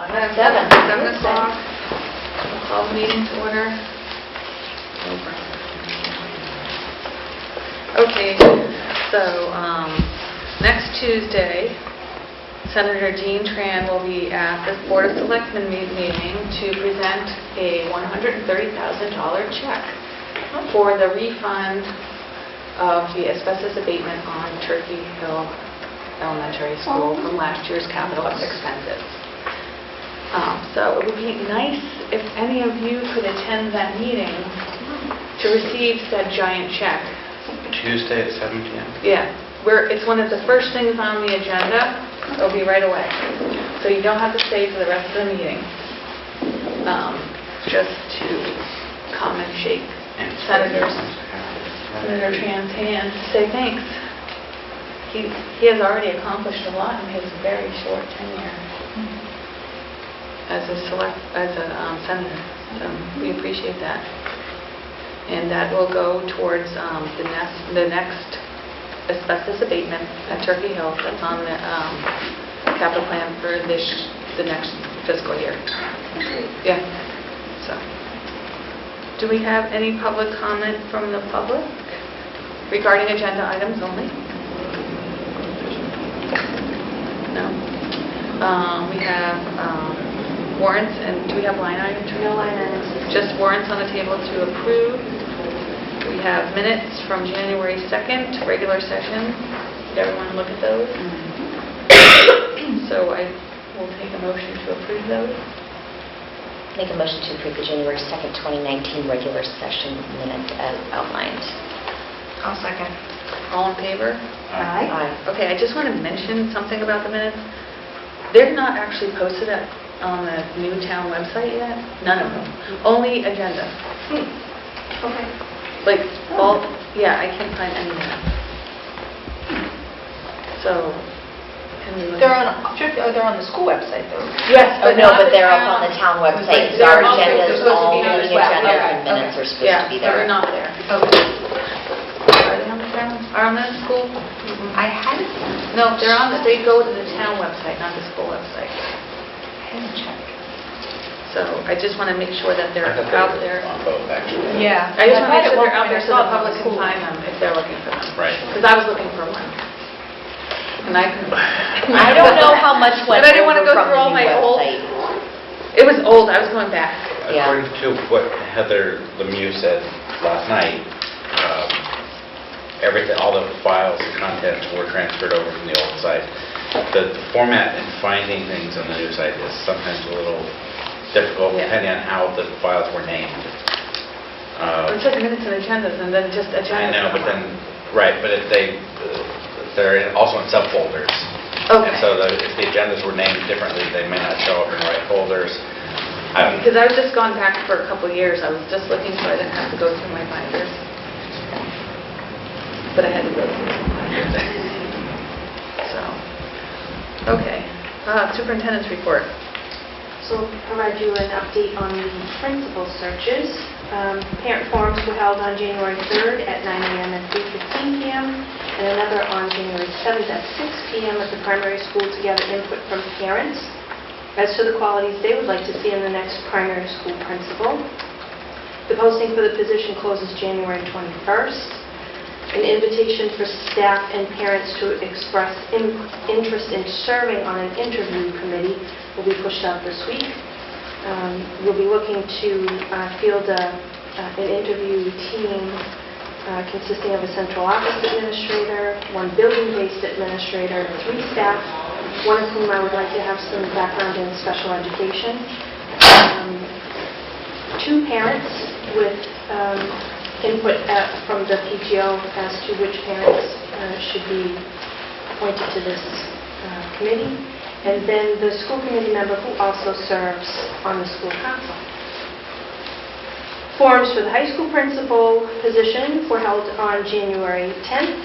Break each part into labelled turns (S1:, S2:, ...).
S1: 7 o'clock. Call the meeting to order. Okay, so next Tuesday, Senator Jean Tran will be at the Board of Selectmen meeting to present a $130,000 check for the refund of the asbestos abatement on Turkey Hill Elementary School from last year's capital expenses. So it would be nice if any of you could attend that meeting to receive said giant check.
S2: Tuesday at 7 p.m.
S1: Yeah, it's one of the first things on the agenda. It'll be right away. So you don't have to stay for the rest of the meeting. Just to come and shake Senator Tran's hand to say thanks. He has already accomplished a lot in his very short tenure as a senator. So we appreciate that. And that will go towards the next asbestos abatement at Turkey Hill. That's on the capital plan for the next fiscal year. Yeah. So, do we have any public comment from the public regarding agenda items only? No. We have warrants, and do we have line items?
S3: No line items.
S1: Just warrants on the table to approve. We have minutes from January 2nd, regular session. Did everyone look at those? So I will take a motion to approve those.
S3: Make a motion to approve the January 2nd, 2019 regular session minutes as outlined.
S4: I'll second.
S1: All in favor?
S3: Aye.
S1: Okay, I just want to mention something about the minutes. They're not actually posted on the new town website yet. None of them. Only agenda.
S4: Okay.
S1: Like all, yeah, I can't find any minutes. So, can we look?
S4: They're on the school website though.
S1: Yes,
S3: Oh, no,
S1: not
S3: but they're up
S1: town.
S3: on the town website.
S1: They're
S3: Our
S1: also
S3: agendas,
S1: supposed to
S3: all
S1: be on
S3: meeting
S1: as well.
S3: agendas
S1: Yeah,
S3: and minutes
S4: okay.
S3: are supposed to be
S1: Yeah,
S3: there.
S1: they're not there.
S4: Okay.
S1: Are they on the town? Are on the school?
S4: I hadn't
S1: No, they're on. They go to the town website, not the school website.
S4: checked.
S1: So I just want to make sure that they're
S2: I thought they
S1: out
S2: were
S1: there.
S2: on both, actually.
S4: Yeah.
S1: I just want to make sure
S4: thought
S1: they're out there so the
S4: at one point I saw
S1: public
S4: them
S1: can
S4: at
S1: find them if they're looking for them.
S2: Right.
S1: Because I was looking for one. And I couldn't.
S3: I don't know how much went
S1: But I didn't want to
S3: over
S1: go
S3: from
S1: through all
S3: the new
S1: my old.
S3: website.
S1: It was old. I was going back.
S3: Yeah.
S2: According to what Heather Lemieux said last night, all the files and contents were transferred over from the old site. The format and finding things on the new site is sometimes a little difficult,
S1: Yeah.
S2: depending on how the files were named.
S1: It's like minutes and agendas, and then just
S2: I
S1: agendas.
S2: know, but then, right, but if they're also in subfolders.
S1: Okay.
S2: And so if the agendas were named differently, they may not show up in the right folders.
S1: Because I was just gone back for a couple of years. I was just looking so I didn't have to go through my binders. But I had to go through some binders. So, okay. Superintendent's report.
S5: So I'll provide you an update on the principal searches. Parent forums were held on January 3rd at 9 a.m. and 3:15 p.m. and another on January 7th at 6 p.m. at the primary school to gather input from parents as to the qualities they would like to see in the next primary school principal. The posting for the position closes January 21st. An invitation for staff and parents to express interest in serving on an interview committee will be pushed out this week. We'll be looking to field an interview team consisting of a central office administrator, one building-based administrator, 3 staff, one of whom I would like to have some background in special education, 2 parents with input from the PTO as to which parents should be appointed to this committee, and then the school committee member who also serves on the school council. Forums for the high school principal position were held on January 10th.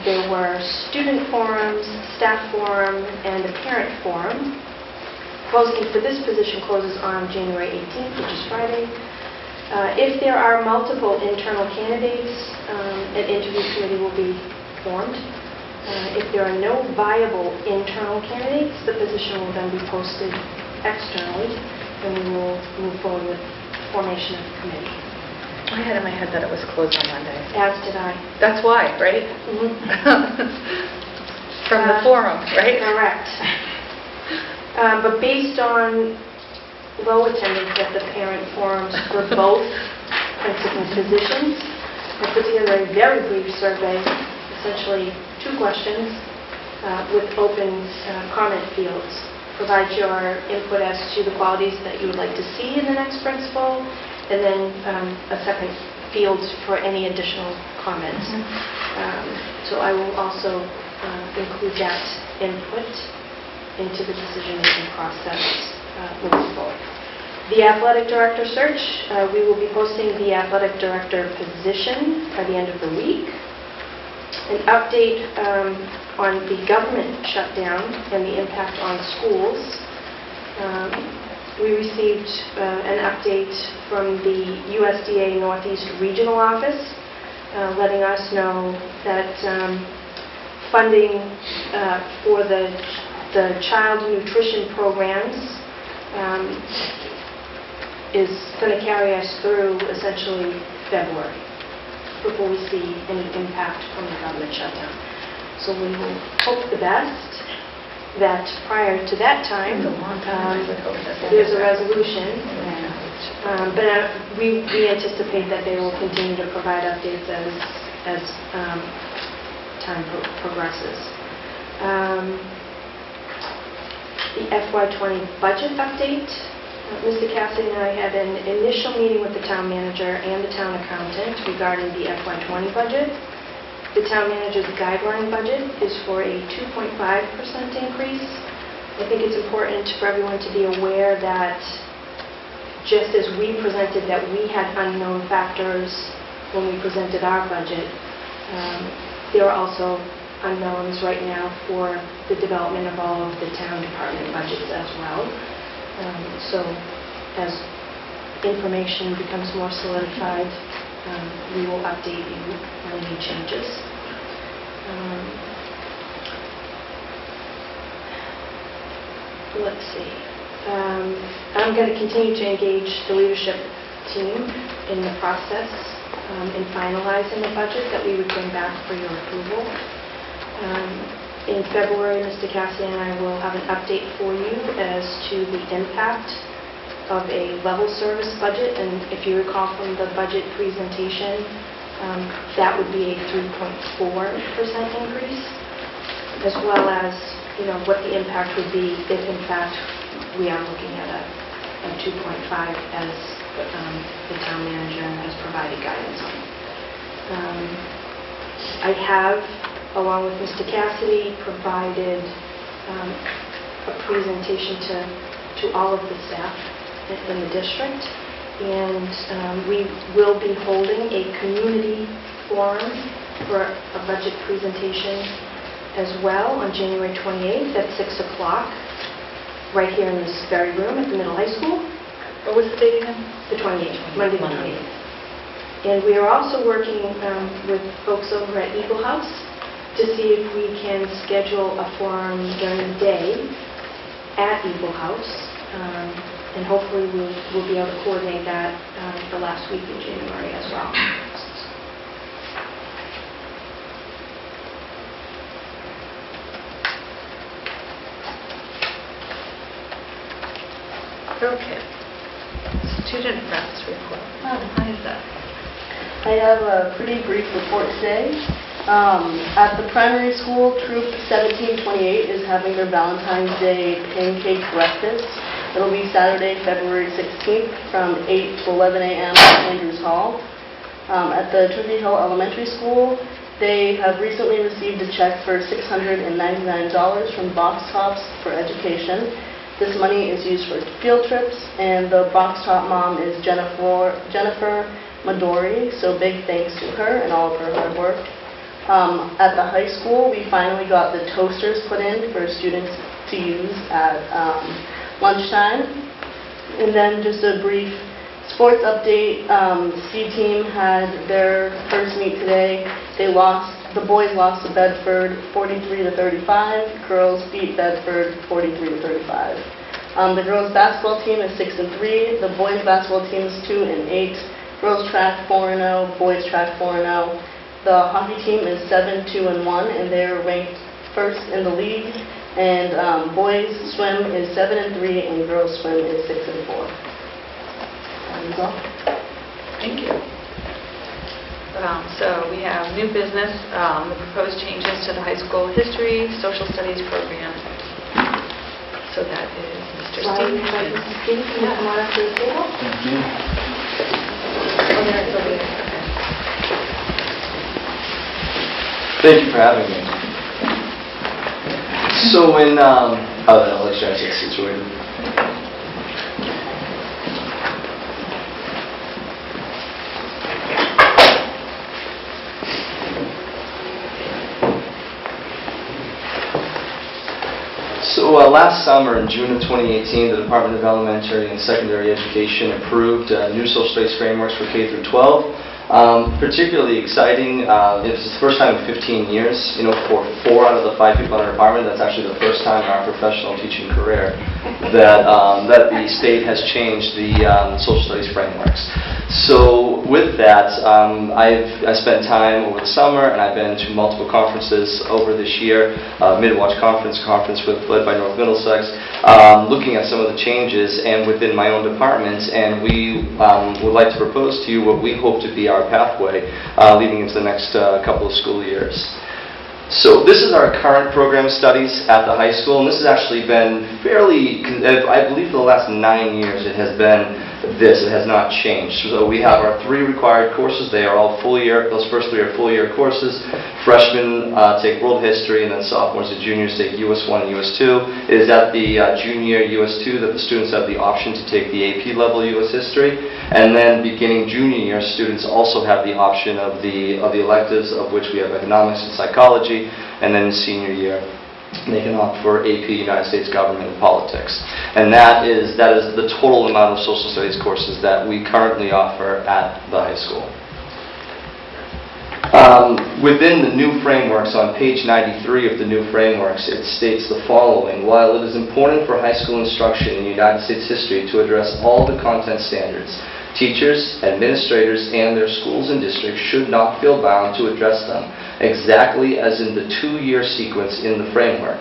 S5: There were student forums, staff forum, and a parent forum. Posting for this position closes on January 18th, which is Friday. If there are multiple internal candidates, an interview committee will be formed. If there are no viable internal candidates, candidates, the position will then be posted externally, and we will move forward with formation of the committee.
S1: I had in my head that it was closed on Monday.
S5: As did I.
S1: That's why, right?
S5: Mhm.
S1: From the forum, right?
S5: Correct. But based on low attendance at the parent forums for both principal positions, I put together a very brief survey, essentially 2 questions with open comment fields. Provide your input as to the qualities that you would like to see in the next principal, and then a second field for any additional comments. So I will also include that input into the decision-making process moving forward. The athletic director search, we will be posting the athletic director position by the end of the week. An update on the government shutdown and the impact on schools. We received an update from the USDA Northeast Regional Office letting us know that funding for the child nutrition programs is going to carry us through essentially February before we see any impact from the government shutdown. So we will hope the best that prior to that time, there's a resolution. But we anticipate that they will continue to provide updates as time progresses. The FY20 budget update. Mr. Cassidy and I had an initial meeting with the town manager and the town accountant regarding the FY20 budget. The town manager's guideline budget is for a 2.5% increase. I think it's important for everyone to be aware that just as we presented that we had unknown factors when we presented our budget, there are also unknowns right now for the development of all of the town department budgets as well. So as information becomes more solidified, we will update you on any changes. Let's see. I'm going to continue to engage the leadership team in the process in finalizing the budget that we would bring back for your approval. In February, Mr. Cassidy and I will have an update for you as to the impact of a level service budget. And if you recall from the budget presentation, that would be a 3.4% increase, as well as what the impact would be if, in fact, we are looking at a 2.5 as the town manager has provided guidance on. I have, along with Mr. Cassidy, provided a presentation to all of the staff in the district, and we will be holding a community forum for a budget presentation as well on January 28th at 6 o'clock, right here in this very room at the middle high school.
S1: What was the date again?
S5: The 28th, Monday the 28th. And we are also working with folks over at Eagle House to see if we can schedule a forum during the day at Eagle House. And hopefully we'll be able to coordinate that the last week in January as well.
S1: Okay. Student reps report. How is that?
S6: I have a pretty brief report today. At the primary school, Troop 1728 is having their Valentine's Day pancake breakfast. It'll be Saturday, February 16th from 8 to 11 a.m. at Andrews Hall. At the Trinity Hill Elementary School, they have recently received a check for $699 from Box Tops for Education. This money is used for field trips, and the Box Top mom is Jennifer Midori, so big thanks to her and all of her hard work. At the high school, we finally got the toasters put in for students to use at lunchtime. And then just a brief sports update. C team had their first meet today. They lost The boys lost to Bedford 43-35. Girls beat Bedford 43-35. The girls basketball team is 6-3. The boys basketball team is 2-8. Girls track 4-0. Boys track 4-0. The hockey team is 7-2-1, and they're ranked first in the league. And boys swim is 7-3, and girls swim is 6-4. That is all.
S1: Thank you. So we have new business, the proposed changes to the high school history, social studies program. So that is Mr.
S5: Can you come on up to the table?
S1: Oh, there it's over there. Okay.
S7: Thank you for having me. So in, I'll let you guys get situated. So last summer, in June of 2018, the Department of Elementary and Secondary Education approved new social studies frameworks for K through 12. Particularly exciting. It's the first time in 15 years, for 4 out of the 5 people in our department, that's actually the first time in our professional teaching career that the state has changed the social studies frameworks. So with that, I spent time over the summer, and I've been to multiple conferences over this year, Midwatch conference led by North Middlesex, looking at some of the changes and within my own department, and we would like to propose to you what we hope to be our pathway leading into the next couple of school years. So this is our current program of studies at the high school, and this has actually been fairly, I believe for the last 9 years it has been this. It has not changed. So we have our 3 required courses. They are all full year. Those first 3 are full year courses. Freshmen take world history, and then sophomores and juniors take US 1 and US 2. It is at the junior US 2 that the students have the option to take the AP level US history, and then beginning junior year, students also have the option of the electives, of which we have economics and psychology, and then senior year they can opt for AP United States Government and Politics. And that is the total amount of social studies courses that we currently offer at the high school. Within the new frameworks, on page 93 of the new frameworks, it states the following: while it is important for high school instruction in United States history to address all the content standards, teachers, administrators, and their schools and districts should not feel bound to address them, exactly as in the 2-year sequence in the framework.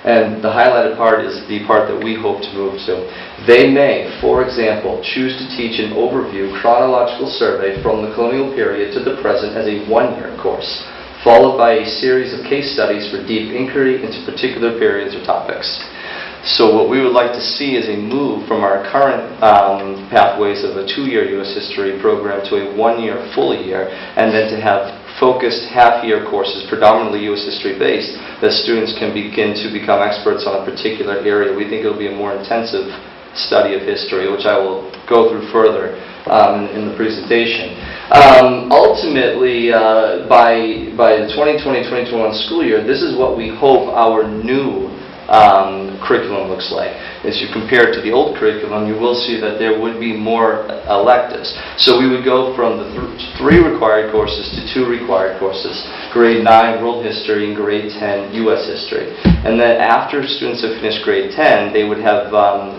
S7: And the highlighted part is the part that we hope to move to. They may, for example, choose to teach an overview chronological survey from the colonial period to the present as a 1-year course, followed by a series of case studies for deep inquiry into particular periods or topics. So what we would like to see is a move from our current pathways of a 2-year U.S. history program to a 1-year full year, and then to have focused half-year courses, predominantly U.S. history based, that students can begin to become experts on a particular area. We think it will be a more intensive study of history, which I will go through further in the presentation. Ultimately, by the 2020-2021 school year, this is what we hope our new curriculum looks like. As you compare it to the old curriculum, you will see that there would be more electives. So we would go from the 3 required courses to 2 required courses, grade 9 world history and grade 10 U.S. history. And then after students have finished grade 10, they would have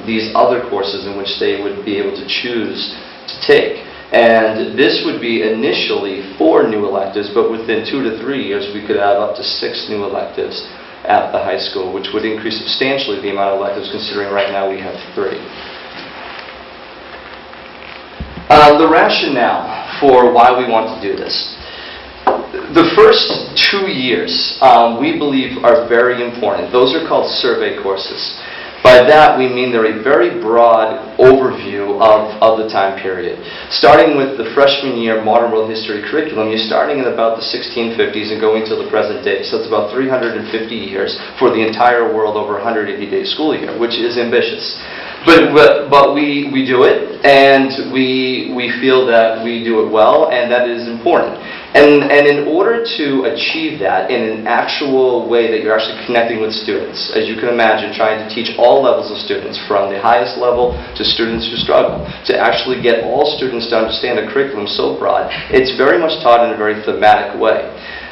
S7: these other courses in which they would be able to choose to take. And this would be initially 4 new electives, but within 2 to 3 years we could have up to 6 new electives at the high school, which would increase substantially the amount of electives, considering right now we have 3. The rationale for why we want to do this. The first 2 years, we believe, are very important. Those are called survey courses. By that, we mean they're a very broad overview of the time period. Starting with the freshman year modern world history curriculum, you're starting in about the 1650s and going to the present day. So it's about 350 years for the entire world over a 180-day school year, which is ambitious. But we do it, and we feel that we do it well, and that is important. And in order to achieve that in an actual way that you're actually connecting with students, as you can imagine, trying to teach all levels of students, from the highest level to students who struggle, to actually get all students to understand a curriculum so broad, it's very much taught in a very thematic way.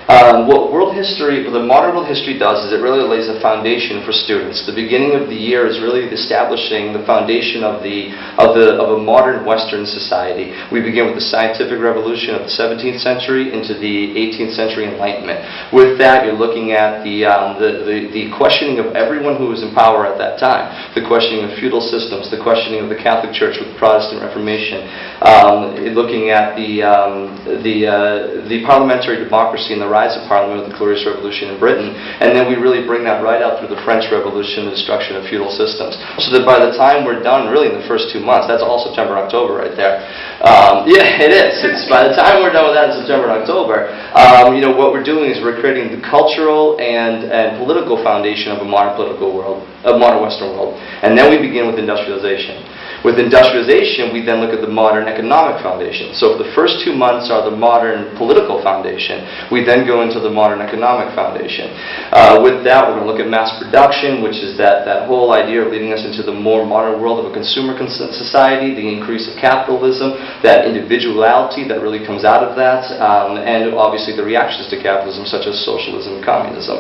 S7: What the modern world history does is it really lays a foundation for students. The beginning of the year is really establishing the foundation of a modern Western society. We begin with the scientific revolution of the 17th century into the 18th century Enlightenment. With that, you're looking at the questioning of everyone who was in power at that time, the questioning of feudal systems, the questioning of the Catholic Church with the Protestant Reformation, looking at the parliamentary democracy and the rise of Parliament with the Glorious Revolution in Britain, and then we really bring that right out through the French Revolution, the destruction of feudal systems. So that by the time we're done, really in the first 2 months, that's all September, October right there. Yeah, it is. It's by the time we're done with that in September and October, what we're doing is we're creating the cultural and political foundation of a modern political world, a modern Western world, and then we begin with industrialization. With industrialization, we then look at the modern economic foundation. So if the first 2 months are the modern political foundation, we then go into the modern economic foundation. With that, we're going to look at mass production, which is that whole idea of leading us into the more modern world of a consumer society, the increase of capitalism, that individuality that really comes out of that, and obviously the reactions to capitalism, such as socialism and communism.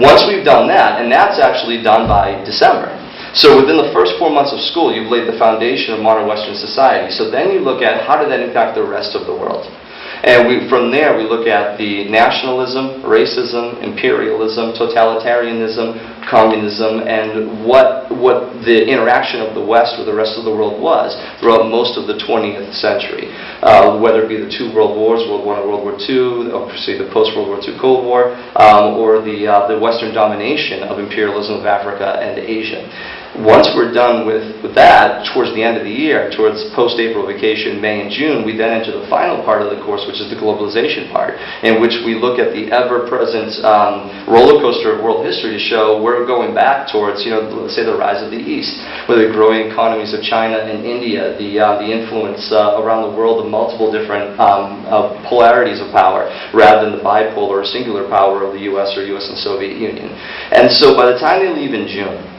S7: Once we've done that, and that's actually done by December. So within the first 4 months of school, you've laid the foundation of modern Western society. So then you look at how did that impact the rest of the world. And from there, we look at the nationalism, racism, imperialism, totalitarianism, communism, and what the interaction of the West with the rest of the world was throughout most of the 20th century. Whether it be the 2 world wars, World War I and World War II, obviously the post-World War II Cold War, or the Western domination of imperialism of Africa and Asia. Once we're done with that, towards the end of the year, towards post-April vacation, May and June, we then enter the final part of the course, which is the globalization part, in which we look at the ever-present roller coaster of world history to show we're going back towards, let's say, the rise of the East, with the growing economies of China and India, the influence around the world of multiple different polarities of power, rather than the bipolar or singular power of the U.S. or U.S. and Soviet Union. And so by the time they leave in June,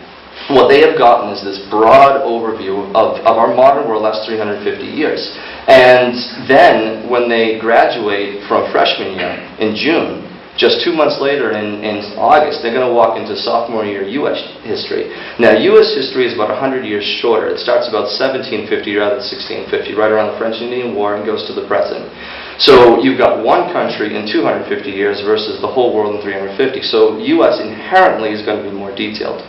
S7: what they have gotten is this broad overview of our modern world last 350 years. And then when they graduate from freshman year in June, just 2 months later in August, they're going to walk into sophomore year U.S. history. Now, U.S. history is about 100 years shorter. It starts about 1750 rather than 1650, right around the French-Indian War, and goes to the present. So you've got one country in 250 years versus the whole world in 350. So U.S. inherently is going to be more detailed.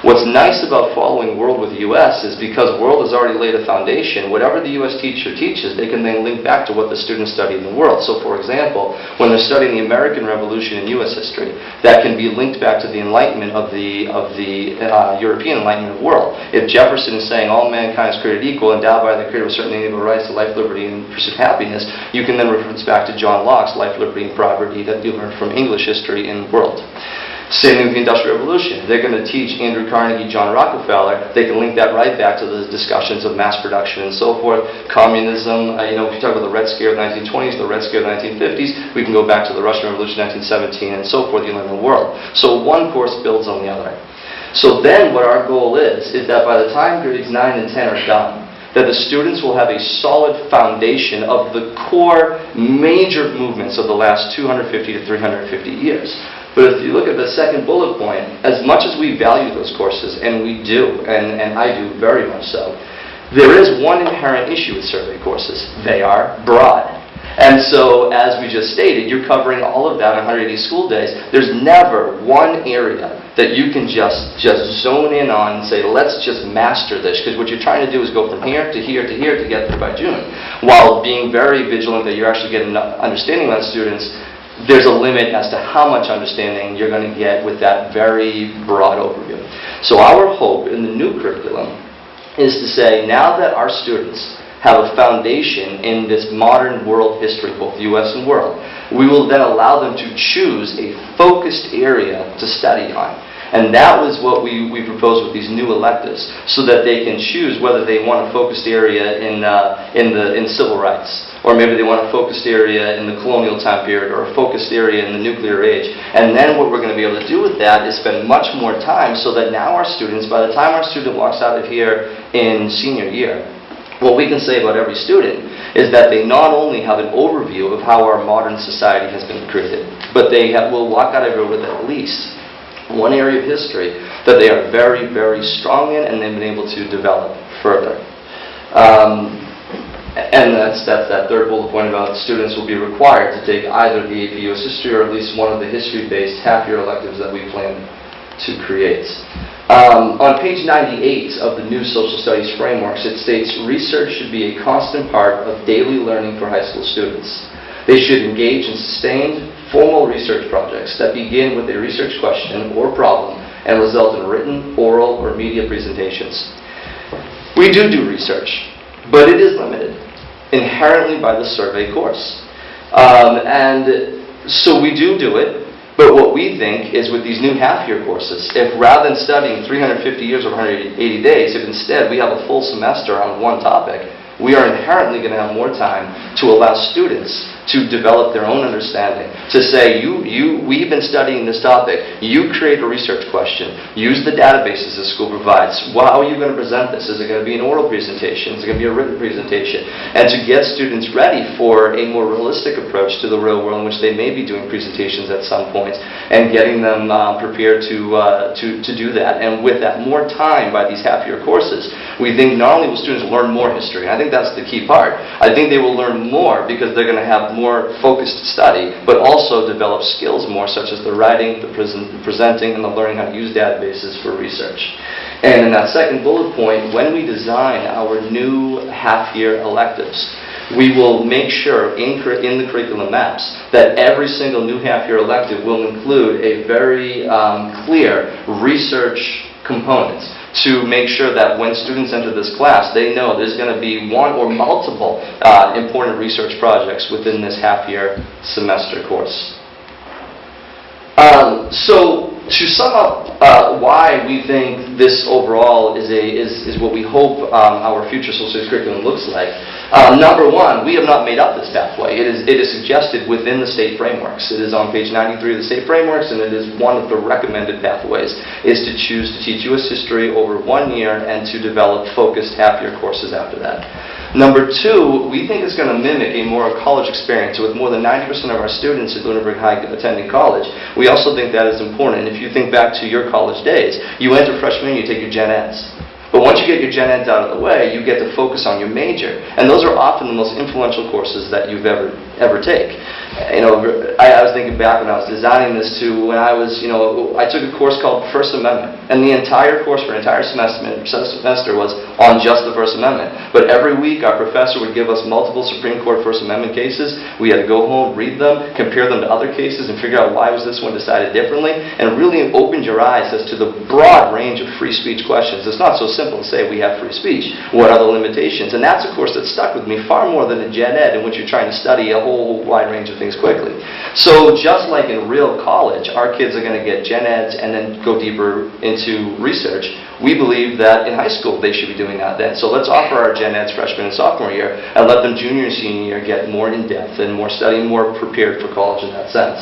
S7: What's nice about following World with the U.S. is because World has already laid a foundation, whatever the U.S. teacher teaches, they can then link back to what the students study in the world. So for example, when they're studying the American Revolution in U.S. history, that can be linked back to the Enlightenment of the European Enlightenment world. If Jefferson is saying all mankind is created equal, endowed by the Creator with certain inalienable rights to life, liberty, and pursuit of happiness, you can then reference back to John Locke's Life, Liberty, and Property that you learned from English history in World. Same thing with the Industrial Revolution. They're going to teach Andrew Carnegie, John Rockefeller. They can link that right back to the discussions of mass production and so forth. Communism, if you talk about the Red Scare of the 1920s, the Red Scare of the 1950s, we can go back to the Russian Revolution 1917 and so forth, the Enlightenment world. So one course builds on the other. So then what our goal is that by the time grades 9 and 10 are done, that the students will have a solid foundation of the core major movements of the last 250 to 350 years. But if you look at the second bullet point, as much as we value those courses, and we do, and I do very much so, there is one inherent issue with survey courses. They are broad. And so, as we just stated, you're covering all of that in 180 school days. There's never one area that you can just zone in on and say, let's just master this. Because what you're trying to do is go from here to here to here to get there by June. While being very vigilant that you're actually getting understanding of students, there's a limit as to how much understanding you're going to get with that very broad overview. So our hope in the new curriculum is to say, now that our students have a foundation in this modern world history, both U.S. and world, we will then allow them to choose a focused area to study on. And that was what we proposed with these new electives, so that they can choose whether they want a focused area in civil rights, or maybe they want a focused area in the colonial time period, or a focused area in the nuclear age. And then what we're going to be able to do with that is spend much more time, so that now our students, by the time our student walks out of here in senior year, what we can say about every student is that they not only have an overview of how our modern society has been created, but they will walk out of here with at least one area of history that they are very, very strong in and they've been able to develop further. And that's that third bullet point about students will be required to take either the AP US History or at least one of the history-based half-year electives that we plan to create. On page 98 of the new social studies frameworks, it states research should be a constant part of daily learning for high school students. They should engage in sustained, formal research projects that begin with a research question or problem and result in written, oral, or media presentations. We do research, but it is limited inherently by the survey course. And so we do it, but what we think is with these new half-year courses, if rather than studying 350 years or 180 days, if instead we have a full semester on one topic, we are inherently going to have more time to allow students to develop their own understanding. To say, we've been studying this topic, you create a research question, use the databases the school provides. Well, how are you going to present this? Is it going to be an oral presentation? Is it going to be a written presentation? And to get students ready for a more realistic approach to the real world in which they may be doing presentations at some point, and getting them prepared to do that. And with that more time by these half-year courses, we think not only will students learn more history, and I think that's the key part, I think they will learn more because they're going to have more focused study, but also develop skills more, such as the writing, the presenting, and the learning how to use databases for research. And in that second bullet point, when we design our new half-year electives, we will make sure in the curriculum maps that every single new half-year elective will include a very clear research component to make sure that when students enter this class, they know there's going to be one or multiple important research projects within this half-year semester course. So to sum up why we think this overall is what we hope our future social studies curriculum looks like, number one, we have not made up this pathway. It is suggested within the state frameworks. It is on page 93 of the state frameworks, and it is one of the recommended pathways, is to choose to teach U.S. history over 1 year and to develop focused half-year courses after that. Number two, we think it's going to mimic a more college experience. With more than 90% of our students at Lunenburg High attending college, we also think that is important. And if you think back to your college days, you enter freshman year, you take your Gen Eds. But once you get your Gen Eds out of the way, you get to focus on your major. And those are often the most influential courses that you've ever take. I was thinking back when I was designing this to when I was, I took a course called First Amendment. And the entire course for an entire semester was on just the First Amendment. But every week our professor would give us multiple Supreme Court First Amendment cases. We had to go home, read them, compare them to other cases, and figure out why was this one decided differently. And it really opened your eyes as to the broad range of free speech questions. It's not so simple to say we have free speech. What are the limitations? And that's a course that stuck with me far more than a Gen Ed in which you're trying to study a whole wide range of things quickly. So just like in real college, our kids are going to get Gen Eds and then go deeper into research. We believe that in high school they should be doing that then. So let's offer our Gen Eds freshman and sophomore year and let them junior and senior year get more in-depth and more study, more prepared for college in that sense.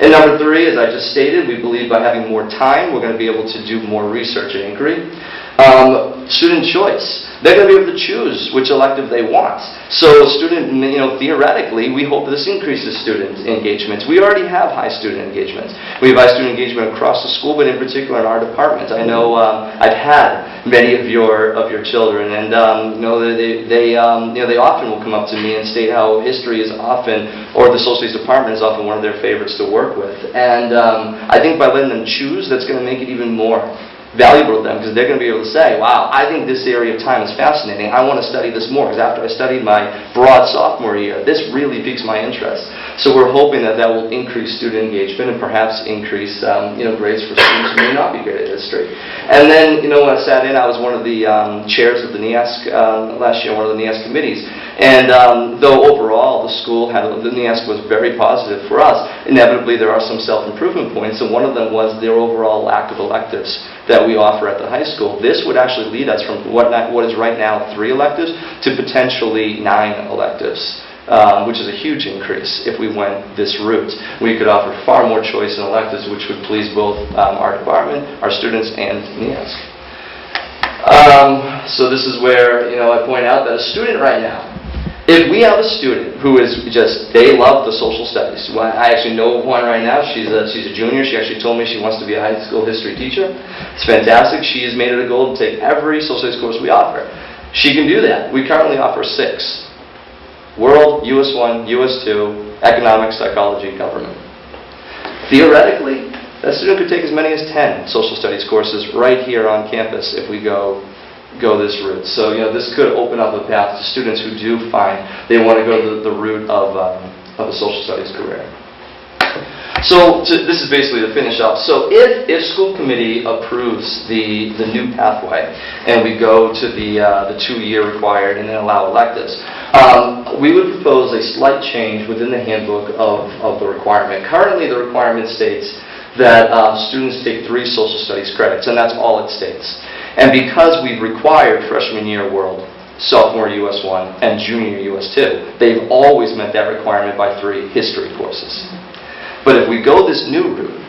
S7: And number three, as I just stated, we believe by having more time, we're going to be able to do more research and inquiry. Student choice. They're going to be able to choose which elective they want. So theoretically, we hope this increases student engagement. We already have high student engagement. We have high student engagement across the school, but in particular in our department. I know I've had many of your children, and they often will come up to me and state how history is often, or the social studies department is often one of their favorites to work with. And I think by letting them choose, that's going to make it even more valuable to them, because they're going to be able to say, wow, I think this area of time is fascinating. I want to study this more, because after I studied my broad sophomore year, this really piques my interest. So we're hoping that will increase student engagement and perhaps increase grades for students who may not be great at history. And then, when I sat in, I was one of the chairs of the NEASC last year, one of the NEASC committees. And though overall the NEASC was very positive for us, inevitably there are some self-improvement points, and one of them was their overall lack of electives that we offer at the high school. This would actually lead us from what is right now 3 electives to potentially 9 electives, which is a huge increase if we went this route. We could offer far more choice in electives, which would please both our department, our students, and NEASC. So this is where, I point out that a student right now, if we have a student who is they love the social studies. Well, I actually know one right now. She's a junior. She actually told me she wants to be a high school history teacher. It's fantastic. She has made it a goal to take every social studies course we offer. She can do that. We currently offer 6. World, US 1, US 2, Economics, Psychology, Government. Theoretically, that student could take as many as 10 social studies courses right here on campus if we go this route. So, this could open up a path to students who do find they want to go the route of a social studies career. So, this is basically to finish up. So, if school committee approves the new pathway and we go to the 2-year required and then allow electives, we would propose a slight change within the handbook of the requirement. Currently, the requirement states that students take 3 social studies credits, and that's all it states. And because we've required freshman year World, sophomore US 1, and junior US 2, they've always met that requirement by 3 history courses. But if we go this new route,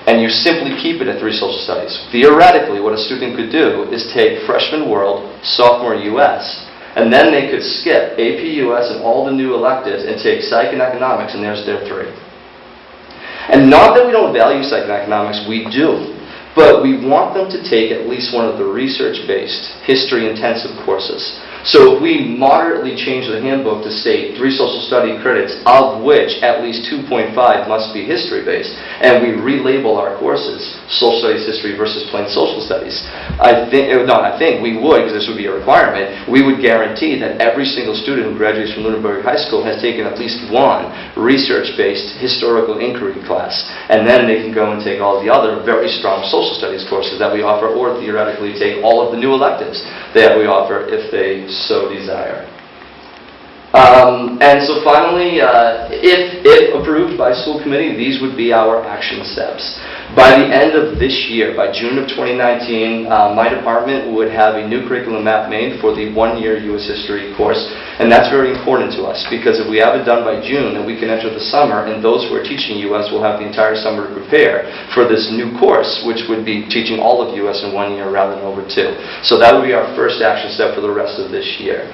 S7: and you simply keep it at 3 social studies, theoretically what a student could do is take freshman World, sophomore US, and then they could skip AP US and all the new electives and take Psych and Economics, and there's their 3. And not that we don't value Psych and Economics, we do. But we want them to take at least one of the research-based, history-intensive courses. So if we moderately change the handbook to state 3 social study credits, of which at least 2.5 must be history-based, and we relabel our courses social studies history versus plain social studies, I think we would, because this would be a requirement, we would guarantee that every single student who graduates from Lunenburg High School has taken at least one research-based historical inquiry class, and then they can go and take all the other very strong social studies courses that we offer, or theoretically take all of the new electives that we offer if they so desire. And so finally, if approved by school committee, these would be our action steps. By the end of this year, by June of 2019, my department would have a new curriculum map made for the 1-year U.S. History course, and that's very important to us, because if we have it done by June, then we can enter the summer, and those who are teaching U.S. will have the entire summer to prepare for this new course, which would be teaching all of U.S. in 1 year rather than over 2. So that would be our first action step for the rest of this year.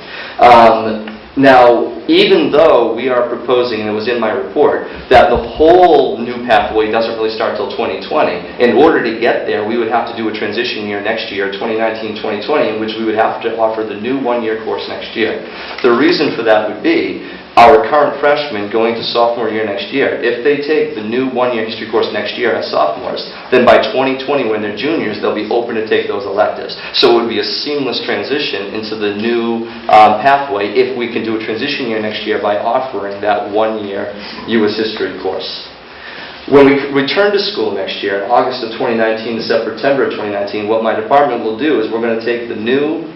S7: Now, even though we are proposing, and it was in my report, that the whole new pathway doesn't really start till 2020, in order to get there, we would have to do a transition year next year, 2019-2020, in which we would have to offer the new 1-year course next year. The reason for that would be our current freshmen going to sophomore year next year. If they take the new 1-year history course next year as sophomores, then by 2020, when they're juniors, they'll be open to take those electives. So it would be a seamless transition into the new pathway if we can do a transition year next year by offering that 1-year U.S. history course. When we return to school next year, in August of 2019 to September of 2019, what my department will do is we're going to take the new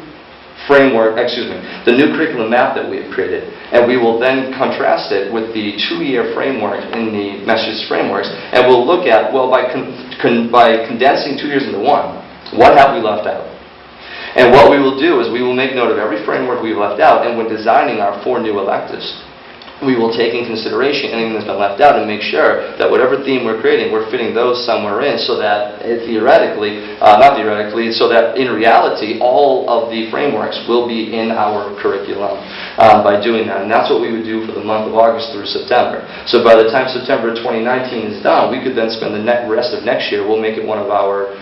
S7: the new curriculum map that we have created, and we will then contrast it with the 2-year framework in the Massachusetts frameworks, and we'll look at, well, by condensing 2 years into 1, what have we left out? And what we will do is we will make note of every framework we've left out, and when designing our 4 new electives, we will take in consideration anything that's been left out and make sure that whatever theme we're creating, we're fitting those somewhere in, so that so that in reality, all of the frameworks will be in our curriculum by doing that. And that's what we would do for the month of August through September. So by the time September 2019 is done, we could then spend the rest of next year, we'll make it one of our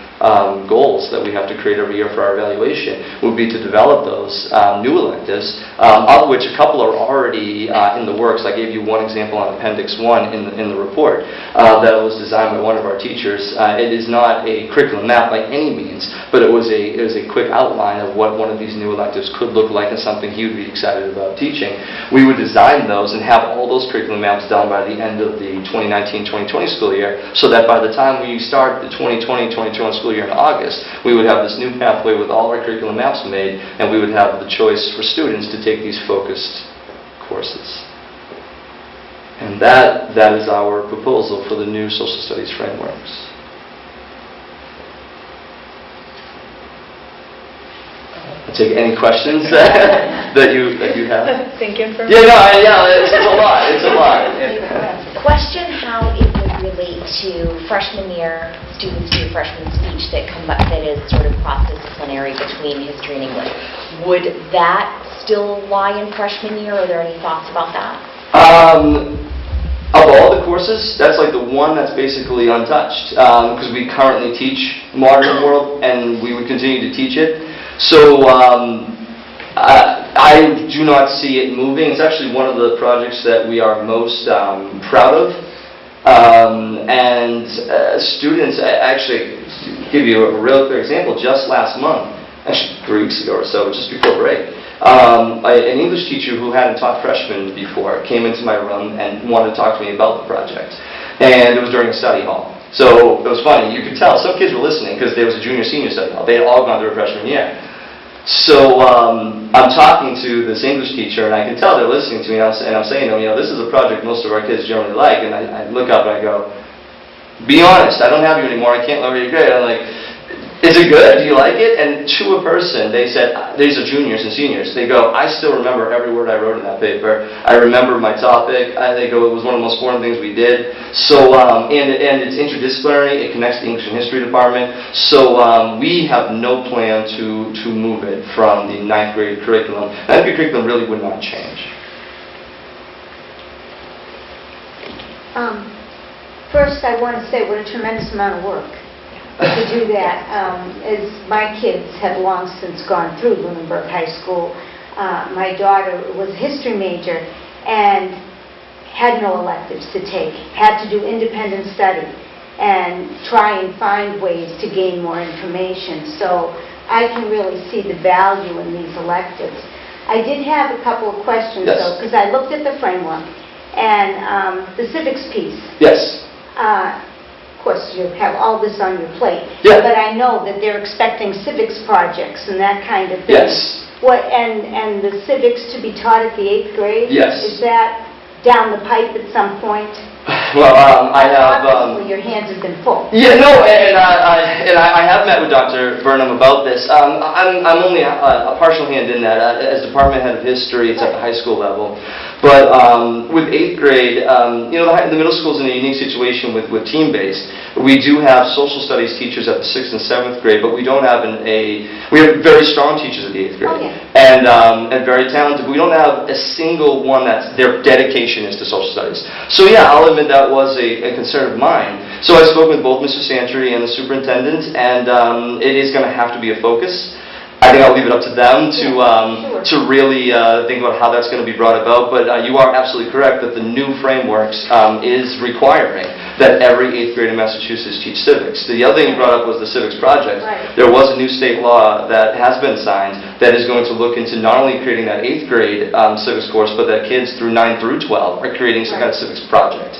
S7: goals that we have to create every year for our evaluation, would be to develop those new electives, of which a couple are already in the works. I gave you one example on Appendix 1 in the report that was designed by one of our teachers. It is not a curriculum map by any means, but it was a quick outline of what one of these new electives could look like and something he would be excited about teaching. We would design those and have all those curriculum maps done by the end of the 2019-2020 school year, so that by the time we start the 2020-2021 school year in August, we would have this new pathway with all our curriculum maps made, and we would have the choice for students to take these focused courses. And that is our proposal for the new social studies frameworks. I'll take any questions that you have.
S1: Thinking for
S7: It's a lot. It's a lot.
S3: Question how it would relate to freshman year students do freshman speech that is sort of processed interdisciplinary between history and English. Would that still lie in freshman year? Are there any thoughts about that?
S7: Of all the courses, that's like the one that's basically untouched, because we currently teach modern world, and we would continue to teach it. So I do not see it moving. It's actually one of the projects that we are most proud of. And students, actually, give you a real clear example, just last month, actually 3 weeks ago or so, just before break, an English teacher who hadn't taught freshmen before came into my room and wanted to talk to me about the project. And it was during a study hall. So it was funny, you could tell some kids were listening because there was a junior-senior study hall. They had all gone through a freshman year. So I'm talking to this English teacher, and I can tell they're listening to me, and I'm saying to them, this is a project most of our kids generally like, and I look up and I go, be honest, I don't have you anymore, I can't lower your grade. I'm like, is it good? Do you like it? And to a person, they said, these are juniors and seniors, they go, I still remember every word I wrote in that paper. I remember my topic. They go, it was one of the most important things we did. So, and it's interdisciplinary. It connects the English and History department. So we have no plan to move it from the 9th grade curriculum. 9th grade curriculum really would not change.
S8: First, I want to say what a tremendous amount of work to do that. As my kids have long since gone through Lunenburg High School, my daughter was a history major and had no electives to take, had to do independent study and try and find ways to gain more information. So I can really see the value in these electives. I did have a couple of questions,
S7: Yes.
S8: though, because I looked at the framework and the civics piece.
S7: Yes.
S8: Of course, you have all this on your plate.
S7: Yeah.
S8: But I know that they're expecting civics projects and that kind of thing.
S7: Yes.
S8: And the civics to be taught at the 8th grade?
S7: Yes.
S8: Is that down the pipe at some point?
S7: Well, I have...
S8: Obviously, your hands have been full.
S7: Yeah, no, and I have met with Dr. Burnham about this. I'm only a partial hand in that. As department head of history, it's at the high school level. But with 8th grade, the middle school is in a unique situation with team-based. We do have social studies teachers at the 6th and 7th grade, but we don't have we have very strong teachers at the 8th grade.
S8: Oh, yeah.
S7: And very talented, but we don't have a single one that's their dedication is to social studies. So yeah, I'll admit that was a concern of mine. So I spoke with both Mr. Santry and the superintendent, and it is going to have to be a focus. I think I'll leave it up to them to really think about how that's going to be brought about. But you are absolutely correct that the new frameworks is requiring that every 8th grade in Massachusetts teach civics. The other thing you brought up was the civics project.
S8: Right.
S7: There was a new state law that has been signed that is going to look into not only creating that 8th grade civics course, but that kids through 9 through 12 are creating some kind of civics project.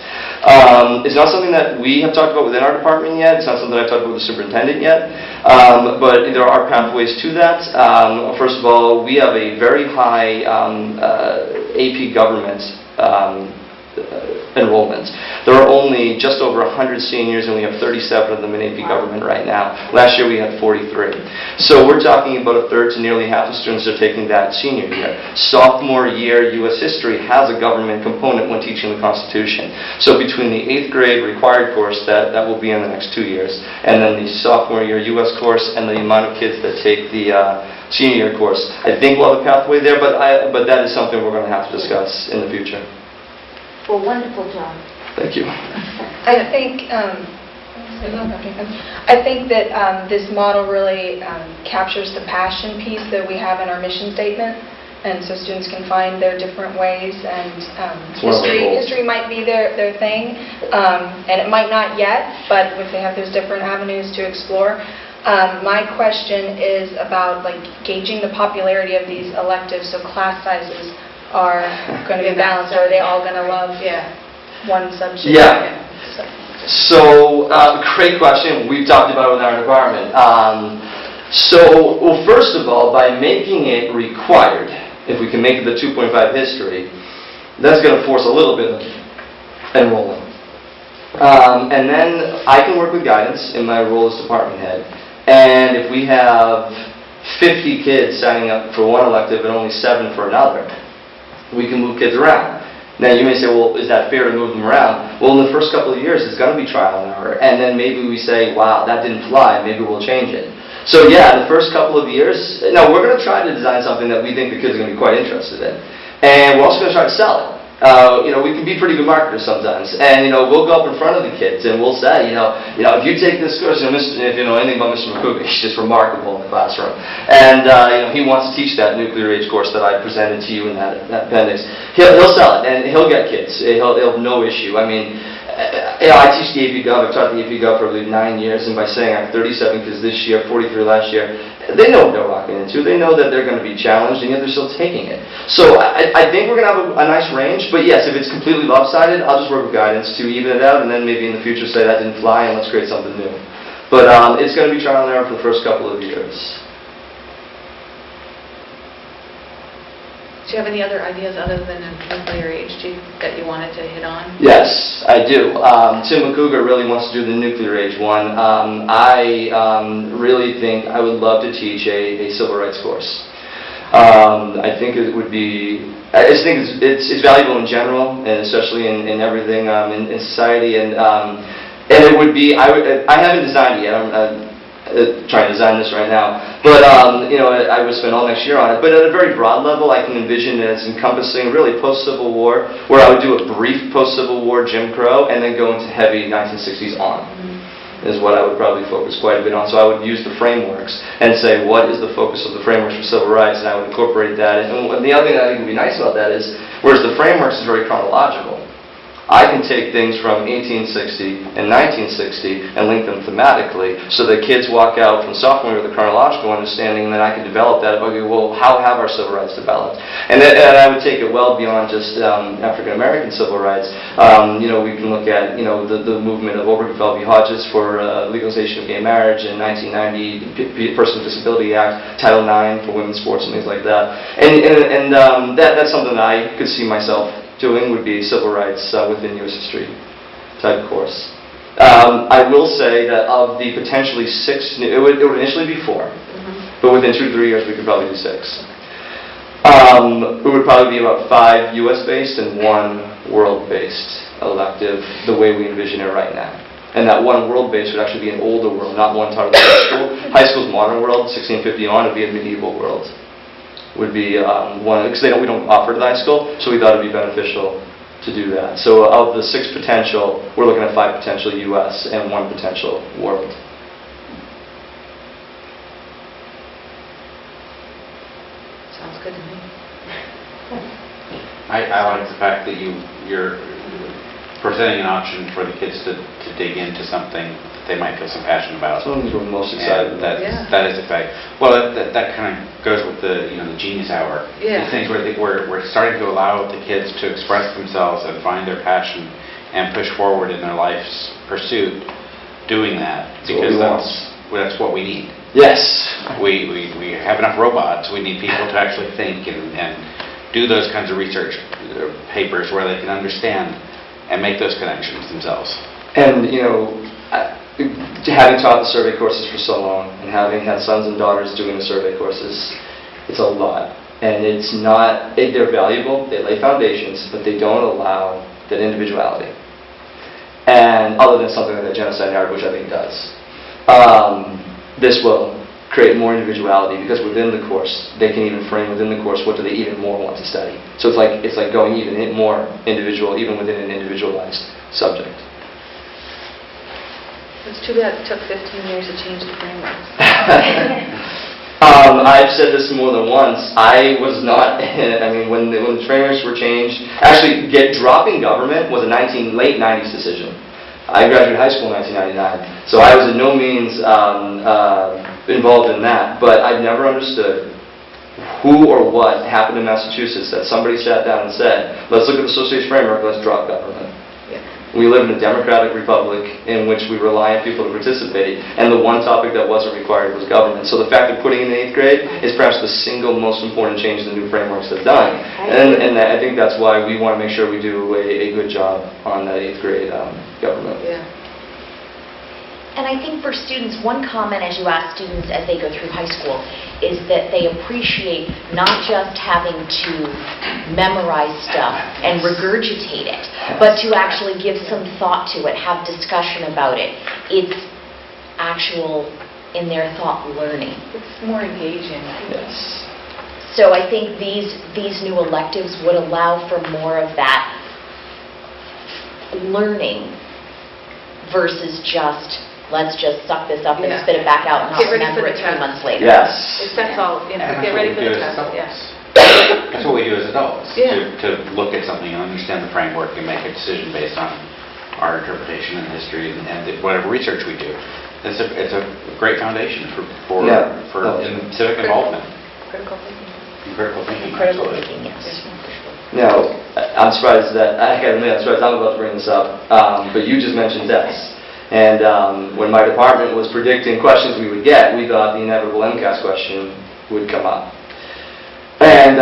S7: It's not something that we have talked about within our department yet. It's not something I've talked about with the superintendent yet. But there are pathways to that. First of all, we have a very high AP government enrollment. There are only just over 100 seniors, and we have 37 of them in AP government right now. Last year we had 43. So we're talking about a third to nearly half the students are taking that senior year. Sophomore year U.S. history has a government component when teaching the Constitution. So between the 8th grade required course that will be in the next 2 years, and then the sophomore year U.S. course, and the amount of kids that take the senior year course, I think we'll have a pathway there, but that is something we're going to have to discuss in the future.
S8: Well, wonderful job.
S7: Thank you.
S4: I think that this model really captures the passion piece that we have in our mission statement, and so students can find their different ways. And history might be their thing, and it might not yet, but if they have those different avenues to explore. My question is about gauging the popularity of these electives. So class sizes are going to be balanced. Are they all going to love one subject?
S7: Yeah. So, great question. We've talked about it in our department. Well, first of all, by making it required, if we can make it the 2.5 history, that's going to force a little bit of enrolling. And then I can work with guidance in my role as department head. And if we have 50 kids signing up for one elective and only 7 for another, we can move kids around. Now you may say, well, is that fair to move them around? Well, in the first couple of years, it's going to be trial and error. And then maybe we say, wow, that didn't fly, maybe we'll change it. So yeah, the first couple of years, no, we're going to try to design something that we think the kids are going to be quite interested in. And we're also going to try to sell it. We can be pretty good marketers sometimes, and we'll go up in front of the kids and we'll say, if you take this course, if you know anything about Mr. McCougar, he's just remarkable in the classroom, and he wants to teach that nuclear age course that I presented to you in that appendix. He'll sell it, and he'll get kids. He'll have no issue. I mean, I teach the AP Gov. I've taught the AP Gov for I believe 9 years, and by saying I have 37 kids this year, 43 last year, they know what they're walking into. They know that they're going to be challenged, and yet they're still taking it. So I think we're going to have a nice range, but yes, if it's completely lopsided, I'll just work with guidance to even it out, and then maybe in the future say that didn't fly, and let's create something new. But it's going to be trial and error for the first couple of years.
S1: Do you have any other ideas other than nuclear age that you wanted to hit on?
S7: Yes, I do. Tim McCougar really wants to do the nuclear age one. I really think I would love to teach a civil rights course. I think it would be, I just think it's valuable in general, and especially in everything in society. And it would be, I haven't designed it yet. I'm trying to design this right now, but I would spend all next year on it. But at a very broad level, I can envision it as encompassing really post-Civil War, where I would do a brief post-Civil War Jim Crow, and then go into heavy 1960s on. Is what I would probably focus quite a bit on. So I would use the frameworks and say, what is the focus of the frameworks for civil rights, and I would incorporate that. And the other thing that I think would be nice about that is, whereas the frameworks is very chronological, I can take things from 1860 and 1960 and link them thematically, so that kids walk out from sophomore year with a chronological understanding, and then I can develop that. Okay, well, how have our civil rights developed? And I would take it well beyond just African American civil rights. We can look at the movement of Obergefell v. Hodges for legalization of gay marriage in 1990, Persons with Disability Act, Title IX for women's sports and things like that. And that's something that I could see myself doing, would be civil rights within U.S. history type course. I will say that of the potentially 6, it would initially be 4, but within 2 to 3 years we could probably do 6. It would probably be about 5 U.S.-based and 1 world-based elective, the way we envision it right now. And that 1 world-based would actually be an older world, not one taught at high school. High school's modern world, 1650 on, would be a medieval world. Would be one, because we don't offer it at high school, so we thought it would be beneficial to do that. So of the 6 potential, we're looking at 5 potential U.S. and 1 potential world.
S1: Sounds good to me.
S2: I like the fact that you're presenting an option for the kids to dig into something that they might feel some passion about.
S7: That's one of the things we're most excited about.
S2: That is a fact. Well, that kind of goes with the the Genius Hour.
S1: Yeah.
S2: These things where we're starting to allow the kids to express themselves and find their passion and push forward in their life's pursuit, doing that, because that's what we need.
S7: Yes.
S2: We have enough robots. We need people to actually think and do those kinds of research papers where they can understand and make those connections themselves.
S7: And having taught the survey courses for so long, and having had sons and daughters doing the survey courses, it's a lot. And it's not, they're valuable, they lay foundations, but they don't allow that individuality. And other than something like the genocide narrative, which I think does. This will create more individuality, because within the course, they can even frame within the course what do they even more want to study. So it's like going even more individual, even within an individualized subject.
S1: It's too bad it took 15 years to change the framework.
S7: I've said this more than once. I was not, when the frameworks were changed, actually dropping government was a late 90s decision. I graduated high school in 1999, so I was in no means involved in that, but I've never understood who or what happened in Massachusetts that somebody sat down and said, let's look at the association framework, let's drop government.
S1: Yeah.
S7: We live in a democratic republic in which we rely on people to participate, and the one topic that wasn't required was government. So the fact of putting it in 8th grade is perhaps the single most important change the new frameworks have done. And I think that's why we want to make sure we do a good job on that 8th grade government.
S1: Yeah.
S3: And I think for students, one comment as you ask students as they go through high school is that they appreciate not just having to memorize stuff and regurgitate it, but to actually give some thought to it, have discussion about it. It's actual in their thought learning.
S1: It's more engaging.
S7: Yes.
S3: So I think these new electives would allow for more of that learning versus just, let's just suck this up and
S1: Yeah.
S3: spit it back out and not
S1: Get ready for
S3: remember
S1: the
S3: it 3
S1: test.
S3: months later.
S7: Yes.
S1: That's all, you know,
S2: And
S1: get
S2: that's
S1: ready
S2: what
S1: for
S2: we
S1: the
S2: do as
S1: test, yeah.
S2: adults. That's what we do as adults,
S1: Yeah.
S2: to look at something and understand the framework and make a decision based on our interpretation and history and whatever research we do. It's a great foundation for
S7: Yeah.
S2: civic involvement
S1: Critical thinking.
S2: and critical thinking.
S3: Critical
S2: absolutely.
S3: thinking, yes.
S7: Now, I'm surprised that, I gotta admit, I'm surprised I'm about to bring this up, but you just mentioned tests. And when my department was predicting questions we would get, we thought the inevitable MCAS question would come up. And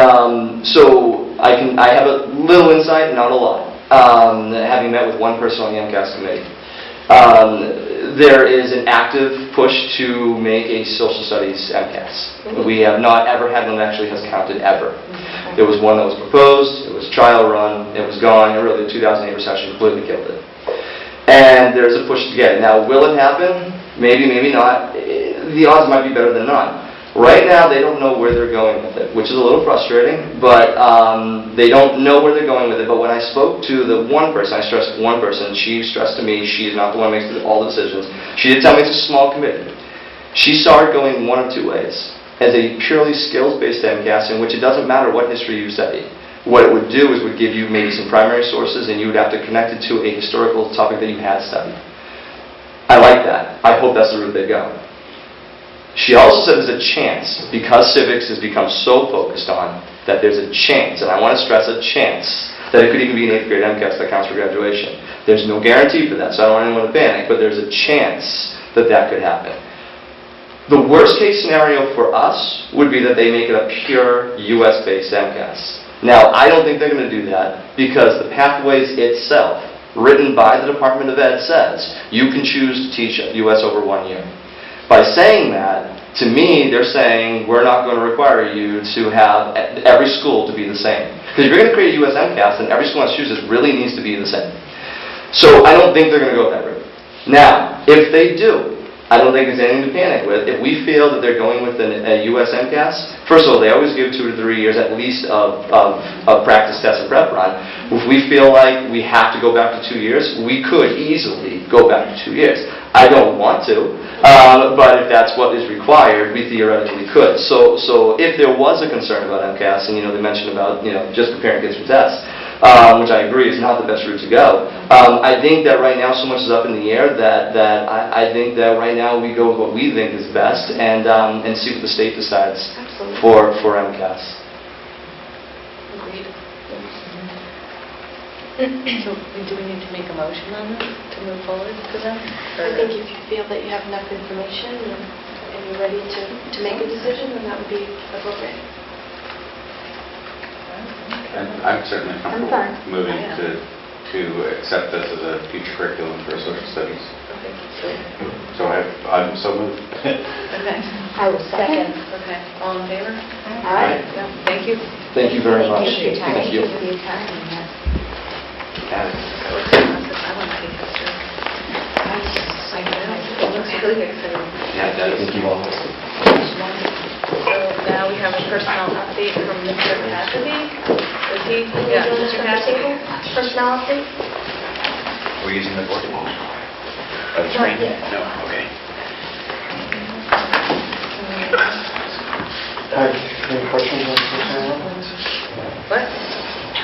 S7: so I have a little insight, not a lot, having met with one person on the MCAS committee. There is an active push to make a social studies MCAS. We have not ever had one that actually has counted ever. There was one that was proposed, it was trial run, it was gone, and really the 2008 recession completely killed it. And there's a push to get it. Now, will it happen? Maybe, maybe not. The odds might be better than none. Right now, they don't know where they're going with it, which is a little frustrating, but they don't know where they're going with it. But when I spoke to the one person, I stressed one person, she stressed to me, she's not the one who makes all the decisions. She did tell me it's a small committee. She saw it going one of two ways. As a purely skills-based MCAS in which it doesn't matter what history you study. What it would do is would give you maybe some primary sources and you would have to connect it to a historical topic that you had studied. I like that. I hope that's the route they go. She also said there's a chance, because civics has become so focused on, that there's a chance, and I want to stress a chance, that it could even be an 8th grade MCAS that counts for graduation. There's no guarantee for that, so I don't want anyone to panic, but there's a chance that that could happen. The worst case scenario for us would be that they make it a pure US-based MCAS. Now, I don't think they're going to do that because the Pathways itself, written by the Department of Ed, says you can choose to teach US over 1 year. By saying that, to me, they're saying we're not going to require you to have every school to be the same. Because if you're going to create a US MCAS, then every school in Massachusetts really needs to be the same. So I don't think they're going to go that route. Now, if they do, I don't think there's anything to panic with. If we feel that they're going with a US MCAS, first of all, they always give 2 to 3 years at least of practice, test, and prep run. If we feel like we have to go back to 2 years, we could easily go back to 2 years. I don't want to, but if that's what is required, we theoretically could. So if there was a concern about MCAS, and they mentioned about just preparing kids for tests, which I agree is not the best route to go. I think that right now so much is up in the air that I think that right now we go with what we think is best and see what the state decides for MCAS.
S1: Agreed. So do we need to make a motion on this to move forward to them?
S5: I think if you feel that you have enough information and you're ready to make a decision, then that would be appropriate.
S2: And I'm certainly comfortable
S8: fine.
S2: moving to accept this as a future curriculum for social studies.
S1: Okay.
S2: So I'm so moved.
S1: Okay.
S8: I will second.
S1: Okay. All in favor?
S8: All right.
S1: Yeah. Thank you.
S7: Thank you very much.
S3: Thank you for your time.
S8: Thank you for your time. Yes.
S2: Got it.
S1: That was fantastic. I want to take history. I know. It looks really exciting.
S2: Yeah, it does.
S7: Thank you all.
S1: So now we have a personnel update from Mr. Cassidy. Is he? Yeah, Mr. Cassidy.
S5: Personnel update?
S2: We're using the board. The screen? No, okay.
S9: Hi, any questions on personnel?
S1: What?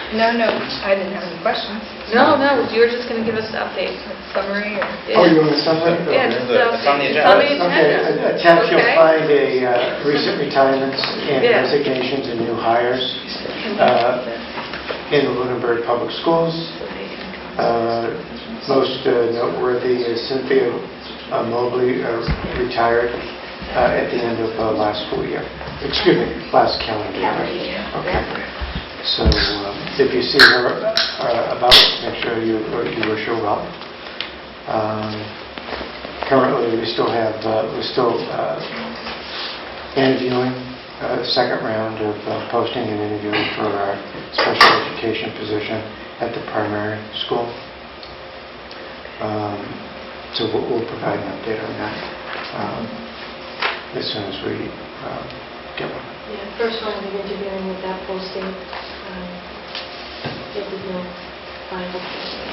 S4: No, I didn't have any questions.
S1: No, you were just going to give us an update.
S4: Summary or...
S9: Oh, you want to summary?
S1: Yeah, just
S2: It's on the
S1: It's on the
S9: Okay,
S1: agenda.
S9: attached you'll
S1: Okay.
S9: find recent retirements and
S1: Yeah.
S9: resignations and new hires in the Lunenburg Public Schools. Most noteworthy is Cynthia Mobley retired at the end of last school year. Excuse me, last calendar year. Okay. So if you see her about, make sure you wish her well. Currently, we're still interviewing, second round of posting and interviewing for our special education position at the primary school. So we'll provide an update on that. as soon as we get one.
S5: Yeah, first one, we're interviewing with that posting. If there's no final posting.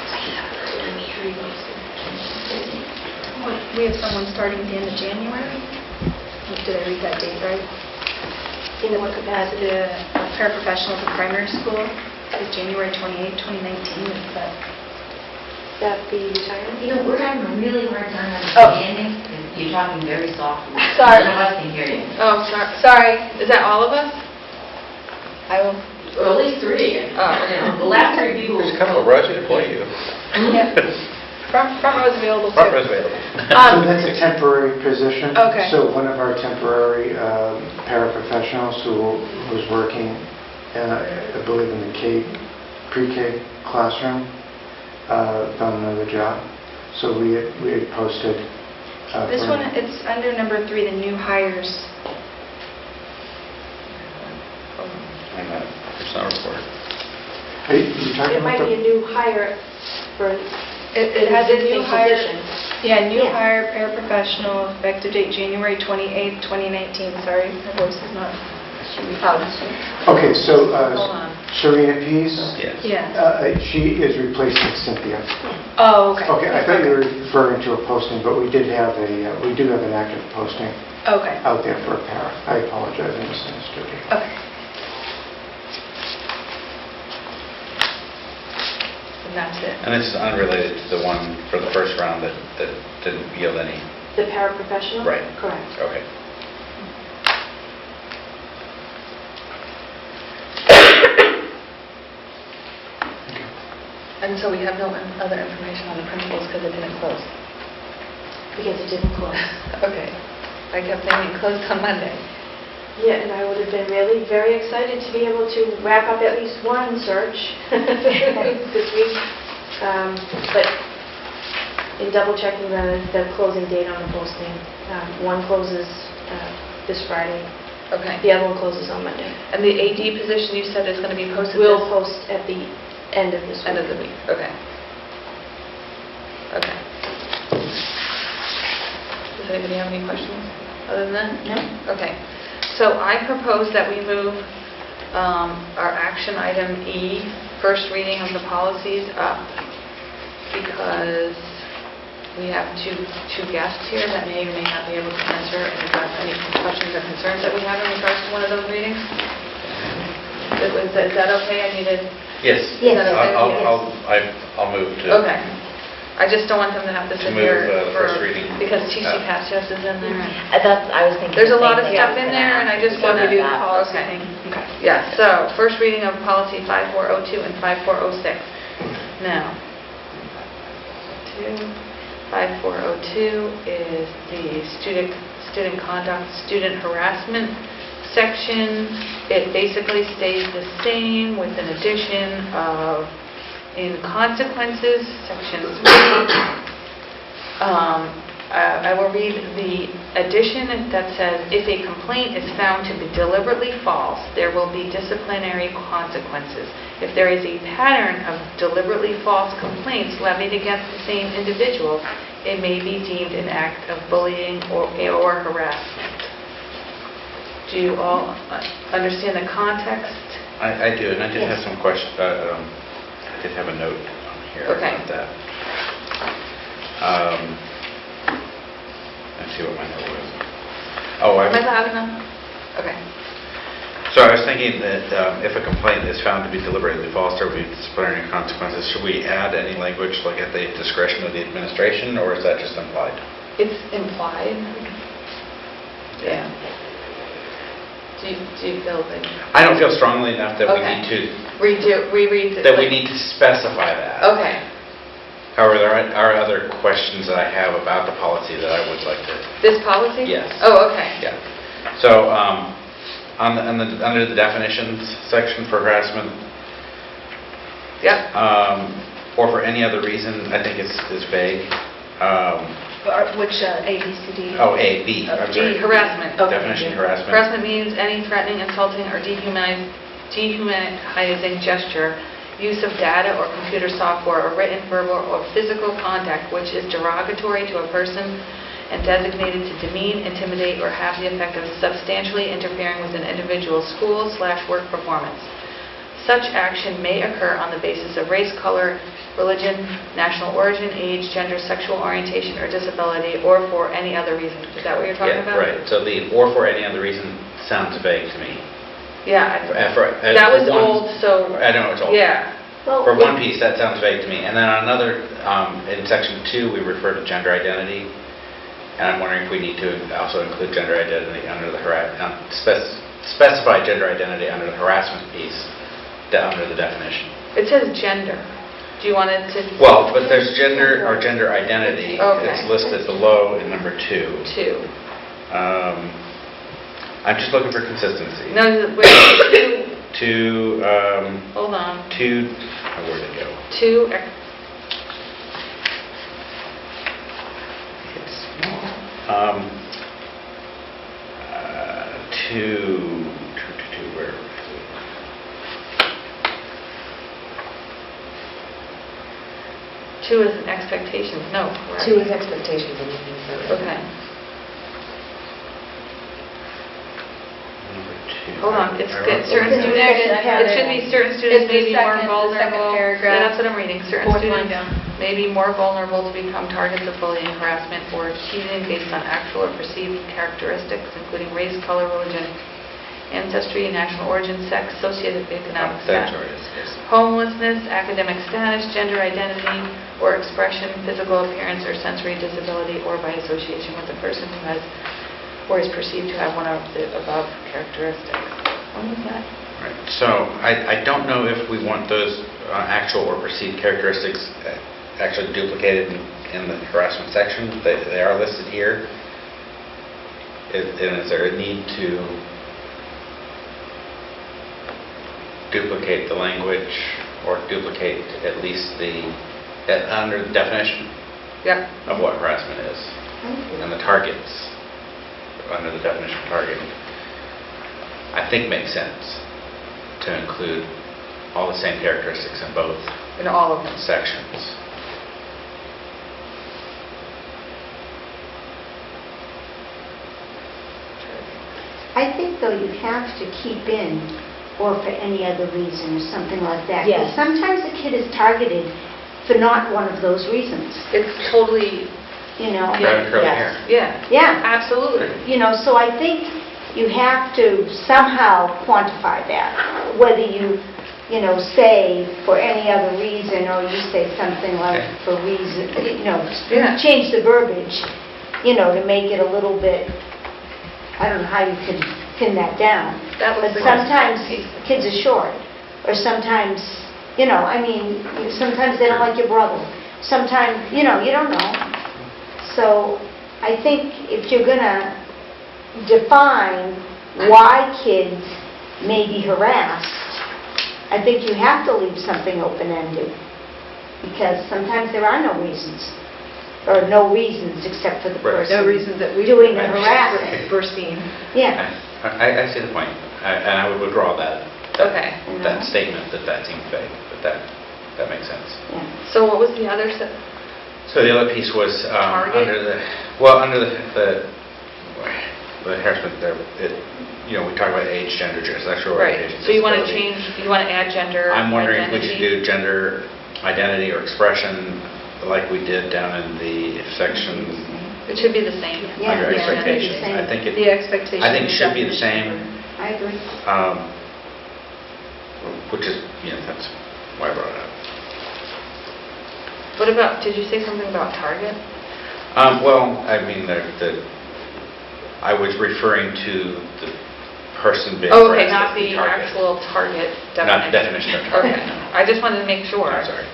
S4: We have someone starting at the end of January? Did I read that date right?
S5: In what
S4: At
S5: capacity?
S4: the paraprofessional for primary school, is January 28, 2019, is that?
S5: That be retired?
S3: You know, we're having a really hard time
S4: Oh.
S3: understanding, because you're talking very softly.
S4: Sorry.
S3: None of us can hear you.
S1: Oh, sorry.
S4: Sorry,
S1: Is that all of us?
S4: I will,
S3: Well, at least three.
S1: Oh.
S3: The last three people.
S10: It's kind of a rush to play you.
S4: yeah. Front row's available too.
S10: Front row's available.
S9: So that's a temporary position.
S4: Okay.
S9: So one of our temporary paraprofessionals who's working, I believe in the pre-K classroom, found another job. So we had posted.
S4: This
S9: for-
S4: one, it's under number 3, the new hires.
S10: I'm not, it's not reported.
S9: Are you talking
S5: It
S9: about
S5: might be a
S9: the...
S5: new hire for
S4: It has a new
S5: existing
S4: hire.
S5: position.
S4: Yeah, new
S5: Yeah.
S4: hire paraprofessional, effective date January 28, 2019. Sorry, my voice is not.
S9: Okay, so
S1: Hold on.
S9: Serena Pease,
S10: Yes.
S4: Yeah.
S9: she is replacing Cynthia.
S4: Oh, okay.
S9: Okay, I thought you were referring to a posting, but we do have an active posting
S4: Okay,
S9: out there for a para. I apologize, I misunderstood you.
S4: okay.
S1: And that's it.
S2: And this is unrelated to the one for the first round that didn't yield any.
S5: The paraprofessional?
S2: Right.
S5: Correct.
S2: Okay.
S1: And so we have no other information on the principals because it didn't close.
S5: Because it didn't close.
S1: Okay. I kept thinking it closed on Monday.
S5: Yeah, and I would have been really very excited to be able to wrap up at least one search this week. But in double checking the closing date on the posting, one closes this Friday,
S1: Okay.
S5: the other one closes on Monday.
S1: And the AD position you said is going to be posted
S5: We'll
S1: this
S5: post at the end of this week.
S1: end of the week? Okay. Okay. Does anybody have any questions other than that?
S3: No.
S1: Okay. So I propose that we move our action item E, first reading of the policies, up because we have two guests here that may or may not be able to answer and address any questions or concerns that we have in regards to one of those readings. Is that okay? I needed...
S2: Yes.
S3: Yes.
S2: I'll move to.
S1: Okay. I just don't want them to have to
S2: To
S1: sit
S2: move,
S1: here
S2: the
S1: for...
S2: first reading.
S1: Because TC
S2: Yeah.
S1: Pastures is in there.
S3: I was thinking.
S1: There's a
S3: the
S1: lot
S3: same
S1: of
S3: thing.
S1: stuff
S3: was
S1: in
S3: gonna
S1: there, and I
S3: ask.
S1: just
S4: So
S1: want to...
S4: we do the policy
S1: Okay.
S4: thing. Okay.
S1: Yeah, so first reading of policy 5402 and 5406. Now, 5402 is the student conduct, student harassment section. It basically stays the same with an addition of in consequences, section 3. I will read the addition that says, if a complaint is found to be deliberately false, there will be disciplinary consequences. If there is a pattern of deliberately false complaints levied against the same individual, it may be deemed an act of bullying or harassment. Do you all understand the context?
S2: I do, and I did have some questions. I did have a note on here
S1: Okay.
S2: about that. Let's see what my note was. Oh,
S1: Am I loud enough? Okay.
S2: So I was thinking that if a complaint is found to be deliberately false, there will be disciplinary consequences. Should we add any language like at the discretion of the administration, or is that just implied?
S1: It's implied. Yeah. Do you feel that...
S2: I don't feel strongly enough that we
S1: Okay.
S2: need to,
S1: Reread it.
S2: that we need to specify that.
S1: Okay.
S2: However, there are other questions that I have about the policy that I would like to...
S1: This policy?
S2: Yes.
S1: Oh, okay.
S2: Yeah. So, under the definitions section for harassment,
S1: Yep.
S2: or for any other reason, I think is vague.
S4: Which A, B, C, D?
S2: Oh, A, B. I'm sorry.
S1: D, harassment.
S2: Definition harassment.
S1: Harassment means any threatening, insulting, or dehumanizing gesture, use of data or computer software, or written, verbal, or physical contact which is derogatory to a person, and designated to demean, intimidate, or have the effect of substantially interfering with an individual's school/work performance. Such action may occur on the basis of race, color, religion, national origin, age, gender, sexual orientation, or disability, or for any other reason. Is that what you're talking about?
S2: Right, so the "or for any other reason" sounds vague to me.
S1: Yeah.
S2: That
S1: was old, so...
S2: I know it's old.
S1: Yeah.
S2: For one piece, that sounds vague to me. And then on another, in section 2, we refer to gender identity. And I'm wondering if we need to also include gender identity under the specify gender identity under the harassment piece, under the definition.
S1: It says gender. Do you want it to...
S2: Well, but there's gender or gender identity.
S1: Okay.
S2: It's listed below in number 2.
S1: 2.
S2: I'm just looking for consistency.
S1: No, wait,
S2: 2,
S1: hold on.
S2: 2, where'd it go?
S1: 2,
S2: It's small. 2, where is it?
S1: 2 is an expectations, no, correct?
S3: 2 is expectations and you can say.
S1: Okay.
S2: Number 2.
S1: Hold on, it's
S2: I
S1: good.
S2: wrote-
S1: Certain
S4: It's the
S1: students,
S4: second
S1: it should be certain students
S4: It's
S1: may
S4: the
S1: be more
S4: second
S1: vulnerable.
S4: paragraph.
S1: Yeah, that's what I'm reading. Certain
S4: Fourth line
S1: students
S4: down.
S1: may be more vulnerable to become targets of bullying, harassment, or teasing based on actual or perceived characteristics, including race, color, religion, ancestry, national origin, sex, socioeconomic
S2: That's
S1: status,
S2: where it is.
S1: homelessness, academic status, gender identity or expression, physical appearance or sensory disability, or by association with a person who has or is perceived to have one of the above characteristics. What was that?
S2: Right. So I don't know if we want those actual or perceived characteristics actually duplicated in the harassment section. They are listed here. And is there a need to duplicate the language or duplicate at least under the definition
S1: Yep.
S2: of what harassment is and the targets under the definition of target? I think makes sense to include all the same characteristics in both
S1: In all of them.
S2: sections.
S8: I think, though, you have to keep in or for any other reason or something like that. 'Cause
S3: Yes.
S8: sometimes a kid is targeted for not one of those reasons,
S1: It's totally,
S8: you know?
S2: Grab curly
S3: Yes.
S2: hair.
S1: yeah.
S8: Yeah.
S1: Absolutely.
S8: You know, so I think you have to somehow quantify that, whether you know, say for any other reason, or you say something like
S2: Okay.
S8: for reason, you know,
S1: Yeah.
S8: change the verbiage, you know, to make it a little bit, I don't know how you could pin that down.
S1: That was
S8: But
S1: the
S8: sometimes kids are short, or sometimes, you know, I mean, sometimes they don't like your brother. Sometimes, you know, you don't know. So I think if you're going to define why kids may be harassed, I think you have to leave something open-ended, because sometimes there are no reasons, or no reasons except for the
S2: Right.
S8: person.
S4: No reasons that we
S8: doing the
S2: Right.
S8: harassing.
S4: foreseen.
S8: Yeah.
S2: I see the point, and I would withdraw that
S1: Okay.
S2: statement that seems vague, but that makes sense.
S8: Yeah.
S1: So what was the other,
S2: So the other piece was
S1: Target?
S2: under the harassment there, you know, we talk about age, gender, sexual
S1: right,
S2: orientation.
S1: so you want to
S2: disability.
S1: change, you want to add gender
S2: I'm wondering if we should
S1: identity?
S2: do gender identity or expression like we did down in the section
S1: It should be the same.
S8: Yeah,
S2: under
S8: yeah, it should be the
S2: expectations.
S8: same.
S2: I think
S4: The expectation.
S2: I think it
S4: and
S2: should be the
S4: definition.
S2: same,
S8: I agree.
S2: which is, you know, that's why I brought it up.
S1: What about, did you say something about target?
S2: Well, I mean, I was referring to the person being
S1: Oh, okay,
S2: harassed
S1: not
S2: as the
S1: the
S2: target.
S1: actual target
S2: Not
S1: definition.
S2: the definition of target.
S1: Okay, I just wanted to make sure.
S2: I'm sorry.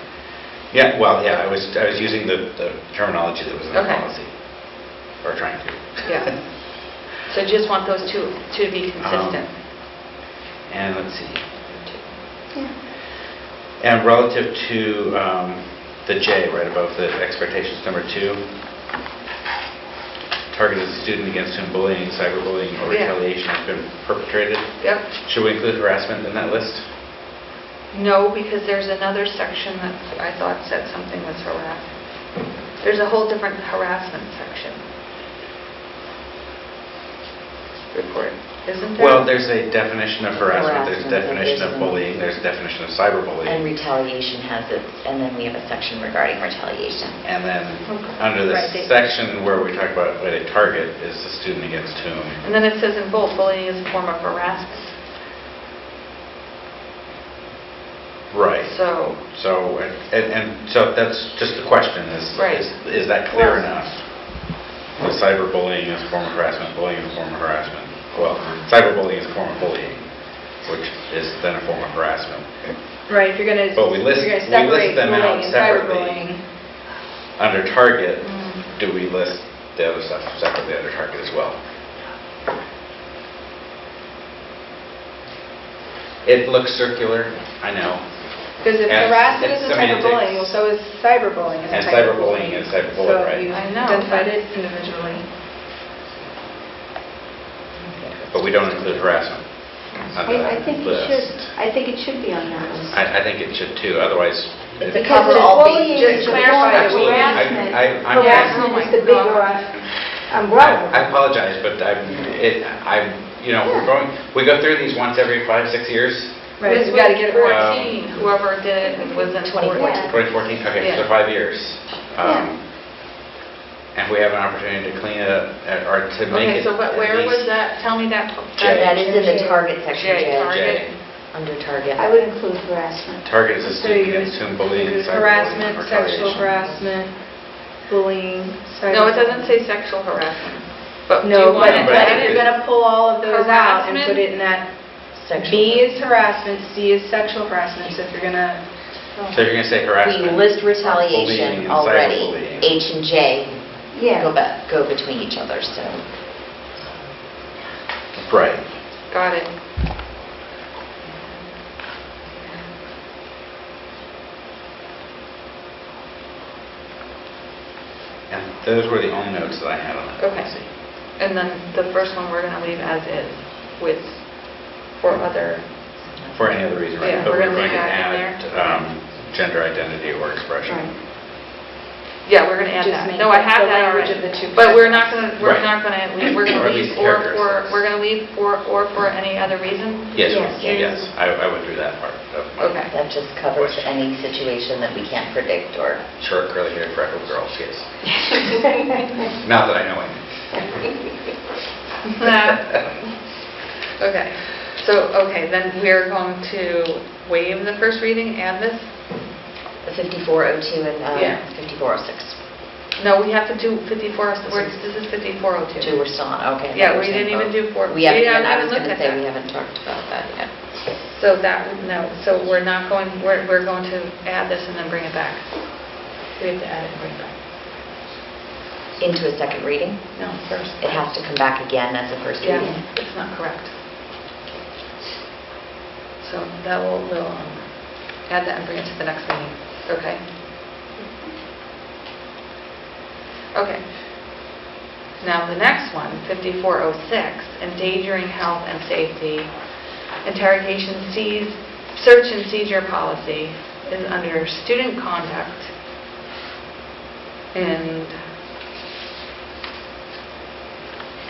S2: Yeah, well, yeah, I was using the terminology that was in the
S1: Okay.
S2: policy, or trying to.
S1: Yeah. So just want those two to be consistent.
S2: And let's see.
S8: Yeah.
S2: And relative to the J, right above the expectations, number 2, targeted a student against whom bullying, cyberbullying, or
S1: Yeah.
S2: retaliation has been perpetrated.
S1: Yep.
S2: Should we include harassment in that list?
S1: No, because there's another section that I thought said something was harassment. There's a whole different harassment section. report, isn't there?
S2: Well, there's a definition of harassment, there's a
S3: Harassment,
S2: definition of
S3: there's
S2: bullying, there's a definition of
S3: And
S2: cyberbullying.
S3: retaliation has its, and then we have a section regarding retaliation.
S2: And then,
S1: Okay.
S2: under the
S4: Right, they-
S2: section where we talk about what a target is the student against whom.
S1: And then it says in bold, bullying is a form of harassment.
S2: Right.
S1: So,
S2: So, and so that's just the question,
S1: Right.
S2: is that clear
S8: Well-
S2: enough? That cyberbullying is a form of harassment, bullying is a form of harassment. Well, cyberbullying is a form of bullying, which is then a form of harassment.
S4: Right, if you're going to
S2: But we list
S4: separate
S2: them out
S4: bullying and
S2: separately.
S4: cyberbullying.
S2: Under target,
S1: Mm.
S2: do we list the other stuff separately under target as well? It looks circular, I know.
S4: Because if
S2: And
S4: harassment
S2: it's
S4: is a type of
S2: semantics.
S4: bullying, well, so is cyberbullying.
S2: And cyberbullying is cyberbullying, right?
S4: So you
S1: I know,
S4: identified
S1: but-
S4: it individually.
S2: But we don't include harassment under
S8: I
S2: that
S8: think it
S2: list.
S8: should, I think it should be on that list.
S2: I think it should too, otherwise...
S3: It's
S2: it-
S3: a
S8: Because
S3: cover
S8: the
S3: all
S8: bullying
S3: bases.
S8: is the
S4: Clarify
S8: form
S4: that
S8: of
S4: we-
S8: harassment.
S2: I'm-
S8: Harassment is the
S1: Oh
S8: bigger
S1: my
S8: umbrella.
S2: I apologize, but we go through these once every 5-6 years,
S4: Right,
S1: It
S4: we
S1: was
S4: got to get it right.
S1: 14, whoever did it was in
S3: 2014.
S2: 2014, okay, so
S1: Yeah.
S2: 5 years.
S8: Yeah.
S2: And we have an opportunity to clean it up, or to make
S1: Okay,
S2: it
S1: so
S2: at
S1: where was
S2: least-
S1: that? Tell me that.
S2: J.
S3: That is in the target section,
S1: J,
S3: Jay.
S1: target.
S3: Under target.
S8: I would include harassment.
S2: Target is a
S4: So
S2: student
S4: you
S2: against whom bullying,
S4: include
S2: cyberbullying,
S4: harassment,
S2: or
S4: sexual
S2: retaliation.
S4: harassment, bullying, cyber.
S1: No, it doesn't say sexual harassment. But do you
S4: No,
S1: want
S4: but
S1: to
S2: but
S1: add
S2: it
S4: you're
S1: it?
S4: going to pull all of those out and
S1: Harassment?
S4: put it in that.
S3: Sexual.
S4: B is harassment, C is sexual harassment, so if you're going to,
S2: So you're going to say
S3: We
S2: harassment?
S3: list
S2: bullying,
S3: retaliation
S2: and
S3: already.
S2: cyberbullying.
S3: H and J
S8: Yeah.
S3: go between each other, so.
S2: Right.
S1: Got it.
S2: And those were the only notes that I had on that
S1: Okay.
S2: policy.
S1: And then the first one, we're going to leave as is with, for other,
S2: For any other reason, right?
S1: Yeah,
S2: But
S1: we're
S2: we're
S1: gonna
S2: going to
S1: leave that in
S2: add gender identity or expression.
S1: yeah, we're going to add
S4: Just
S1: that.
S4: make
S1: No, I
S4: it
S1: have
S4: the
S1: that
S4: language
S1: already.
S4: of the two
S1: But we're not going to,
S2: Right.
S1: we're going
S2: Or
S1: to
S2: at least
S1: leave, or
S2: characteristics.
S1: we're going to leave for any other reason?
S2: Yes,
S8: Yes.
S2: yes, I went through that part of my
S1: Okay.
S3: That just covers any situation that we can't predict or.
S2: short curly haired freckled girls, yes. Not that I know any.
S1: Okay, so, then we're going to waive the first reading, add this?
S3: The 5402 and
S1: Yeah.
S3: 5406.
S1: No, we have to do 54, this is 5402.
S3: Two we're still on, okay.
S1: Yeah, we didn't even do four.
S3: We haven't,
S1: We
S3: even- I
S1: haven't
S3: was going
S1: looked
S3: to
S1: at
S3: say, we
S1: that.
S3: haven't talked about that yet.
S1: So so we're not going, we're going to add this and then bring it back. We have to add it and bring it back.
S3: Into a second reading?
S1: No, first.
S3: It has to come back again as a first
S1: Yeah,
S3: reading?
S1: it's not correct. So that we'll add that and bring it to the next meeting. Okay? Okay. Now, the next one, 5406, endangering health and safety, interrogation search and seizure policy is under student conduct. And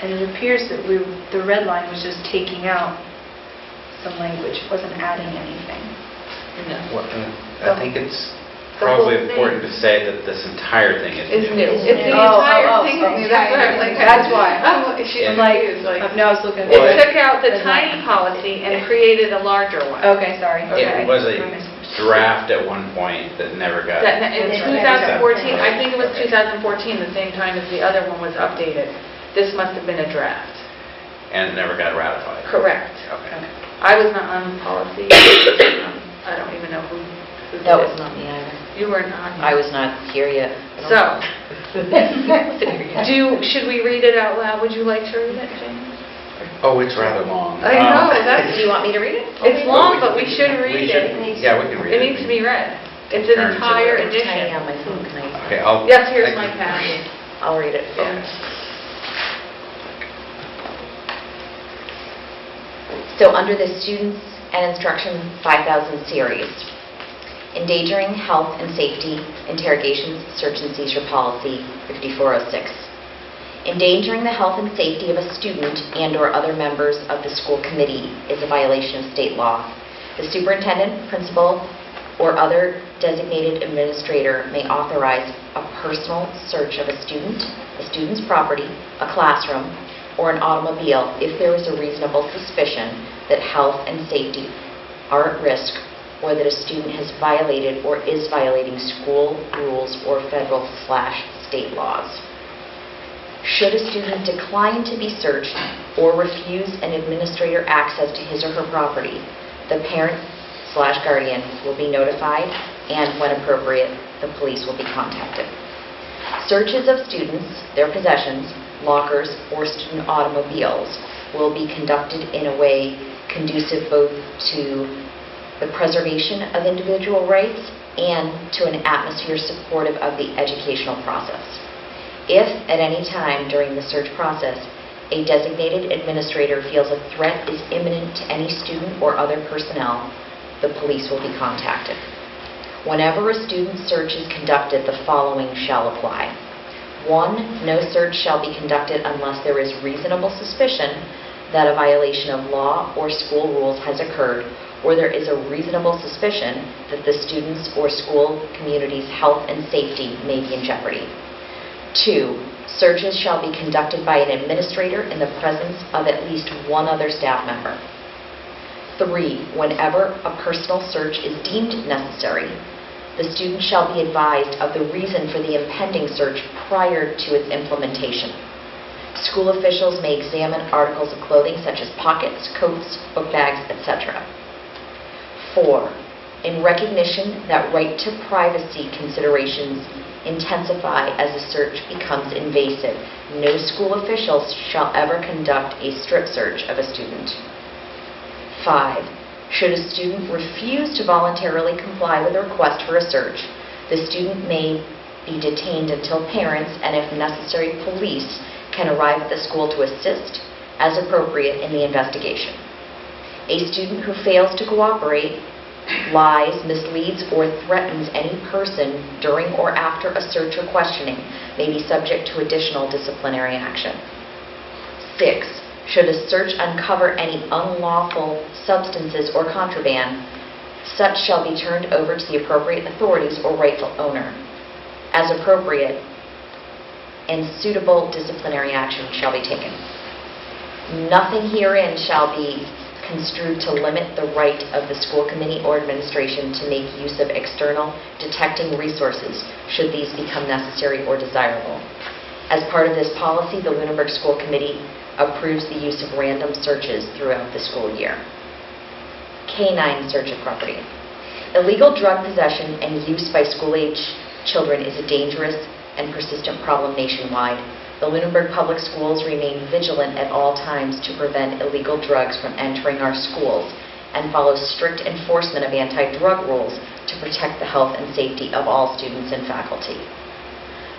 S4: and it appears that the red line was just taking out some language, wasn't adding anything.
S2: Well, I think it's
S1: The whole
S2: probably
S1: thing.
S2: important to say that this entire thing is
S1: It's
S2: new.
S1: new.
S3: It's
S1: It's the
S3: new.
S1: entire thing.
S4: oh,
S1: is new. That's what I'm like.
S4: That's why.
S1: She's
S4: I'm like,
S1: confused, like.
S4: no, I was looking.
S2: Well,
S1: It took out the
S4: Red
S1: tiny
S4: line.
S1: policy and created a larger one.
S4: Okay, sorry.
S1: Okay.
S2: It was a
S4: I missed-
S2: draft at one point that never got...
S1: In
S4: That's right.
S1: 2014, I think it was 2014, the same time as the other one was updated. This must have been a draft.
S2: And it never got ratified.
S1: Correct.
S2: Okay.
S1: I was not on policy. I don't even know who did
S3: That was
S1: it.
S3: not me either.
S1: You were not.
S3: I was not here yet.
S1: So, should we read it out loud? Would you like to read it, Jane?
S2: Oh, it's rather long.
S1: I know, that's-
S3: Do you want me to read it?
S1: It's long, but we should
S2: We
S1: read
S2: should-
S1: it.
S2: Yeah, we can read
S1: It
S2: it.
S1: needs to be read. It's an
S2: Turn to
S1: entire
S2: it.
S3: It's tiny
S1: edition.
S3: on my phone, can I?
S2: Okay, I'll...
S1: Yes, here's my pad.
S3: I'll read it.
S1: Yeah.
S3: So under the Students and Instruction 5000 series, Endangering Health and Safety, Interrogations, Search and Seizure Policy 5406. Endangering the health and safety of a student and/or other members of the school committee is a violation of state law. The superintendent, principal, or other designated administrator may authorize a personal search of a student's property, a classroom, or an automobile if there is a reasonable suspicion that health and safety are at risk or that a student has violated or is violating school rules or federal/state laws. Should a student decline to be searched or refuse an administrator access to his or her property, the parent/guardian will be notified, and when appropriate, the police will be contacted. Searches of students, their possessions, lockers, or student automobiles will be conducted in a way conducive both to the preservation of individual rights and to an atmosphere supportive of the educational process. If at any time during the search process a designated administrator feels a threat is imminent to any student or other personnel, the police will be contacted. Whenever a student search is conducted, the following shall apply. 1, no search shall be conducted unless there is reasonable suspicion that a violation of law or school rules has occurred, or there is a reasonable suspicion that the student's or school community's health and safety may be in jeopardy. 2, searches shall be conducted by an administrator in the presence of at least one other staff member. 3, whenever a personal search is deemed necessary, the student shall be advised of the reason for the impending search prior to its implementation. School officials may examine articles of clothing such as pockets, coats, book bags, etc. 4, in recognition that right to privacy considerations intensify as a search becomes invasive, no school officials shall ever conduct a strip search of a student. 5, should a student refuse to voluntarily comply with a request for a search, the student may be detained until parents and, if necessary, police can arrive at the school to assist as appropriate in the investigation. A student who fails to cooperate, lies, misleads, or threatens any person during or after a search or questioning may be subject to additional disciplinary action. 6, should a search uncover any unlawful substances or contraband, such shall be turned over to the appropriate authorities or rightful owner. As appropriate, and suitable disciplinary action shall be taken. Nothing herein shall be construed to limit the right of the school committee or administration to make use of external detecting resources should these become necessary or desirable. As part of this policy, the Lunenburg School Committee approves the use of random searches throughout the school year. Canine search of property. Illegal drug possession and use by school-age children is a dangerous and persistent problem nationwide. The Lunenburg Public Schools remain vigilant at all times to prevent illegal drugs from entering our schools and follow strict enforcement of anti-drug rules to protect the health and safety of all students and faculty.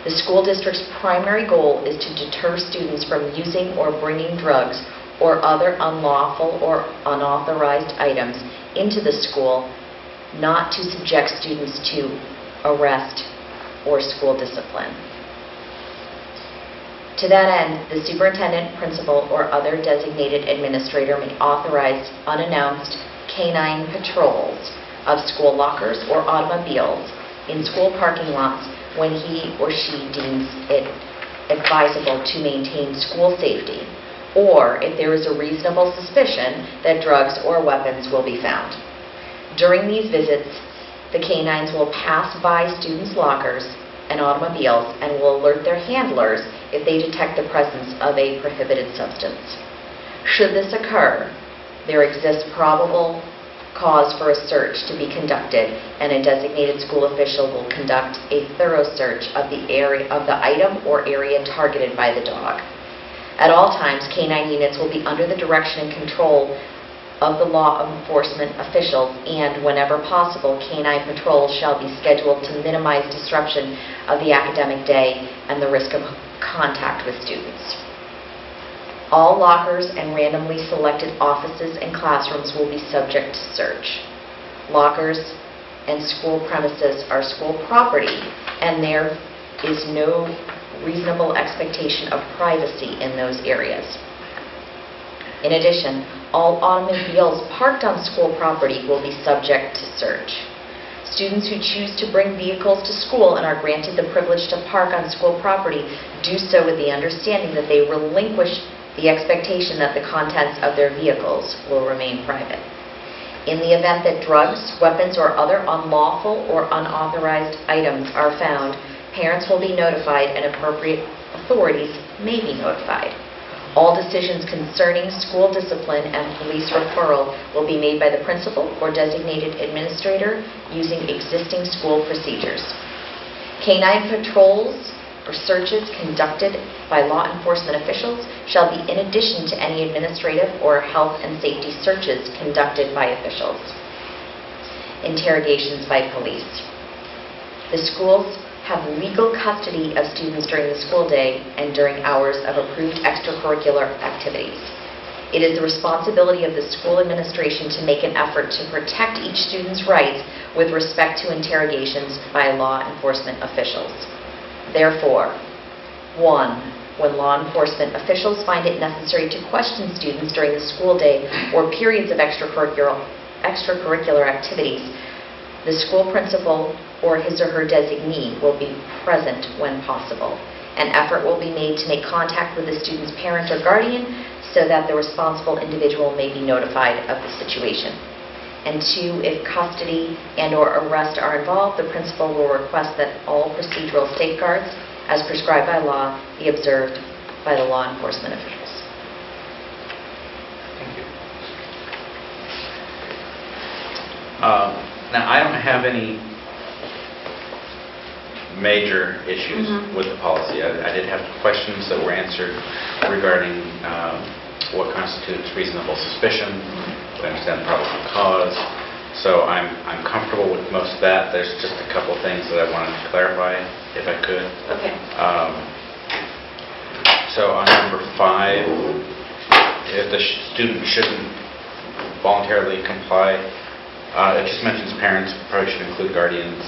S3: The school district's primary goal is to deter students from using or bringing drugs or other unlawful or unauthorized items into the school, not to subject students to arrest or school discipline. To that end, the superintendent, principal, or other designated administrator may authorize unannounced canine patrols of school lockers or automobiles in school parking lots when he or she deems it advisable to maintain school safety, or if there is a reasonable suspicion that drugs or weapons will be found. During these visits, the canines will pass by students' lockers and automobiles and will alert their handlers if they detect the presence of a prohibited substance. Should this occur, there exists probable cause for a search to be conducted, and a designated school official will conduct a thorough search of the area of the item or area targeted by the dog. At all times, canine units will be under the direction and control of the law enforcement officials, and whenever possible, canine patrols shall be scheduled to minimize disruption of the academic day and the risk of contact with students. All lockers and randomly selected offices and classrooms will be subject to search. Lockers and school premises are school property, and there is no reasonable expectation of privacy in those areas. In addition, all automobiles parked on school property will be subject to search. Students who choose to bring vehicles to school and are granted the privilege to park on school property do so with the understanding that they relinquish the expectation that the contents of their vehicles will remain private. In the event that drugs, weapons, or other unlawful or unauthorized items are found, parents will be notified and appropriate authorities may be notified. All decisions concerning school discipline and police referral will be made by the principal or designated administrator using existing school procedures. Canine patrols or searches conducted by law enforcement officials shall be in addition to any administrative or health and safety searches conducted by officials. Interrogations by police. The schools have legal custody of students during the school day and during hours of approved extracurricular activities. It is the responsibility of the school administration to make an effort to protect each student's rights with respect to interrogations by law enforcement officials. Therefore, 1. When law enforcement officials find it necessary to question students during the school day or periods of extracurricular activities, the school principal or his or her designee will be present when possible. An effort will be made to make contact with the student's parent or guardian so that the responsible individual may be notified of the situation. And 2, if custody and/or arrest are involved, the principal will request that all procedural safeguards, as prescribed by law, be observed by the law enforcement officials.
S2: Thank you. Now, I don't have any major issues with the policy. I did have questions that were answered regarding what constitutes reasonable suspicion. I understand the probable cause. So I'm comfortable with most of that. There's just a couple things that I wanted to clarify, if I could.
S1: Okay.
S2: So on number 5, if the student shouldn't voluntarily comply, it just mentions parents, probably should include guardians,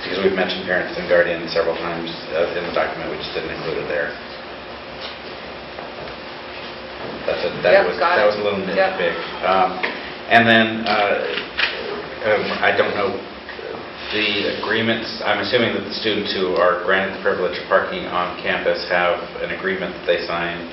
S2: because we've mentioned parents and guardians several times in the document. We just didn't include it there. That was a little nitpick. And then I don't know the agreements. I'm assuming that the students who are granted the privilege of parking on campus have an agreement that they sign.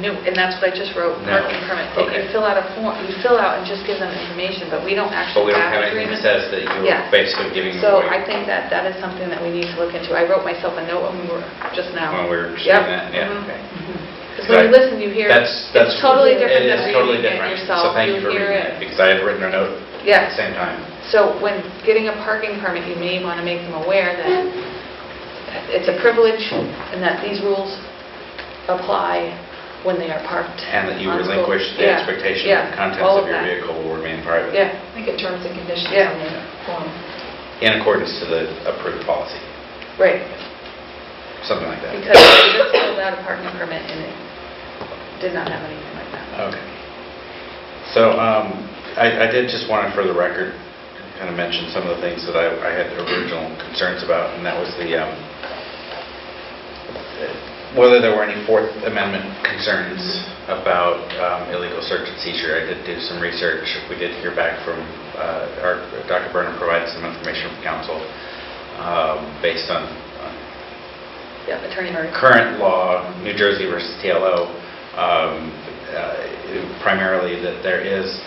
S1: No, and that's what I just wrote,
S2: No.
S1: parking permit.
S2: Okay.
S1: You fill out a form, you fill out and just give them information, but we don't
S2: But
S1: actually
S2: we don't
S1: have
S2: have anything
S1: agreements.
S2: that says that you're
S1: Yeah.
S2: basically giving them
S1: So
S2: away
S1: I think that that is something that we need to look into. I wrote myself a note when we were just now.
S2: when we were just
S1: Yep.
S2: doing that. Yeah.
S1: Mhm.
S2: Okay.
S1: Because when you listen, you hear,
S2: That's
S1: it's totally different
S2: It
S1: than
S2: is totally
S1: reading it
S2: different.
S1: yourself.
S2: So thank you
S1: You
S2: for
S1: hear
S2: reading
S1: it.
S2: it, because I had written a note at
S1: Yes.
S2: the same time.
S1: So when getting a parking permit, you may want to make them aware that it's a privilege and that these rules apply when they are parked.
S2: And that you
S1: on school.
S2: relinquish the
S1: Yeah.
S2: expectation
S1: Yeah.
S2: that the contents
S1: All
S2: of your
S1: that.
S2: vehicle will remain private.
S1: Yeah,
S4: I think it terms and conditions
S1: Yeah.
S4: on the form.
S2: In accordance to the approved policy,
S1: right.
S2: something like that.
S1: Because we just filled out a parking permit and it did not have anything like that.
S2: Okay. So I did just want to, for the record, kind of mention some of the things that I had original concerns about, and that was the whether there were any Fourth Amendment concerns about illegal search and seizure. I did do some research. We did hear back from Dr. Burnham provided some information from council based on
S1: Yeah, Attorney Murray.
S2: current law, New Jersey versus TLO, primarily that there is,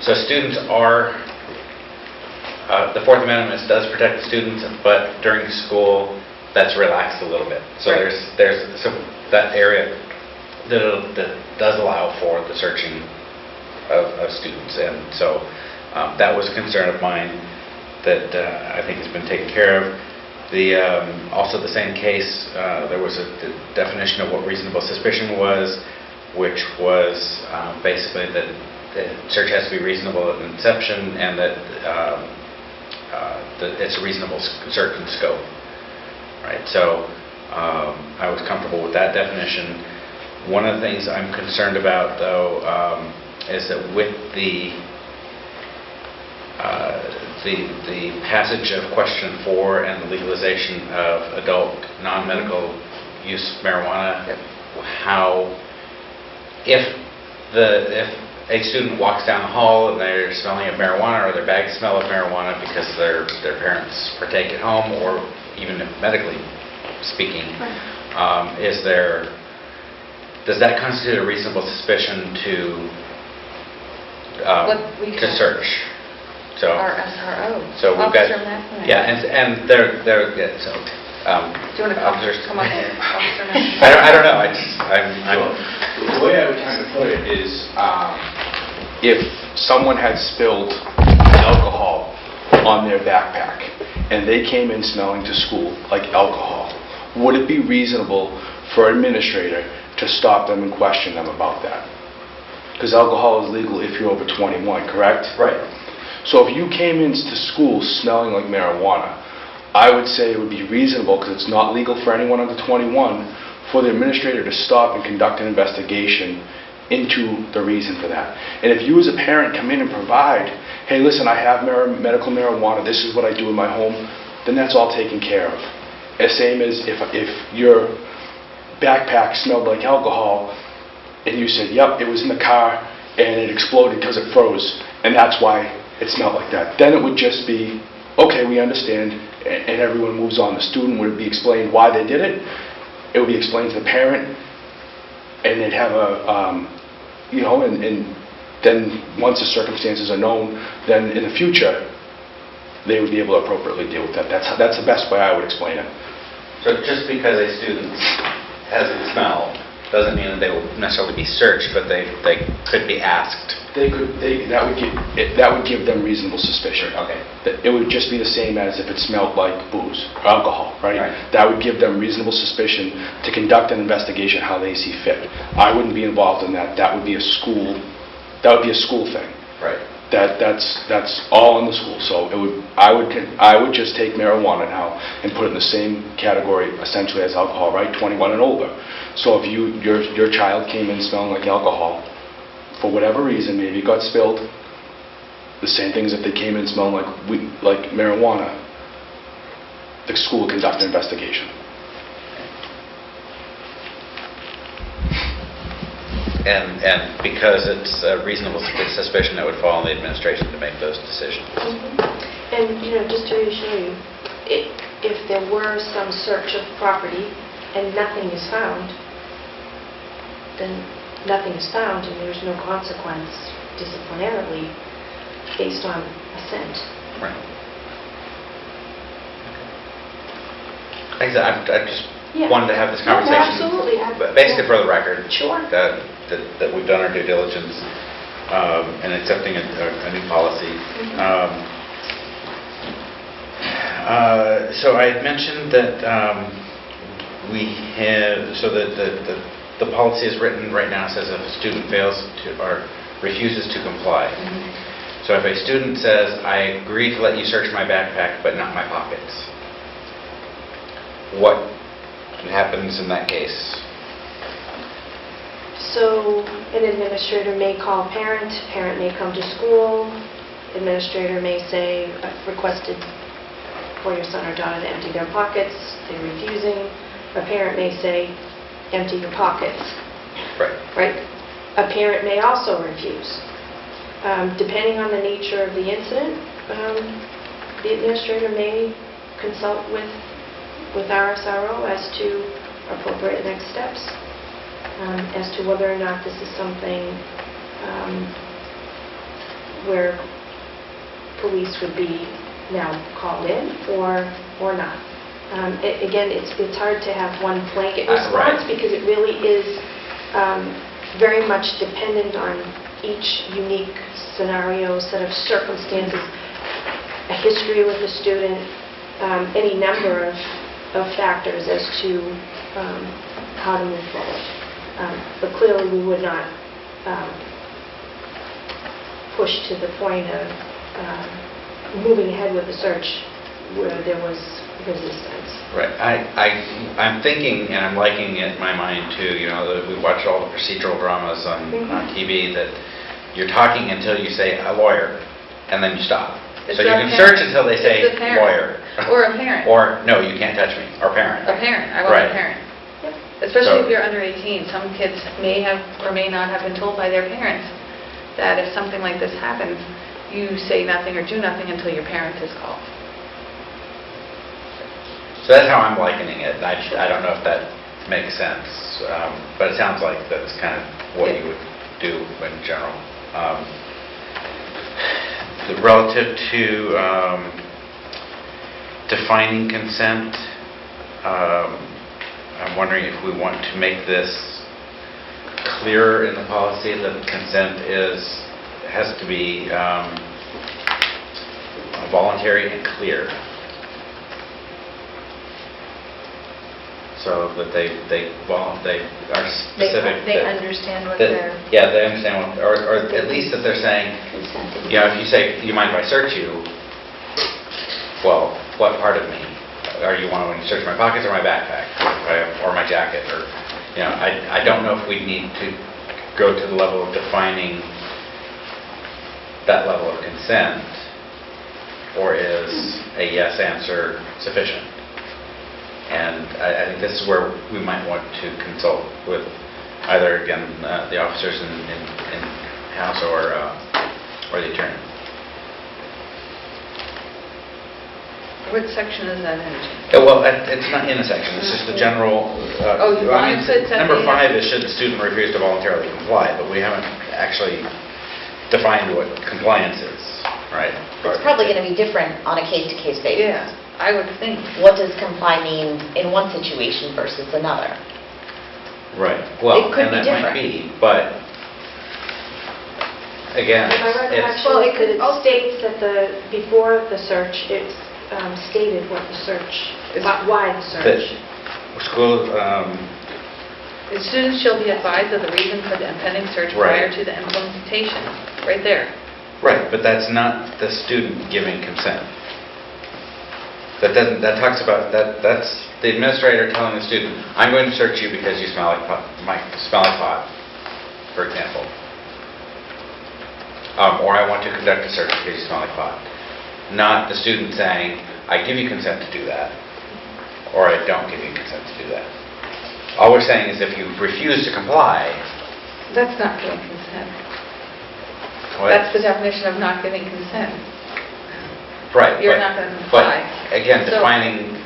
S2: so students are, the Fourth Amendment does protect the students, but during school, that's relaxed a little bit. So
S1: Right.
S2: there's that area that does allow for the searching of students, and so that was a concern of mine that I think has been taken care of. Also the same case, there was a definition of what reasonable suspicion was, which was basically that the search has to be reasonable at inception, and that it's a reasonable search and scope. Right, so I was comfortable with that definition. One of the things I'm concerned about, though, is that with the the passage of question 4 and the legalization of adult non-medical use marijuana, how, if a student walks down the hall and they're smelling of marijuana, or their bags smell of marijuana because their parents partake at home, or even medically speaking, does that constitute a reasonable suspicion to search? So,
S1: Our SRO.
S2: so we've got,
S1: Officer Mackman.
S2: yeah, and they're yeah, so.
S1: Do you want to come on here? Officer Mackman.
S2: I don't know.
S11: The way I would kind of put it is, if someone had spilled alcohol on their backpack and they came in smelling to school like alcohol, would it be reasonable for an administrator to stop them and question them about that? Because alcohol is legal if you're over 21, correct?
S2: Right.
S11: So if you came into school smelling like marijuana, I would say it would be reasonable, because it's not legal for anyone under 21, for the administrator to stop and conduct an investigation into the reason for that. And if you as a parent come in and provide, hey, listen, I have medical marijuana, this is what I do in my home, then that's all taken care of. The same as if your backpack smelled like alcohol and you said, yep, it was in the car and it exploded because it froze, and that's why it smelled like that. Then it would just be, okay, we understand, and everyone moves on. The student would be explained why they did it. It would be explained to the parent, and they'd have a, and then once the circumstances are known, then in the future, they would be able to appropriately deal with that. That's the best way I would explain it.
S2: So just because a student has a smell doesn't mean that they will necessarily be searched, but they could be asked.
S11: That would give them reasonable suspicion.
S2: Okay.
S11: It would just be the same as if it smelled like booze or alcohol, right? That would give them reasonable suspicion to conduct an investigation how they see fit. I wouldn't be involved in that. That would be a school. That would be a school thing.
S2: Right.
S11: That's all in the school. So I would just take marijuana now and put it in the same category essentially as alcohol, right? 21 and older. So if your child came in smelling like alcohol, for whatever reason, maybe it got spilled, the same thing as if they came in smelling like marijuana, the school would conduct an investigation.
S2: And because it's a reasonable suspicion, that would fall on the administration to make those decisions.
S5: And, just to reassure you, if there were some search of property and nothing is found, then nothing is found and there's no consequence disciplinarily based on a scent.
S2: Right. Like I said, I just wanted to have this conversation.
S5: No, absolutely.
S2: Basically for the record.
S5: Sure.
S2: That we've done our due diligence in accepting a new policy. So I had mentioned that we have, so that the policy is written right now says if a student fails to or refuses to comply. So if a student says, I agree to let you search my backpack but not my pockets, what happens in that case?
S5: So an administrator may call parent may come to school, administrator may say, I've requested for your son or daughter to empty their pockets, they're refusing. A parent may say, empty your pockets. Right? A parent may also refuse. Depending on the nature of the incident, the administrator may consult with our SRO as to appropriate next steps, as to whether or not this is something where police would be now called in or not. Again, it's hard to have one blanket response because it really is very much dependent on each unique scenario, set of circumstances, a history with the student, any number of factors as to how to move forward. But clearly we would not push to the point of moving ahead with the search where there was resistance.
S2: Right. I'm thinking, and I'm liking it in my mind too, that we watch all the procedural dramas on TV, that you're talking until you say a lawyer, and then you stop.
S1: It's
S2: So you
S1: a
S2: can
S1: parent.
S2: search until they say
S1: It's a parent.
S2: lawyer.
S1: Or a parent.
S2: Or, no, you can't touch me, or parent.
S1: A parent, I want
S2: Right.
S1: a parent. Especially
S2: So-
S1: if you're under 18. Some kids may have or may not have been told by their parents that if something like this happens, you say nothing or do nothing until your parent is called.
S2: So that's how I'm likening it. I don't know if that makes sense, but it sounds like that's kind of what you would do in general. Relative to defining consent, I'm wondering if we want to make this clearer in the policy that consent has to be voluntary and clear. So that they are specific.
S4: They
S2: that-
S4: understand what
S2: that-
S4: they're...
S2: Yeah, they understand what, or at least that they're saying,
S8: Consented.
S2: you know, if you say, "You mind if I search you?" Well, what part of me? Or you want to search my pockets or my backpack, or my jacket, or, you know, I don't know if we need to go to the level of defining that level of consent, or is a yes answer sufficient? And I think this is where we might want to consult with either, again, the officers in-house or the attorney.
S1: What section is that in?
S2: Well, it's not in a section, it's just a general...
S1: Oh, you
S2: I mean,
S1: wanted to set
S2: Number
S1: the-
S2: 5 is should the student refuse to voluntarily comply, but we haven't actually defined what compliance is, right?
S3: It's probably going to be different on a case-to-case basis.
S1: Yeah, I would think.
S3: What does comply mean in one situation versus another?
S2: Right, well,
S3: It could
S2: and
S3: be
S2: that might
S3: different.
S2: be, but again,
S5: If I read it
S2: it's...
S5: actually, it states that before the search, it's stated what the search, why the search.
S2: School,
S1: The students shall be advised of the reason for the impending search
S2: Right.
S1: prior to the implementation. Right there.
S2: right, but that's not the student giving consent. That talks about, that's the administrator telling the student, "I'm going to search you because you smell like pot," for example. Or "I want to conduct a search because you smell like pot." Not the student saying, "I give you consent to do that," or "I don't give you consent to do that." All we're saying is if you refuse to comply,
S1: That's not giving consent.
S2: well,
S1: That's the definition of not giving consent.
S2: right.
S1: You're
S2: but-
S1: not going to comply.
S2: But again,
S1: So-
S2: defining,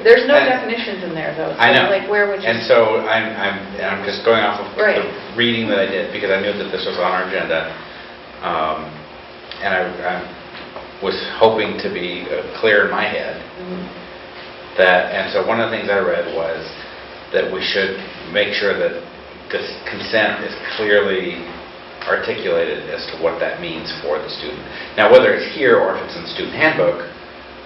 S1: There's no
S2: and-
S1: definitions in there, though.
S2: I
S1: So,
S2: know.
S1: like, where would you...
S2: And so I'm just going off of
S1: Right.
S2: the reading that I did, because I knew that this was on our agenda. And I was hoping to be clear in my head that, and so one of the things I read was that we should make sure that this consent is clearly articulated as to what that means for the student. Now, whether it's here or if it's in the student handbook,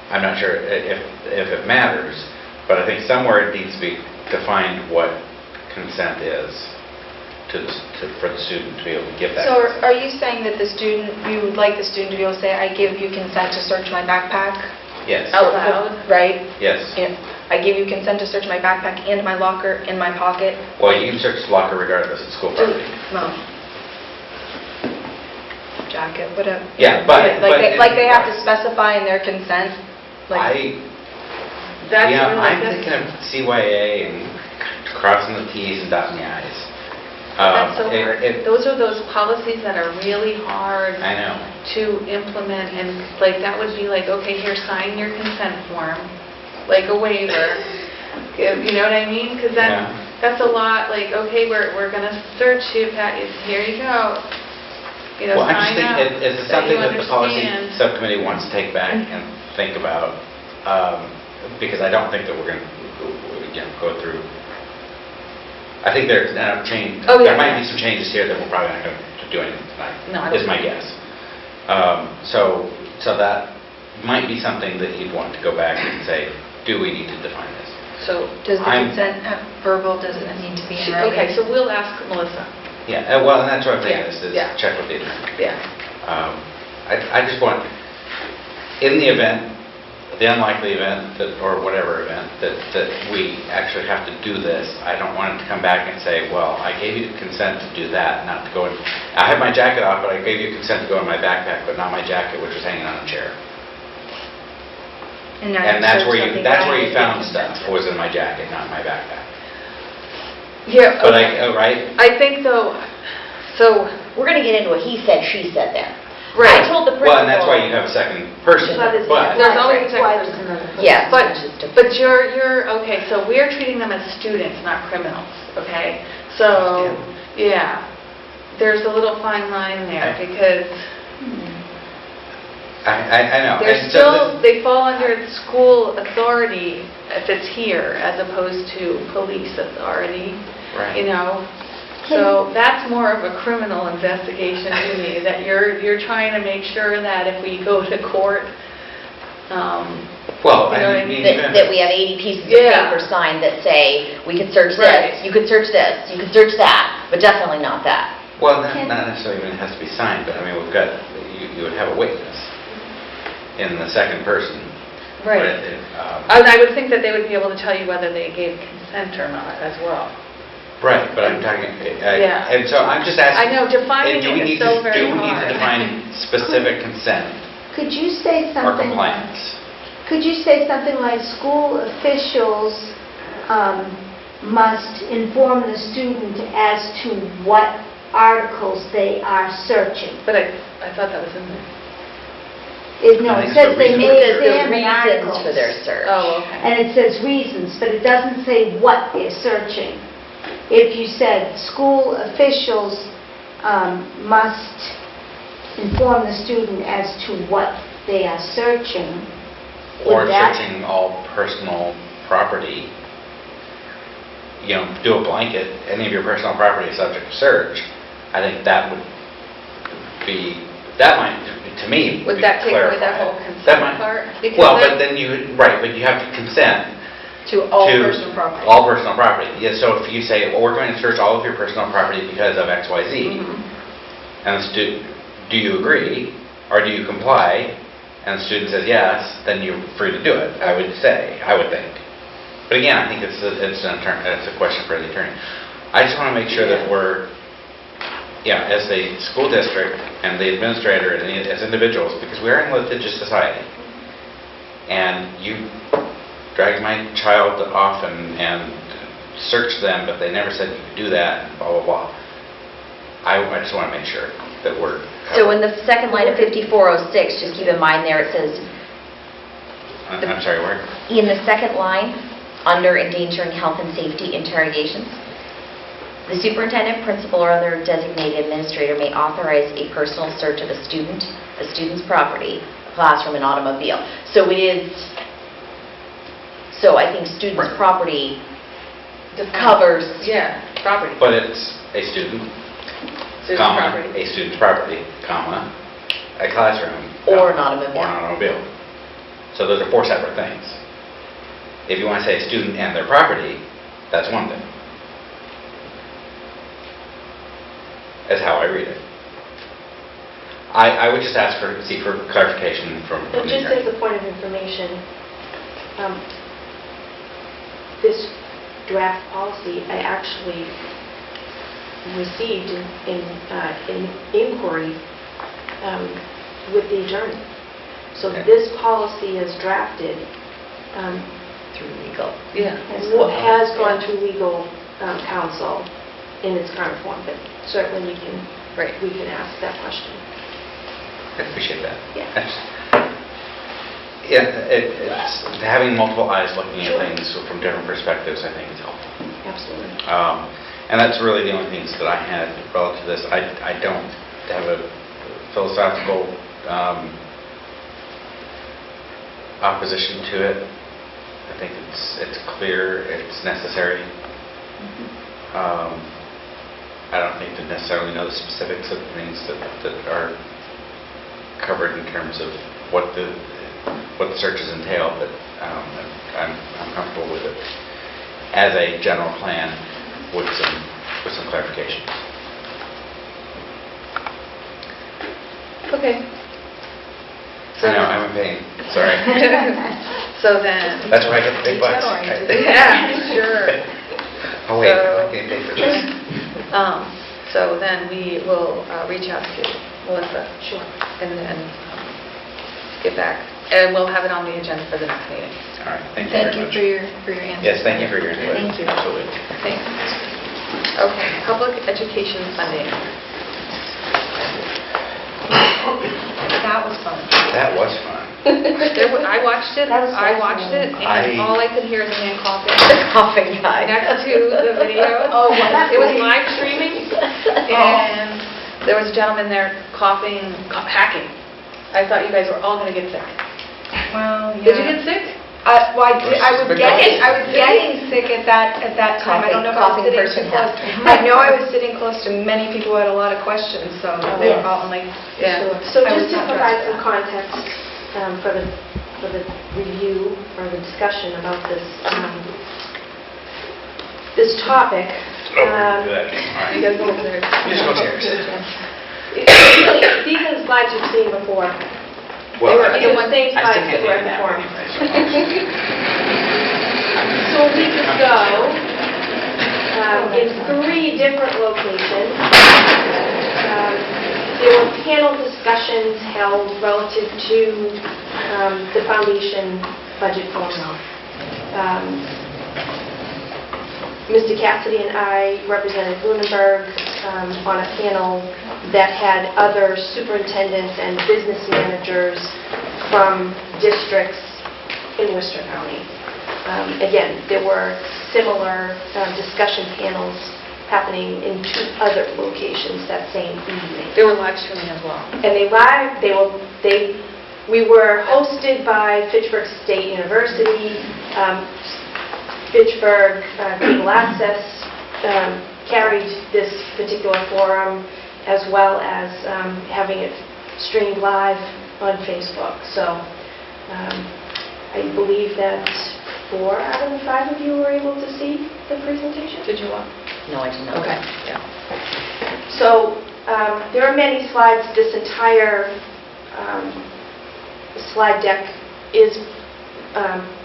S2: I'm not sure if it matters, but I think somewhere it needs to be defined what consent is for the student to be able to give that.
S4: So are you saying that you would like the student to be able to say, "I give you consent to search my backpack"?
S2: Yes,
S1: Out loud?
S4: Right?
S2: yes.
S4: I give you consent to search my backpack and my locker in my pocket?
S2: Well, you can search the locker regardless of school property.
S4: Well, jacket, whatever.
S2: Yeah, but...
S4: Like they have to specify in their consent? Like,
S1: That's
S2: Yeah,
S1: really
S2: I'm
S1: good.
S2: thinking of CYA and crossing the Ts and dotting the Is.
S1: That's so
S2: It-
S1: hard.
S2: it-
S1: Those are those policies that are really hard
S2: I know.
S1: to implement, and like, that would be like, okay, here, sign your consent form, like a waiver. You know what I mean? Because
S2: Yeah.
S1: that's a lot, like, okay, we're going to search you, Pat, here you go. You know,
S2: Well, I'm just
S1: sign
S2: thinking,
S1: up
S2: is it
S1: that
S2: something
S1: you
S2: that the policy
S1: understand.
S2: subcommittee wants to take back and think about? Because I don't think that we're going to go through. I think there's enough change.
S1: Oh, yeah,
S2: There might
S1: yeah.
S2: be some changes here that we're probably not going to do anything tonight.
S1: No, I don't
S2: Is my
S1: think-
S2: guess. So that might be something that you'd want to go back and say, do we need to define this?
S1: So,
S4: does the
S2: I'm-
S4: consent have verbal, does it need to be in writing?
S1: okay, so we'll ask Melissa.
S2: Yeah, well, and that's what I'm thinking,
S1: Yeah,
S2: is
S1: yeah.
S2: check with the attorney.
S1: Yeah.
S2: I just want, in the event the unlikely event that, or whatever event, that we actually have to do this, I don't want it to come back and say, well, I gave you consent to do that, not to go in. I have my jacket off, but I gave you consent to go in my backpack, but not my jacket, which was hanging on a chair.
S8: And now
S2: And
S8: you
S2: that's
S8: search
S2: where
S8: something
S2: that's where
S8: like
S2: you found
S8: that.
S2: stuff, was in my jacket, not in my backpack.
S1: Yeah,
S2: But
S1: okay.
S2: right?
S1: I think though, so,
S3: We're going to get into a he said, she said there.
S1: right.
S3: I told the principal...
S2: Well, and that's why you have a second person,
S5: But it's-
S2: but...
S1: There's always a
S8: Why
S1: second
S8: there's
S1: person.
S8: another person.
S3: Yes.
S1: But you're, okay, so we're treating them as students, not criminals, okay? So, yeah, there's a little fine line there because
S2: I know.
S1: they're
S2: And so
S1: still, they fall under school authority if it's here as opposed to police authority,
S2: Right.
S1: you know? So that's more of a criminal investigation to me, that you're trying to make sure that if we go to court,
S2: Well,
S1: You know what I
S2: I
S1: mean?
S2: mean,
S3: That we have 80 pieces of
S1: Yeah.
S3: paper signed that say, we could search
S1: Right.
S3: this, you could search this, you could search that, but definitely not that.
S2: well, not necessarily even has to be signed, but I mean, we've got, you would have a witness in the second person.
S1: right. And I would think that they would be able to tell you whether they gave consent or not as well.
S2: Right, but I'm talking,
S1: Yeah.
S2: and so I'm just asking...
S1: I know, defining
S2: do we
S1: it
S2: need
S1: is so
S2: to-
S1: very
S2: Do we need to
S1: hard.
S2: define specific consent
S8: Could you say
S2: or
S8: something?
S2: compliance?
S8: Could you say something like school officials must inform the student as to what articles they are searching?
S1: But I thought that was in there.
S8: No,
S2: I
S8: it
S2: think
S8: says
S2: it's
S8: they
S2: the
S8: may
S3: It says the
S8: examine
S3: reasons
S8: articles.
S3: for their search.
S1: Oh, okay.
S8: And it says reasons, but it doesn't say what they're searching. If you said school officials must inform the student as to what they are searching,
S2: Or
S8: would that...
S2: searching all personal property, you know, do a blanket, any of your personal property is subject to search, I think that would be, that might, to me,
S1: Would
S2: be
S1: that take away that
S2: clarified.
S1: whole
S2: That
S1: consent
S2: might-
S1: part? Because
S2: Well,
S1: that-
S2: but then right, but you have to consent
S1: To all
S2: to
S1: personal property.
S2: all personal property. Yeah, so if you say, well, we're going to search all of your personal property because of X, Y, Z,
S1: Mhm.
S2: and the student, do you agree, or do you comply? And the student says yes, then you're free to do it, I would say, I would think. But again, I think it's a question for the attorney. I just want to make sure that we're, as a school district and the administrator and as individuals, because we are in a litigious society, and you drag my child off and search them, but they never said you could do that, and blah, blah, blah. I just want to make sure that we're
S3: So in
S2: covered.
S3: the second line of 5406, just keep in mind there, it says,
S2: I'm sorry, where?
S3: in the second line, under endangering health and safety interrogations, the superintendent, principal, or other designated administrator may authorize a personal search of a student's property, a classroom, and automobile. So it is, so I think student's
S2: Right.
S3: property
S1: Define-
S3: covers,
S1: Yeah, property.
S2: But it's a student,
S1: Student's
S2: comma,
S1: property.
S2: a student's property, comma, a classroom.
S3: Or an
S2: comma,
S3: automobile.
S2: Or an automobile. So those are four separate things. If you want to say a student and their property, that's one thing. That's how I read it. I would just seek for clarification from
S5: But
S2: the
S5: just
S2: attorney.
S5: as a point of information, this draft policy, I actually received in inquiry with the attorney. So
S2: Okay.
S5: this policy is drafted,
S3: through legal.
S1: Yeah.
S5: has gone through legal counsel in its current form, but certainly we can ask that question.
S2: I appreciate that.
S5: Yeah.
S2: It's having multiple eyes looking
S5: Sure.
S2: at things from different perspectives, I think is helpful.
S5: Absolutely.
S2: And that's really the only things that I had relative to this. I don't have a philosophical opposition to it. I think it's clear, it's necessary. I don't need to necessarily know the specifics of things that are covered in terms of what the searches entail, but I'm comfortable with it as a general plan with some clarifications.
S1: Okay.
S2: I know, I'm in pain, sorry.
S1: So then...
S2: That's where I get the big bucks.
S1: Yeah, sure.
S2: Oh, wait,
S1: So-
S2: I'm not getting paid for this.
S1: So then we will reach out to Melissa.
S5: Sure.
S1: And then get back. And we'll have it on the agenda for the next meeting.
S2: All right, thank you
S4: Thank
S2: very
S4: you
S2: much.
S4: for your answer.
S2: Yes, thank you for your input.
S3: Thank you.
S2: Absolutely.
S1: Thanks. Okay, public education funding.
S4: That was fun.
S2: That was fun.
S1: I watched it,
S8: That was
S1: and all I could hear is a man coughing
S3: Coughing guy.
S1: next to the video.
S8: Oh, wow.
S1: It was live streaming, and there was a gentleman there coughing, hacking. I thought you guys were all going to get sick.
S4: Well, yeah.
S1: Did you get sick?
S4: Well, I was getting sick at that time. I don't know if I was
S3: Coughing
S4: sitting
S3: person,
S4: too close.
S3: yeah.
S4: I know I was sitting close to many people who had a lot of questions, so they were all like,
S1: Yeah.
S5: So
S4: I was
S5: just to
S4: not
S5: provide
S4: dressed
S5: some context for the review or the discussion about this topic.
S2: Oh, we're gonna do that. All
S1: You
S2: right.
S1: guys go over there.
S2: Musical chairs.
S5: These are the slides you've seen before.
S2: Well,
S5: They were the same
S2: I
S5: slides
S2: still
S5: that
S2: can't
S5: were
S2: name that
S5: before.
S2: one anyway,
S5: So a week ago, in 3 different locations, there were panel discussions held relative to the foundation budget formula. Mr. Cassidy and I represented Lunenburg on a panel that had other superintendents and business managers from districts in Worcester County. Again, there were similar discussion panels happening in 2 other locations that same evening.
S1: They were live streaming as well.
S5: And we were hosted by Fitchburg State University, Fitchburg Cable Access carried this particular forum, as well as having it streamed live on Facebook. So I believe that 4 out of the 5 of you were able to see the presentation.
S1: Did you want?
S3: No, I did not.
S1: Okay, yeah.
S5: So there are many slides. This entire slide deck is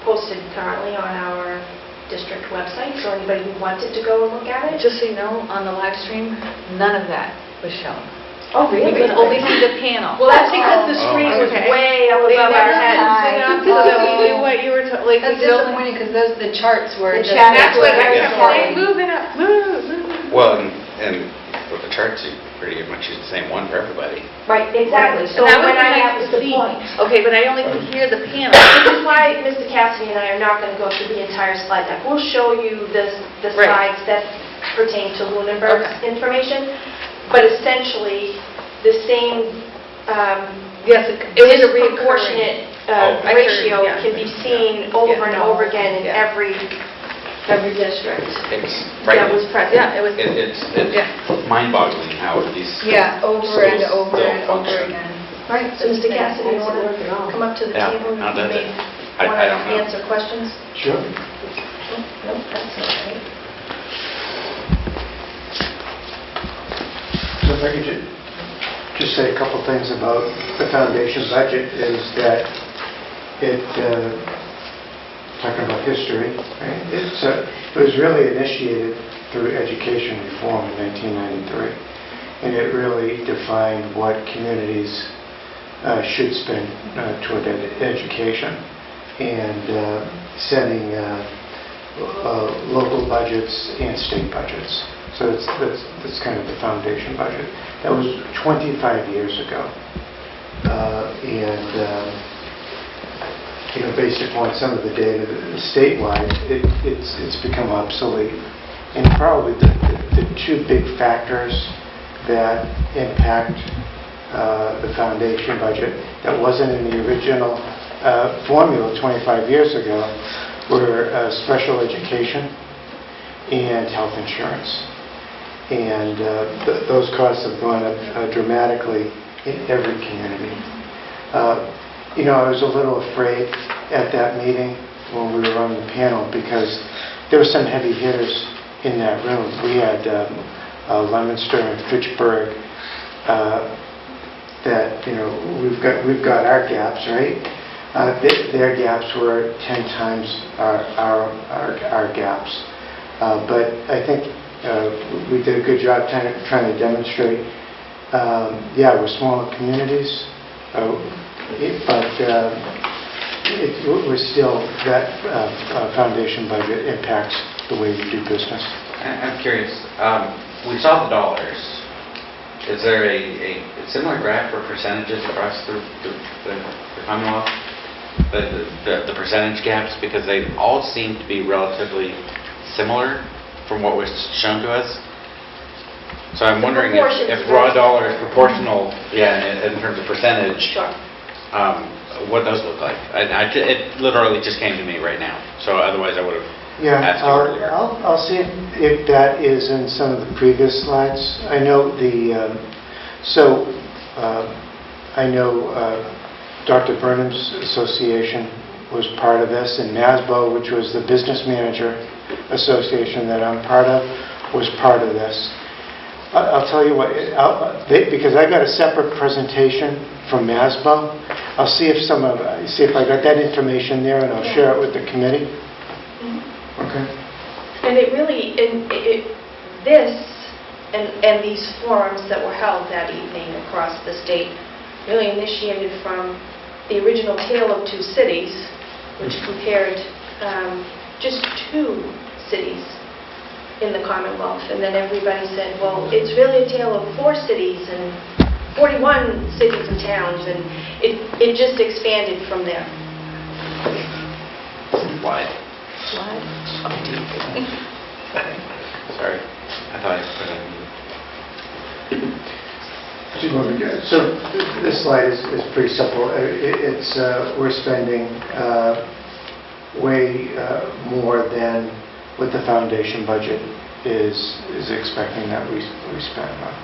S5: posted currently on our district website, so anybody who wanted to go and look at it.
S1: Just so you know, on the live stream, none of that was shown.
S5: Oh,
S1: We could only see the panel.
S5: Well, that's because the screen was
S1: Okay.
S5: way up
S1: They
S5: above
S1: never
S5: our heads.
S1: posted up so that we knew what you were, like,
S4: That's
S1: we don't...
S4: disappointing because the charts were
S8: The
S4: just...
S8: chat-
S1: That's what I
S8: Very
S1: kept
S8: sorry.
S1: saying, move it up, move.
S2: Well, and with the charts, you pretty much use the same one for everybody.
S5: Right, exactly. So
S1: And that was
S5: when I
S1: nice
S5: have
S1: to
S5: to
S1: see.
S5: see,
S1: Okay, but I only could hear the panel.
S5: this is why Mr. Cassidy and I are not going to go through the entire slide deck. We'll show you the
S1: Right.
S5: slides that pertain to Lunenburg's
S1: Okay.
S5: information, but essentially the same
S1: Yes, it was a reoccurring.
S5: disproportionate
S2: Oh,
S1: I heard,
S5: ratio
S1: yeah.
S5: can be seen over and over again in
S1: Yeah.
S5: every district
S2: It's,
S5: that
S2: right,
S5: was present.
S1: Yeah, it was,
S2: it's
S1: Yeah.
S2: mind-boggling how these...
S4: Yeah, over and
S2: schools
S4: over
S2: still
S4: and over
S2: function.
S4: again.
S5: Right, so Mr. Cassidy, you want
S8: Excellent work at all.
S5: to come up to the
S2: Yeah,
S5: table
S2: no,
S5: and
S2: that's
S5: maybe
S2: it. I
S5: want
S2: don't
S5: to
S2: know.
S5: answer questions?
S9: Sure.
S5: No, that's all right.
S9: So if I could just say a couple things about the foundation budget, is that it, talking about history, right? It was really initiated through education reform in 1993, and it really defined what communities should spend toward education, and setting local budgets and state budgets. So that's kind of the foundation budget. That was 25 years ago. Based upon some of the data statewide, it's become obsolete. And probably the 2 big factors that impact the foundation budget that wasn't in the original formula 25 years ago were special education and health insurance. And those costs have gone up dramatically in every community. I was a little afraid at that meeting when we were on the panel, because there were some heavy hitters in that room. We had Leominster and Fitchburg that, we've got our gaps, right? Their gaps were 10 times our gaps. But I think we did a good job trying to demonstrate, yeah, we're smaller communities, but we're still, that foundation budget impacts the way we do business.
S2: I'm curious, we saw the dollars. Is there a similar graph for percentages across the Commonwealth? The percentage gaps, because they all seem to be relatively similar from what was shown to us. So I'm wondering if raw dollars proportional, in terms of percentage,
S5: Sure.
S2: what those look like. It literally just came to me right now. So otherwise I would have asked you earlier.
S9: I'll see if that is in some of the previous slides. I know Dr. Burnham's association was part of this, and NASBO, which was the business manager association that I'm part of, was part of this. I'll tell you what, because I got a separate presentation from NASBO, I'll see if I got that information there, and I'll share it with the committee. Okay.
S5: And it really, this and these forums that were held that evening across the state really initiated from the original Tale of Two Cities, which compared just 2 cities in the Commonwealth. And then everybody said, well, it's really a tale of 4 cities and 41 cities and towns, and it just expanded from there.
S2: Slide. Sorry. I thought I put it.
S9: So this slide is pretty simple. We're spending way more than what the foundation budget is expecting that we spend on.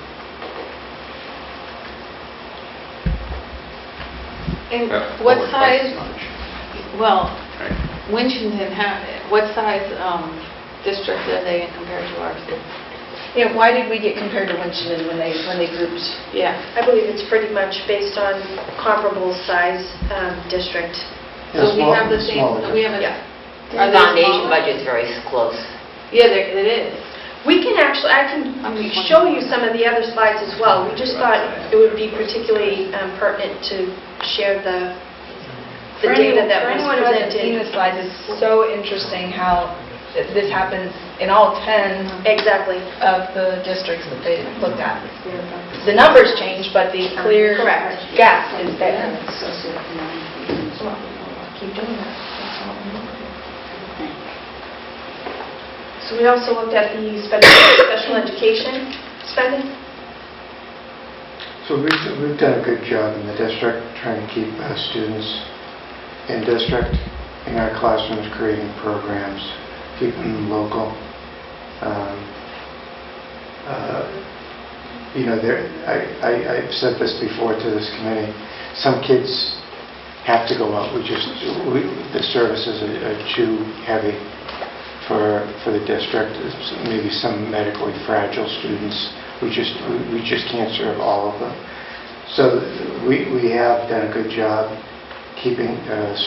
S1: And what size,
S2: Right.
S1: Winchendon, what size district are they in compared to ours?
S4: Yeah, why did we get compared to Winchendon when they grouped?
S1: Yeah.
S5: I believe it's pretty much based on comparable size district.
S9: Yeah,
S1: So we have the same,
S9: smaller.
S1: we have a...
S5: Yeah.
S3: The foundation budget's very close.
S1: Yeah, it is.
S5: We can actually, I can show you some of the other slides as well. We just thought it would be particularly pertinent to share the data that was
S4: For anyone who hasn't seen the
S5: presented.
S4: slides, it's so interesting how this happens in all 10
S5: Exactly.
S4: of the districts that they looked at. The numbers change, but the clear
S5: Correct.
S4: gap is there.
S3: Keep doing that.
S5: So we also looked at the special education spending.
S9: So we've done a good job in the district trying to keep students in district, in our classrooms, creating programs, keeping them local. I've said this before to this committee, some kids have to go out. The services are too heavy for the district. Maybe some medically fragile students. We just can't serve all of them. So we have done a good job keeping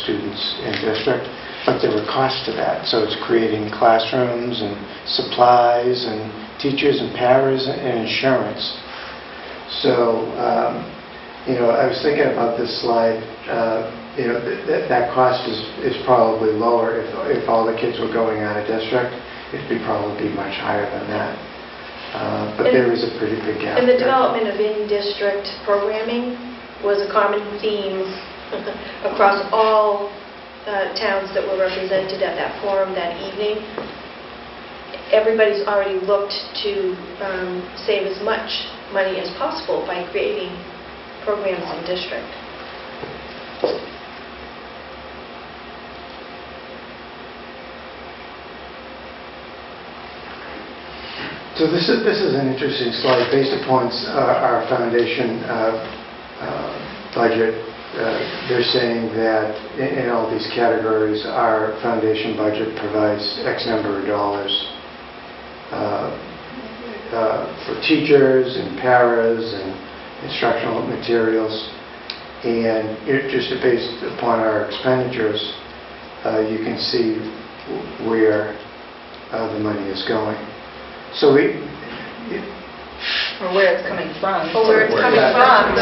S9: students in district, but there were costs to that. So it's creating classrooms and supplies and teachers and paras and insurance. So I was thinking about this slide. That cost is probably lower if all the kids were going out of district. It'd probably be much higher than that. But there is a pretty big gap.
S5: And the
S9: there.
S5: development of in-district programming was a common theme across all towns that were represented at that forum that evening. Everybody's already looked to save as much money as possible by creating programs in district.
S9: So this is an interesting slide based upon our foundation budget. They're saying that in all these categories, our foundation budget provides X number of dollars for teachers and paras and instructional materials. And just based upon our expenditures, you can see where the money is going. So
S4: Or where it's coming from.
S1: Or where it's coming from.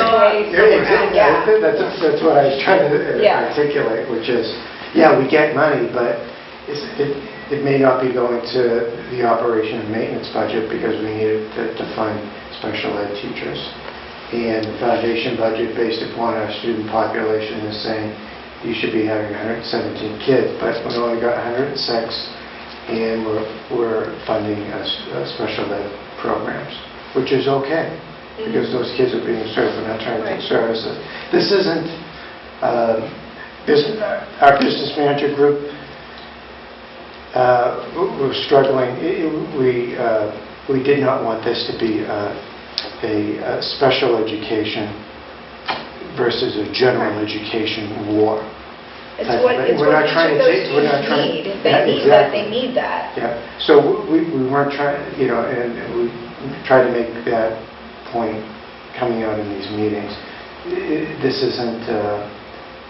S9: That's what I was trying to articulate, which is, yeah, we get money, but it may not be going to the operation and maintenance budget because we need it to fund special ed teachers. And the foundation budget, based upon our student population, is saying you should be having 117 kids, but we only got 106, and we're funding special ed programs, which is okay, because those kids are being served. We're not trying to take services. This isn't, our business manager group, we're struggling. We did not want this to be a special education versus a general education war.
S4: It's what each of those students need. If they need that, they need that.
S9: Yeah. So we weren't trying, and we tried to make that point coming out in these meetings. This isn't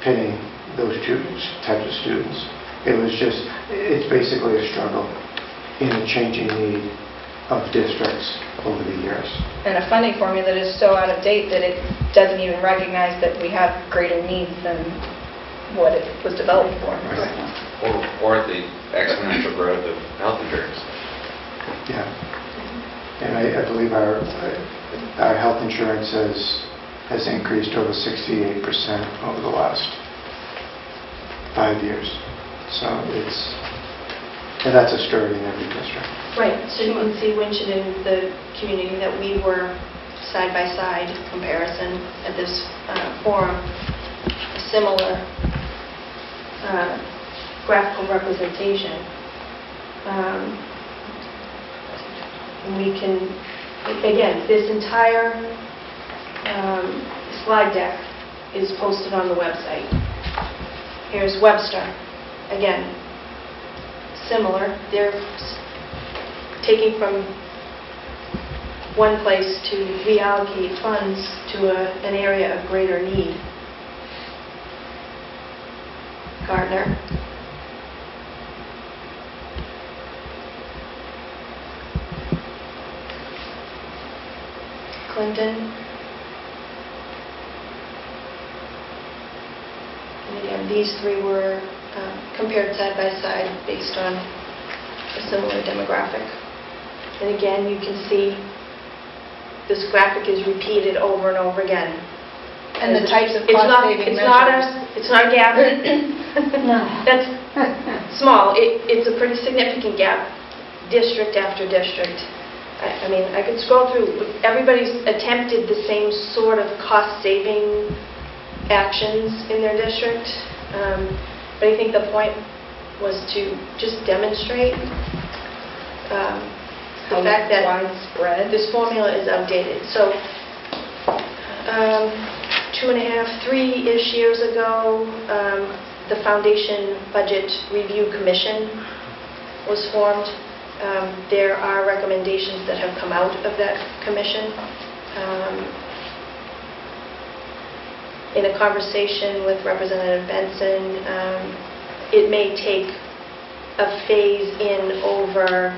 S9: pitting those two types of students. It's basically a struggle in a changing need of districts over the years.
S4: And a funding formula that is so out of date that it doesn't even recognize that we have greater needs than what it was developed for.
S10: Or the exponential growth of health insurance.
S9: Yeah. And I believe our health insurance has increased over 68% over the last 5 years. So and that's a story in every district.
S5: Right, so you can see Winchendon, the community that we were side-by-side comparison at this forum, a similar graphical representation. We can, again, this entire slide deck is posted on the website. Here's Webster, again, similar. They're taking from one place to reallocate funds to an area of greater need. Gardner. Clinton. And again, these three were compared side by side based on a similar demographic. And again, you can see this graphic is repeated over and over again.
S4: And the types of cost-saving measures.
S5: It's not a gap.
S8: No.
S5: That's small. It's a pretty significant gap, district after district. I mean, I could scroll through. Everybody's attempted the same sort of cost-saving actions in their district. But I think the point was to just demonstrate the fact that
S4: widespread
S5: this formula is outdated. So 2.5, 3-ish years ago, the Foundation Budget Review Commission was formed. There are recommendations that have come out of that commission. In a conversation with Representative Benson, it may take a phase in over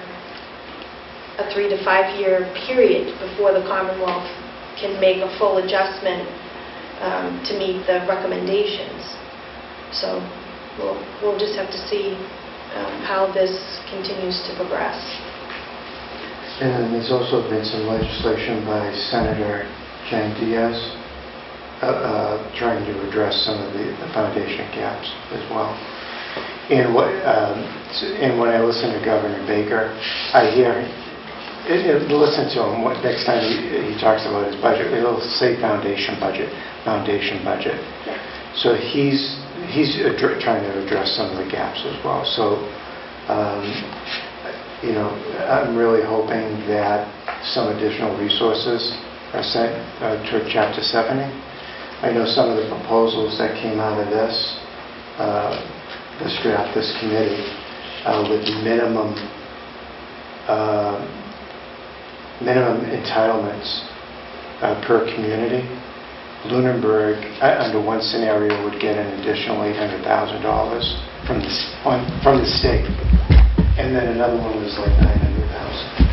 S5: a 3 to 5 year period before the Commonwealth can make a full adjustment to meet the recommendations. So we'll just have to see how this continues to progress.
S9: And then there's also been some legislation by Senator Jan Diaz trying to address some of the foundation gaps as well. And when I listen to Governor Baker, I hear, listen to him next time he talks about his budget, it'll say foundation budget. So he's trying to address some of the gaps as well. So, I'm really hoping that some additional resources are sent toward Chapter 70. I know some of the proposals that came out of this draft, this committee, with minimum entitlements per community Lunenburg, under one scenario, would get an additional $800,000 from the state. And then another one was like $900,000.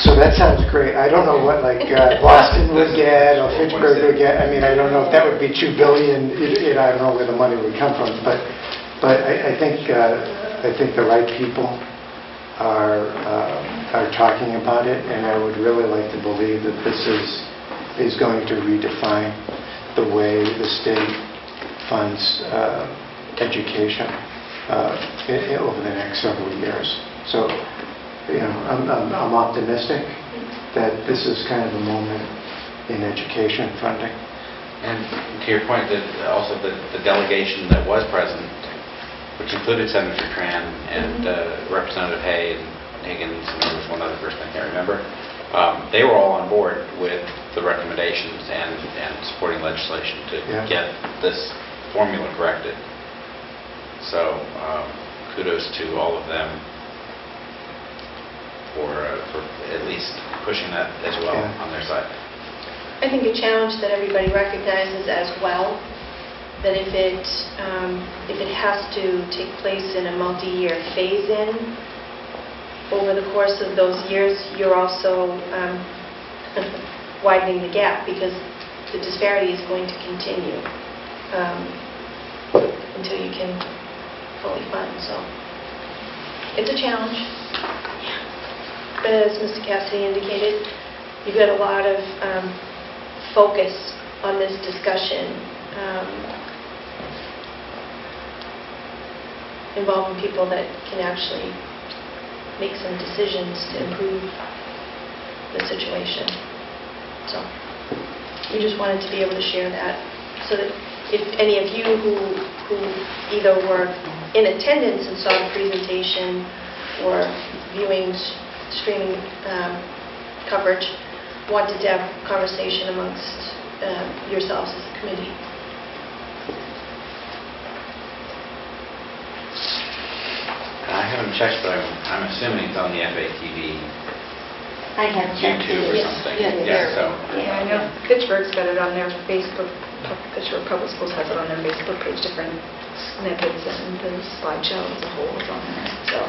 S9: So that sounds great. I don't know what Boston would get or Fitchburg would get. I mean, I don't know if that would be $2 billion. I don't know where the money would come from. But I think the right people are talking about it, and I would really like to believe that this is going to redefine the way the state funds education over the next several years. So, I'm optimistic that this is kind of a moment in education funding.
S2: And to your point, that also the delegation that was present, which included Senator Tran and Representative Hay and Higgins, and there was one other person I can't remember, they were all on board with the recommendations and supporting legislation to get this formula corrected. So kudos to all of them for at least pushing that as well on their side.
S5: I think a challenge that everybody recognizes as well, that if it has to take place in a multi-year phase-in, over the course of those years, you're also widening the gap, because the disparity is going to continue until you can fully fund. So it's a challenge. But as Mr. Cassidy indicated, you've got a lot of focus on this discussion involving people that can actually make some decisions to improve the situation. So we just wanted to be able to share that, so that if any of you who either were in attendance and saw the presentation or viewing streaming coverage, wanted to have conversation amongst yourselves as a committee.
S2: I haven't checked, but I'm assuming it's on the FATV
S8: I have checked.
S2: YouTube or something.
S4: Yeah, I know Pittsburgh's got it on their Facebook. Pittsburgh Public Schools has it on their Facebook page, different snippets, and the slideshow as a whole is on there. So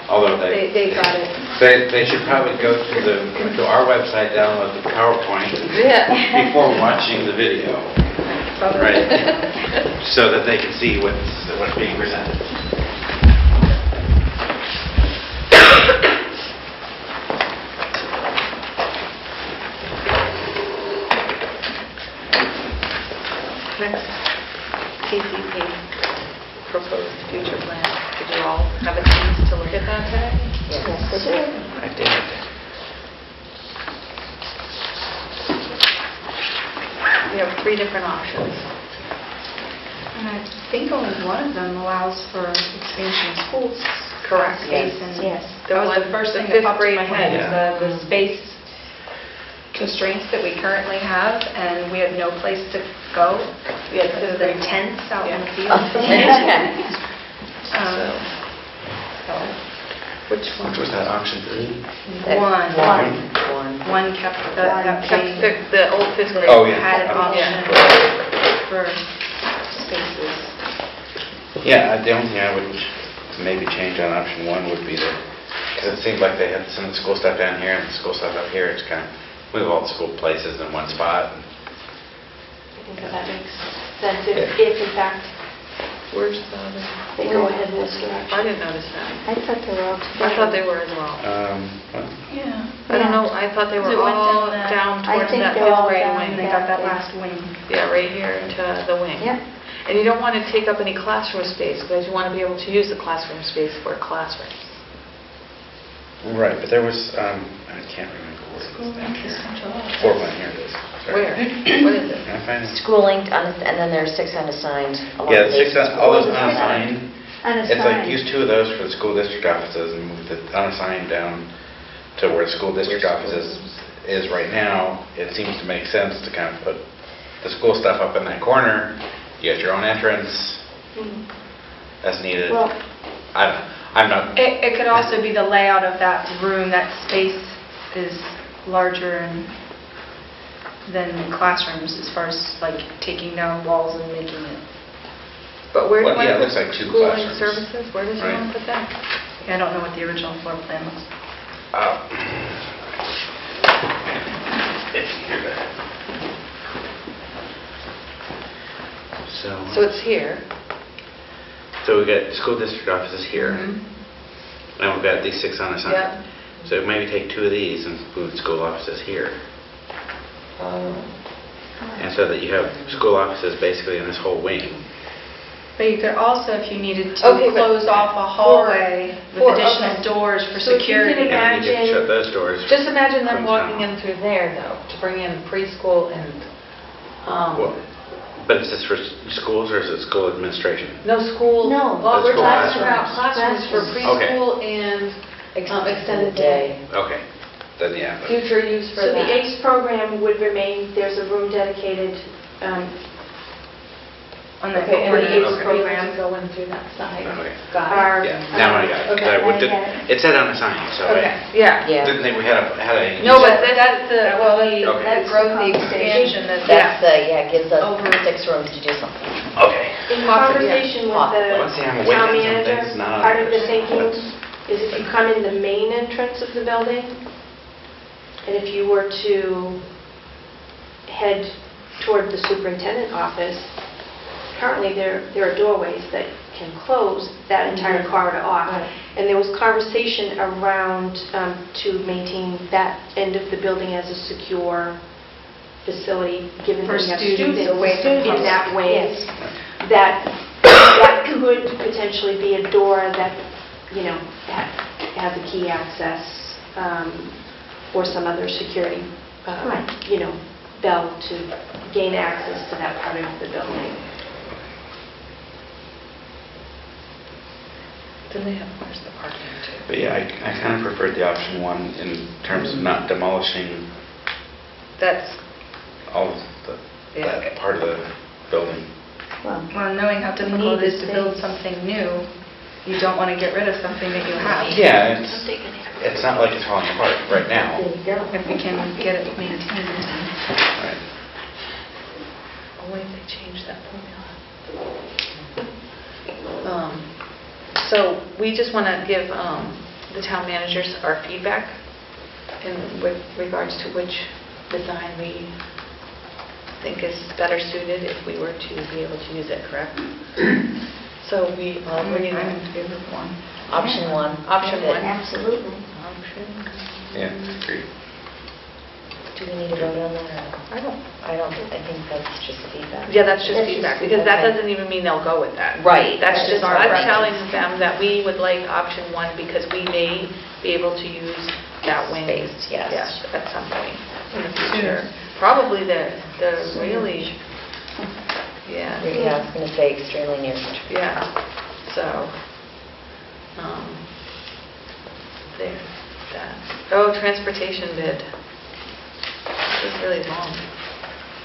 S2: Although
S4: they got it.
S2: They should probably go to our website, download the PowerPoint before watching the video, right? So that they can see what's being presented.
S1: Next, PCP, proposed future plan. Did you all have a chance to look at that today?
S8: Yes, I did.
S2: I did.
S1: We have 3 different options.
S4: And I think only one of them allows for expansion of schools.
S1: Correct.
S4: Space and
S8: Yes.
S4: that was the first thing that popped in my head, is
S2: Yeah.
S4: the space constraints that we currently have, and we have no place to go. We had to the tents out in the field.
S1: Which one?
S2: Which was that, option 3?
S4: One kept
S1: The old 5th grade.
S2: Oh, yeah.
S4: had an option
S1: Yeah.
S4: for spaces.
S2: Yeah, the only thing I would maybe change on option 1 would be because it seemed like they had some of the school stuff down here and the school stuff up here. It's kind of move all the school places in one spot.
S5: I think that makes sense if in fact
S1: Where's the other?
S5: they go ahead in this
S1: I
S5: direction.
S1: didn't notice that.
S8: I thought they were all together.
S1: I thought they were as well.
S2: Well,
S4: Yeah.
S1: I don't know, I thought they were
S4: It went
S1: all
S4: down
S1: down
S8: I
S1: towards
S8: think
S1: that
S8: they're all
S1: 5th grade
S8: down
S1: wing.
S4: And they got that last wing.
S1: Yeah, right here into the wing.
S8: Yep.
S1: And you don't want to take up any classroom space, because you want to be able to use the classroom space for classrooms.
S2: right, but there was, I can't remember where it is down here. Portland, here it is. Sorry.
S1: Where? What is it?
S2: Can I find it?
S3: Schooling, and then there's 6 unassigned. along
S2: Yeah,
S3: the
S2: the 6,
S3: basis
S2: all those
S3: schools.
S2: unassigned. It's like
S8: Unassigned.
S2: use 2 of those for the school district offices and move the unassigned down to where the school district offices is right now. It seems to make sense to kind of put the school stuff up in that corner. You got your own entrance as needed.
S8: Well-
S2: I'm not.
S4: It could also be the layout of that room. That space is larger and than classrooms as far as like taking down walls and making it.
S1: But where do you
S2: Well, yeah,
S1: want
S2: it
S1: to
S2: looks like
S1: put
S2: two
S1: schooling
S2: classrooms.
S1: services? Where does you
S2: Right.
S1: want to put that?
S4: I don't know what the original floor plan was.
S2: It's here.
S1: So it's here.
S2: So we've got school district offices here,
S1: Mhm.
S2: and we've got these 6 on a sign.
S1: Yep.
S2: So maybe take 2 of these and move school offices here. And so that you have school offices basically in this whole wing.
S4: But you could also, if you needed to,
S1: Okay, but
S4: close off a hallway
S1: for-
S4: with additional
S1: okay.
S4: doors for
S5: So if you can
S4: security.
S2: And we need to
S5: Imagine-
S2: shut those doors.
S1: Just imagine them
S2: from
S1: walking
S2: town.
S1: in through there, though, to bring in preschool and,
S2: Well, but is this for schools or is it school administration?
S1: no, school.
S8: No,
S1: Well, we're
S2: school
S1: talking about
S8: classrooms.
S1: classrooms for
S2: Okay.
S1: preschool and extended day.
S2: Okay, then yeah. but-
S1: Future use for
S5: So
S1: that.
S5: the ACE program would remain, there's a room dedicated,
S4: On the
S1: Okay, and
S4: over
S1: the
S4: the
S1: ACE
S2: Okay.
S1: program go in through that side.
S2: Okay.
S1: Got it.
S5: our...
S2: Yeah, now I got it. 'cause
S1: Okay.
S2: I would-
S8: I get it.
S2: It said on the sign, so
S1: Okay,
S2: I
S1: yeah.
S2: didn't think we had a...
S1: No, but that's the,
S4: Well,
S2: Okay.
S4: that's the growth, the expansion,
S3: That's,
S4: that's
S3: yeah, gives us
S4: Over.
S3: 6 rooms to do something.
S2: Okay.
S5: In
S1: Possibly,
S5: conversation with
S3: yeah.
S2: Once you have a
S5: the
S2: witness
S5: town
S2: on
S5: manager,
S2: things, not on
S5: part of the
S2: others.
S5: thinking
S2: That's-
S5: is if you come in the main entrance of the building, and if you were to head toward the superintendent office, currently there are doorways that can close that entire corridor off.
S8: Right.
S5: And there was conversation around to maintain that end of the building as a secure facility, given
S4: For
S5: that we have
S4: students
S5: students
S4: away from
S5: in that way.
S8: Yes.
S5: That could potentially be a door that, that has a key access or some other security,
S8: Right.
S5: bell to gain access to that part of the building.
S1: Then they have, where's the parking too?
S2: But yeah, I kind of preferred the option 1 in terms of not demolishing
S1: That's,
S2: all of
S1: Yeah.
S2: that part of the building.
S8: Well,
S4: Well, knowing how difficult
S8: need
S4: it is
S8: the
S4: to build
S8: space.
S4: something new, you don't want to get rid of something that you have.
S2: Yeah, it's not like it's falling apart right now.
S8: there you go.
S4: If we can get it maintained.
S2: Right.
S1: only if they change that formula. So we just want to give the town managers our feedback with regards to which design we think is better suited if we were to be able to use it, correct? So we, what do you
S4: I'm in
S1: think?
S4: favor of one.
S3: Option 1.
S1: Option
S3: Good.
S1: 1.
S8: Absolutely.
S1: Option.
S2: Yeah, agreed.
S3: Do we need to vote on that?
S1: I don't,
S3: I think that's just feedback.
S1: yeah, that's just
S8: That's
S1: feedback,
S8: just
S1: because that
S3: feedback.
S1: doesn't even mean they'll go with that.
S3: Right.
S1: That's
S3: That's
S1: just
S3: our
S1: us
S3: preference.
S1: telling them that we would like option 1 because we may be able to use that wing.
S3: Space, yes.
S1: At some point in the future. Probably the really, yeah.
S3: Yeah, I was going to say extremely near future.
S1: Yeah, so, there, that. Oh, transportation bid. This is really long.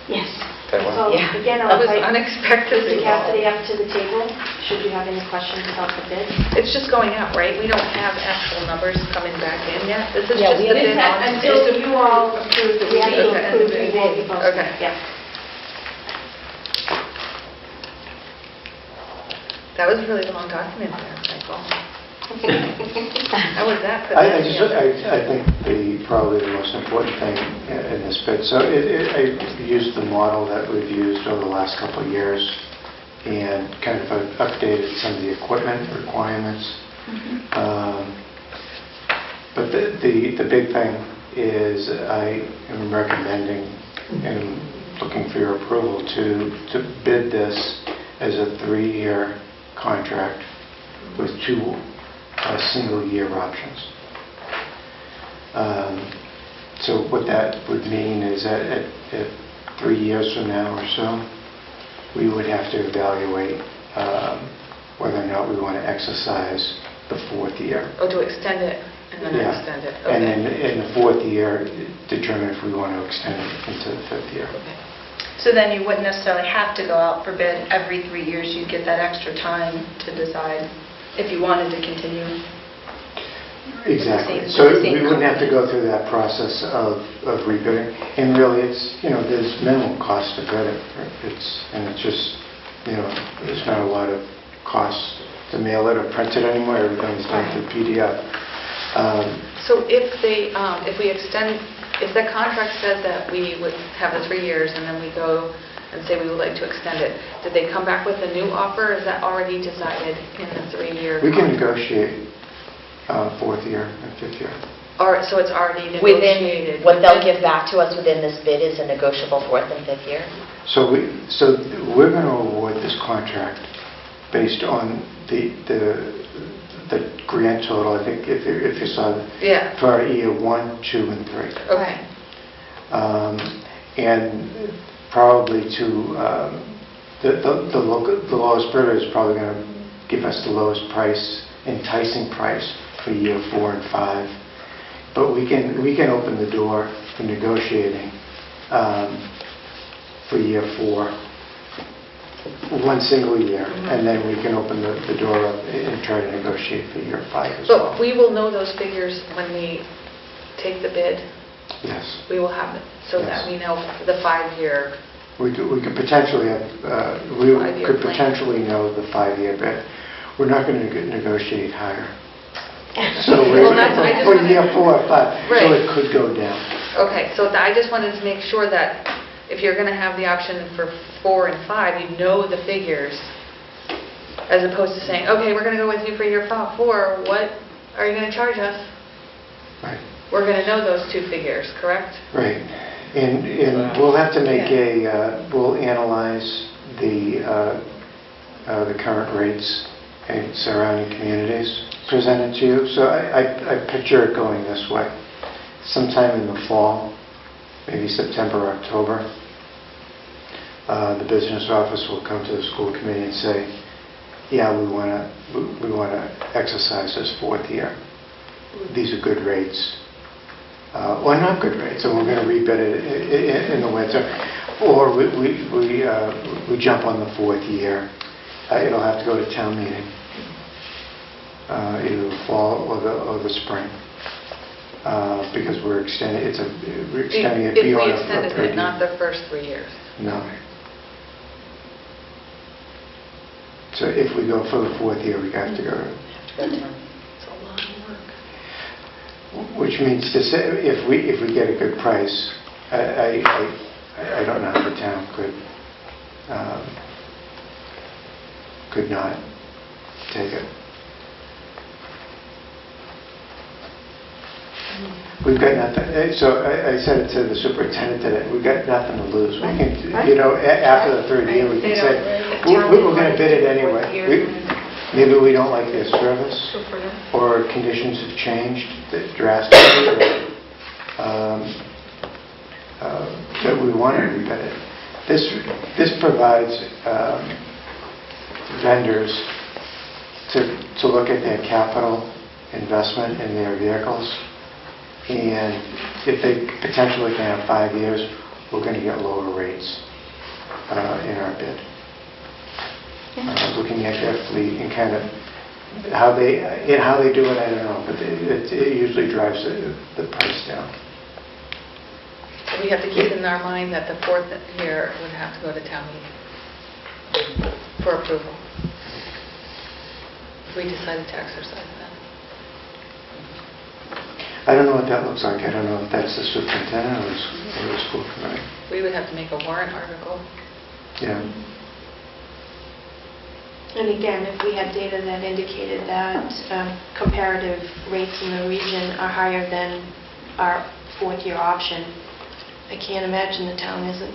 S8: Yes.
S2: That one?
S5: So
S3: Yeah.
S5: again,
S1: That
S5: I'll
S1: was
S5: invite
S1: unexpectedly
S5: Mr. Cassidy
S1: long.
S5: up to the table, should you have any questions about the bid.
S1: It's just going out, right? We don't have actual numbers coming back in yet? This is
S3: Yeah,
S1: just
S3: we
S1: the bid on...
S5: Until you all approve the
S8: We have to
S5: bid.
S8: approve the bid.
S1: Okay.
S5: Yeah.
S1: That was a really long document there, Michael. How was that put
S9: I
S1: together?
S9: think probably the most important thing in this bid, so I used the model that we've used over the last couple of years and kind of updated some of the equipment requirements. But the big thing is I am recommending and looking for your approval to bid this as a 3-year contract with 2 single-year options. So what that would mean is that at 3 years from now or so, we would have to evaluate whether or not we want to exercise the 4th year.
S1: Oh, to extend it and then
S9: Yeah.
S1: extend it.
S9: And
S1: Okay.
S9: then in the 4th year, determine if we want to extend it into the 5th year.
S1: Okay.
S4: So then you wouldn't necessarily have to go out for bid every 3 years. You'd get that extra time to decide if you wanted to continue.
S9: Exactly.
S4: With the
S9: So
S4: same
S9: we wouldn't have to
S4: company.
S9: go through that process of rebidding. And really, it's, there's minimal cost to bid it. It's just, there's not a lot of cost to mail it or print it anymore. Everything's done through PDF.
S1: So if we extend, if the contract says that we would have the 3 years and then we go and say we would like to extend it, did they come back with a new offer? Is that already decided in the 3-year?
S9: We can negotiate fourth year and fifth year.
S1: Or, so it's already
S3: Within,
S1: negotiated?
S3: what they'll give back to us within this bid is a negotiable fourth and fifth year?
S9: So we're going to award this contract based on the grand total, I think, if you saw,
S1: Yeah.
S9: for year 1, 2, and 3.
S1: Okay.
S9: And probably the lowest bidder is probably going to give us the lowest price, enticing price for year 4 and 5. But we can open the door for negotiating for year 4, one single year, and then we can open the door up and try to negotiate for year 5 as well.
S1: But we will know those figures when we take the bid?
S9: Yes.
S1: We will have it, so
S9: Yes.
S1: that we know the 5-year.
S9: We could potentially have, we
S1: 5-year
S9: could
S1: plan.
S9: potentially know the 5-year bid. We're not going to negotiate higher. So
S1: Well, that's- I just
S9: for
S1: wanna-
S9: year 4 or 5, so
S1: Right.
S9: it could go down.
S1: Okay, so I just wanted to make sure that if you're going to have the option for 4 and 5, you know the figures, as opposed to saying, okay, we're going to go with you for year 4, what are you going to charge us?
S9: Right.
S1: We're going to know those 2 figures, correct?
S9: Right. And we'll have to make we'll analyze the current rates in surrounding communities presented to you. So I picture it going this way. Sometime in the fall, maybe September, October, the business office will come to the school committee and say, yeah, we want to exercise this 4th year. These are good rates. Or not good rates, and we're going to rebid it in the winter. Or we jump on the 4th year. It'll have to go to town meeting, either the fall or the spring, because we're extending it
S1: If we
S9: beyond a
S1: extended
S9: third
S1: it, not
S9: year.
S1: the first 3 years.
S9: No. So if we go for the 4th year, we have to go.
S1: It's a lot of work.
S9: Which means to say, if we get a good price, I don't know how the town could not take it. We've got nothing, so I said it to the superintendent today, we've got nothing to lose. We can, after the 3rd year, we can say, we're going to bid it anyway. Maybe we don't like their service, or conditions have changed drastically, that we want to rebid it. This provides vendors to look at their capital investment in their vehicles, and if they potentially can have 5 years, we're going to get lower rates in our bid. Looking at their fleet and kind of how they do it, I don't know, but it usually drives the price down.
S1: We have to keep in our mind that the 4th year would have to go to town meeting for approval. If we decided to exercise that.
S9: I don't know what that looks like. I don't know if that's the superintendent or the school committee.
S1: We would have to make a warrant article.
S9: Yeah.
S5: And again, if we had data that indicated that comparative rates in the region are higher than our 4th year option, I can't imagine the town isn't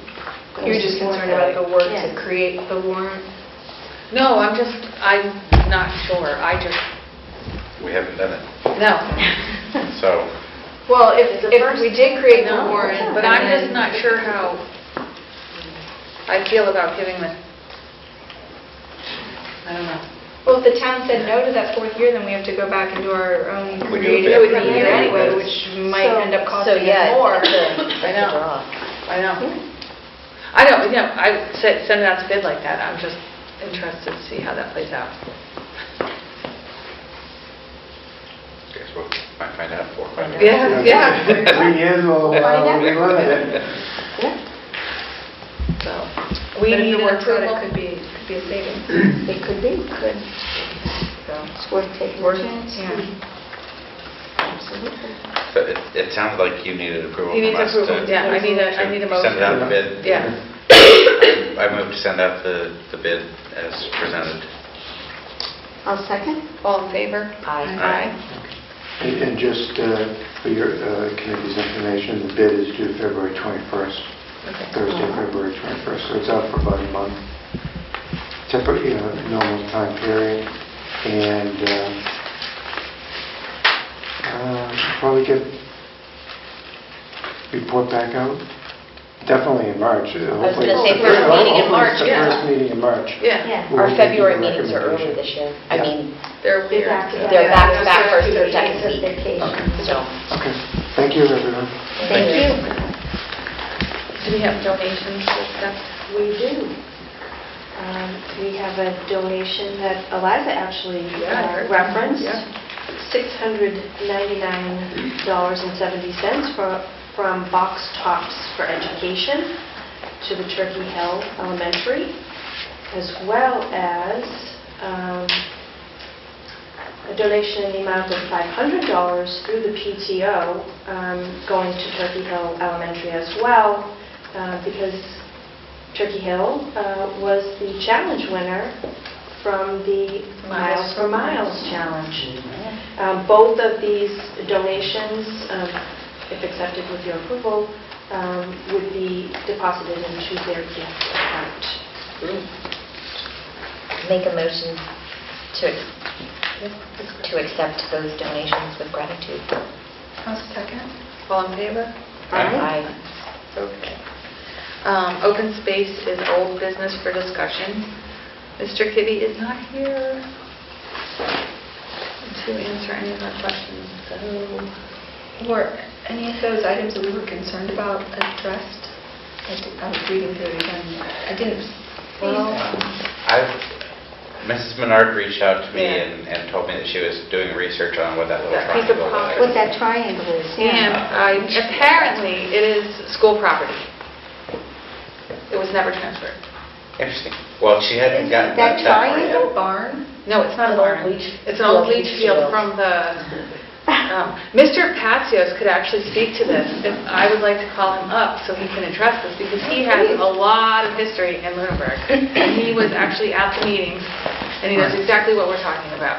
S5: going to
S4: You're just
S5: support
S4: concerned about
S5: that.
S4: the work
S5: Yeah.
S4: to create the warrant?
S1: No, I'm not sure.
S10: We haven't done it,
S1: No.
S10: so
S4: Well, if
S1: It's a
S4: if
S1: first.
S4: we did create the
S1: No,
S4: warrant...
S1: But I'm just not sure how I feel about giving the, I don't know.
S4: Well, if the town said no to that 4th year, then we have to go back and do our own
S10: We do
S4: creative
S10: it
S4: every year
S1: every
S4: anyway,
S1: year.
S4: which might end up
S3: So,
S4: costing
S3: yeah,
S4: us more.
S3: it's a
S1: I know.
S3: draw.
S1: I know. I don't, I send it out to bid like that. I'm just interested to see how that plays out.
S10: guess
S2: we might find out 4 or 5 years.
S1: Yeah, yeah.
S9: 3 years, we'll be living it.
S1: So, we
S4: But if
S1: need
S4: it
S1: an
S4: works out,
S1: approval.
S4: it could be a savings.
S8: It could be.
S1: Could. So,
S8: It's worth taking a
S4: Worth-
S8: chance.
S4: yeah.
S8: Absolutely.
S2: So it sounds like you needed approval
S1: He needs
S2: from us
S1: approval,
S2: to...
S1: yeah, I need a motion.
S2: Send it out to bid?
S1: Yeah.
S2: I move to send out the bid as presented.
S8: I'll second.
S1: All in favor?
S3: Aye.
S9: And just for your committee's information, the bid is due February 21st,
S1: Okay.
S9: Thursday, February 21st, so it's out for about a month. Typically, normal time period, and probably get report back out, definitely in March.
S3: was gonna say first meeting in March,
S9: Hopefully it's the
S1: yeah.
S9: first meeting in March.
S1: Yeah,
S3: Yeah,
S9: We'll
S3: our
S9: give
S3: February
S9: you a
S3: meetings are early
S9: recommendation.
S3: this year. I
S9: Yeah.
S3: mean,
S1: they're weird.
S3: They're back-to-back first or second
S8: Days of
S3: week.
S8: vacation.
S3: so,
S9: Okay, thank you, everyone.
S8: Thank you.
S1: Do we have donations to accept?
S5: We do. We have a donation that Eliza actually
S1: Yeah, I heard.
S5: referenced,
S1: Yeah.
S5: $699.70 from Box Tops for Education to the Turkey Hill Elementary, as well as a donation in the amount of $500 through the PTO going to Turkey Hill Elementary as well, because Turkey Hill was the challenge winner from the Miles for Miles Challenge. Both of these donations, if accepted with your approval, would be deposited into their gift account.
S3: make a motion to accept those donations with gratitude.
S4: I'll second.
S1: All in favor?
S3: Aye.
S1: Okay. Open space is old business for discussion. Mr. Kibbe is not here to answer any of our questions, so...
S4: Were any of those items that we were concerned about addressed? I was reading through it again. I didn't see.
S1: Well,
S2: Mrs. Menard reached out to me
S1: Yeah.
S2: and told me that she was doing research on what that little
S1: That piece of
S2: triangle was.
S1: property.
S8: What that triangle is,
S1: And
S8: yeah.
S1: apparently, it is school property. It was never transferred.
S2: Interesting. Well, she hadn't gotten
S8: That
S2: that far
S8: triangle?
S2: yet.
S4: Barn?
S1: No, it's not a
S3: An old
S1: barn.
S3: leach
S1: It's an old
S3: field.
S1: leach field from the... Mr. Patsios could actually speak to this, if I would like to call him up so he can address this, because he has a lot of history in Lunenburg. And he was actually at the meetings, and he knows exactly what we're talking about.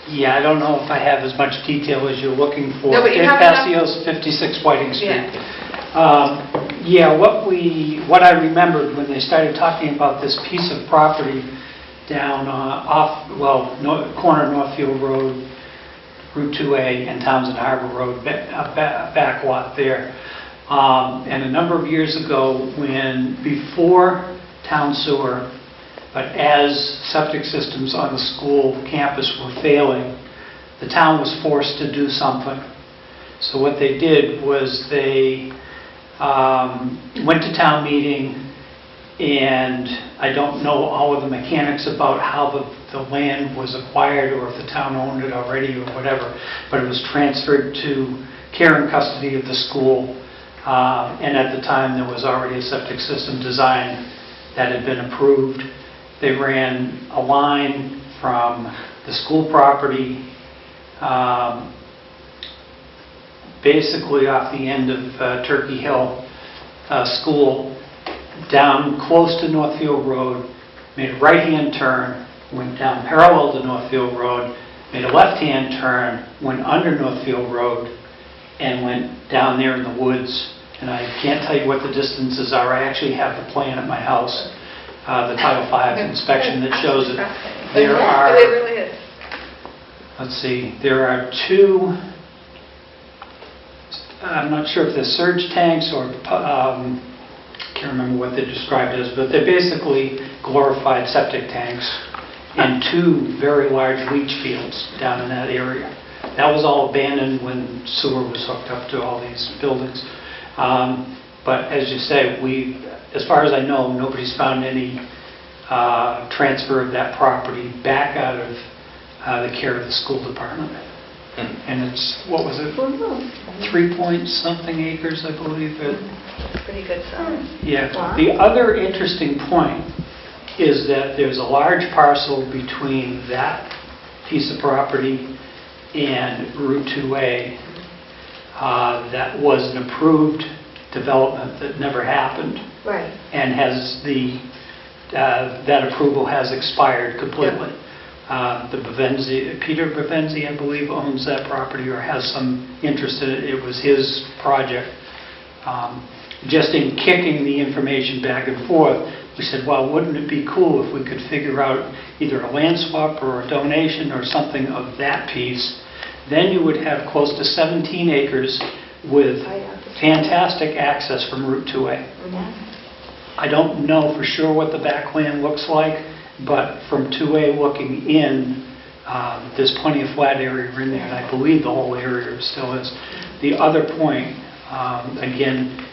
S12: Yeah, I don't know if I have as much detail as you're looking for.
S1: No, but you
S12: Dave
S1: have enough-
S12: Passios, 56 Whiting Street.
S1: Yeah.
S12: Yeah, what I remembered when they started talking about this piece of property down corner of Northfield Road, Route 2A, and Townsend Harbor Road, a back lot there. And a number of years ago, before town sewer, but as septic systems on the school campus were failing, the town was forced to do something. So what they did was they went to town meeting, and I don't know all of the mechanics about how the land was acquired or if the town owned it already or whatever, but it was transferred to care and custody of the school, and at the time there was already a septic system design that had been approved. They ran a line from the school property basically off the end of Turkey Hill School down close to Northfield Road, made a right-hand turn, went down parallel to Northfield Road, made a left-hand turn, went under Northfield Road, and went down there in the woods. And I can't tell you what the distances are. I actually have the plan at my house, the Title V inspection that shows it. There are,
S1: It really is.
S12: let's see, there are two, I'm not sure if they're surge tanks or, can't remember what they're described as, but they're basically glorified septic tanks and two very large leach fields down in that area. That was all abandoned when sewer was hooked up to all these buildings. But as you say, as far as I know, nobody's found any transfer of that property back out of the care of the school department. And it's, what was it, 3-point-something acres, I believe.
S1: Pretty good size.
S12: Yeah. The other interesting point is that there's a large parcel between that piece of property and Route 2A that was an approved development that never happened.
S8: Right.
S12: And has that approval has expired completely. Peter Bavenzi, I believe, owns that property or has some interest in it. It was his project. Just in kicking the information back and forth, we said, well, wouldn't it be cool if we could figure out either a land swap or a donation or something of that piece? Then you would have close to 17 acres with fantastic access from Route 2A. I don't know for sure what the backland looks like, but from 2A looking in, there's plenty of flat area in there, and I believe the whole area still is. The other point, again,